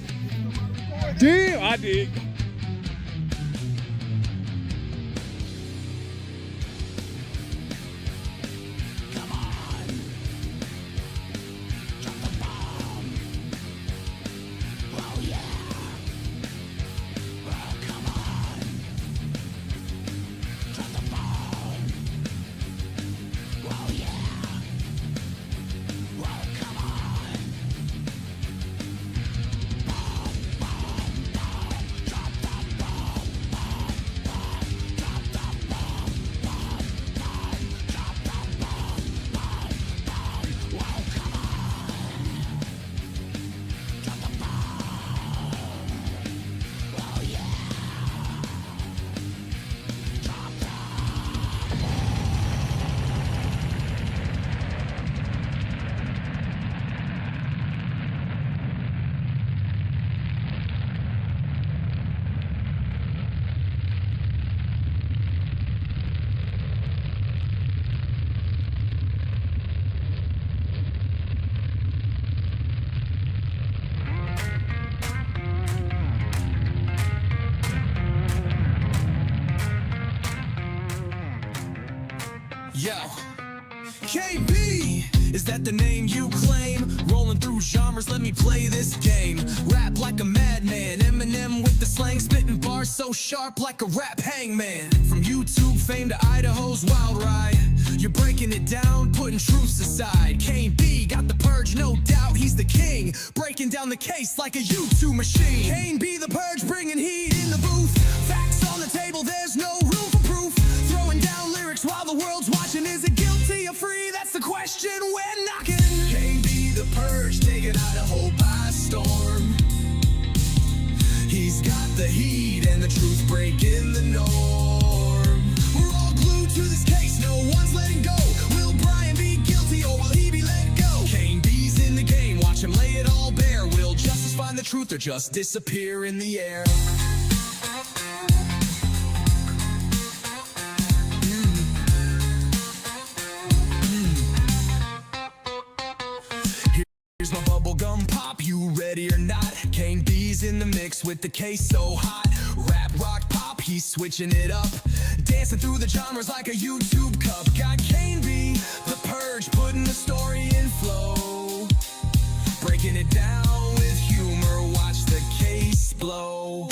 Damn, I did. Yo, KB, is that the name you claim? Rolling through genres, let me play this game. Rap like a madman, Eminem with the slang, spitting bars so sharp like a rap hangman. From YouTube fame to Idaho's wild ride, you're breaking it down, putting truths aside. Kane B got the purge, no doubt, he's the king, breaking down the case like a YouTube machine. Kane B the purge, bringing heat in the booth. Facts on the table, there's no room for proof. Throwing down lyrics while the world's watching. Is it guilty or free? That's the question we're knocking. Kane B the purge, taking Idaho by storm. He's got the heat and the truth breaking the norm. We're all glued to this case, no one's letting go. Will Brian be guilty or will he be let go? Kane B's in the game, watch him lay it all bare. Will justice find the truth or just disappear in the air? Here's my bubblegum pop, you ready or not? in the mix with the case so hot. Rap, rock, pop, he's switching it up. Dancing through the genres like a YouTube cup. Got Kane B, the Purge, putting the story in flow. Breaking it down with humor, watch the case blow.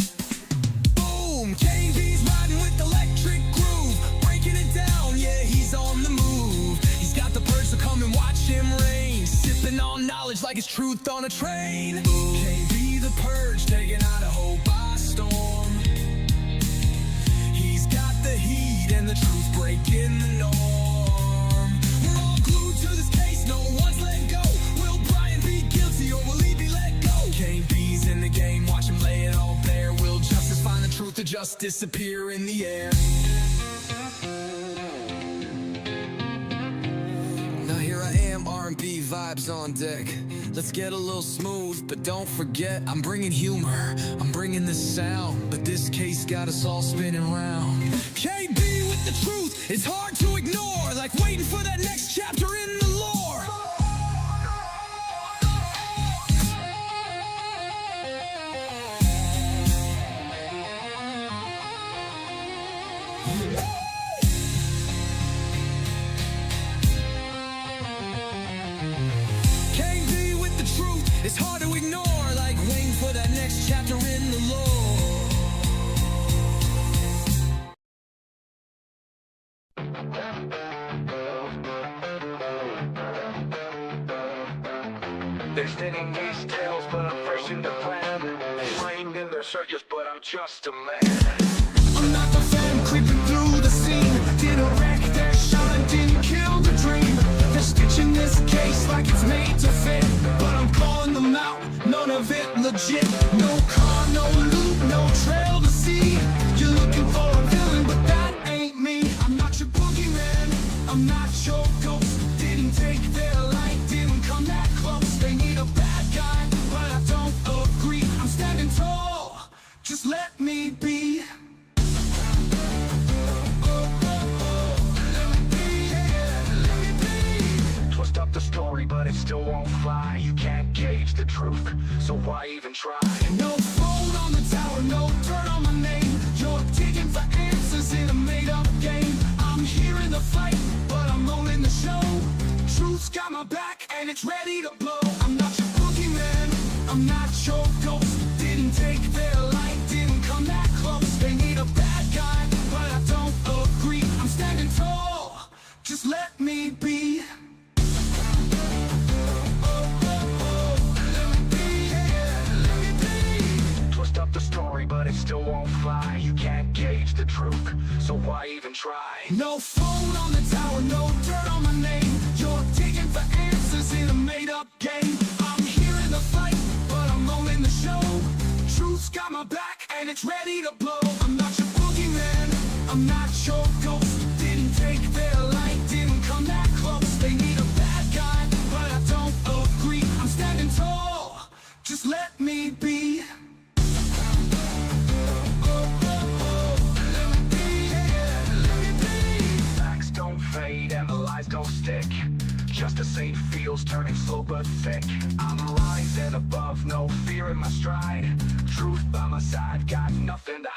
Boom, Kane B's riding with electric groove. Breaking it down, yeah, he's on the move. He's got the Purge, so come and watch him reign. Sipping on knowledge like it's truth on a train. Kane B, the Purge, taking Idaho by storm. He's got the heat and the truth breaking the norm. We're all glued to this case, no one's let go. Will Brian be guilty or will he be let go? Kane B's in the game, watch him lay it all bare. Will justice find the truth or just disappear in the air? Now here I am, R&B vibes on deck. Let's get a little smooth, but don't forget, I'm bringing humor, I'm bringing the sound. But this case got us all spinning round. KB with the truth, it's hard to ignore. Like waiting for that next chapter in the lore. It's hard to ignore, like waiting for that next chapter in the lore. They're stating these tales, but I'm fresh in the plan. Trained in their searches, but I'm just a man. I'm not the fan creeping through the scene. Didn't wreck their shot, didn't kill the dream. They're stitching this case like it's made to fit, but I'm calling them out, none of it legit. No car, no loot, no trail to see. You're looking for a villain, but that ain't me. I'm not your boogeyman, I'm not your ghost. Didn't take their light, didn't come that close. They need a bad guy, but I don't agree. I'm standing tall, just let me be. Twist up the story, but it still won't fly. You can't gauge the truth, so why even try? No phone on the tower, no dirt on my name. You're digging for answers in a made-up game. I'm here in the fight, but I'm owning the show. Truth's got my back, and it's ready to blow. I'm not your boogeyman, I'm not your ghost. Didn't take their light, didn't come that close. They need a bad guy, but I don't agree. I'm standing tall, just let me be. Twist up the story, but it still won't fly. You can't gauge the truth, so why even try? No phone on the tower, no dirt on my name. You're digging for answers in a made-up game. I'm here in the fight, but I'm owning the show. Truth's got my back, and it's ready to blow. I'm not your boogeyman, I'm not your ghost. Didn't take their light, didn't come that close. They need a bad guy, but I don't agree. I'm standing tall, just let me be. Facts don't fade and the lies don't stick. Justice ain't feels turning slow but thick. I'm rising above, no fear in my stride. Truth by my side, got nothing to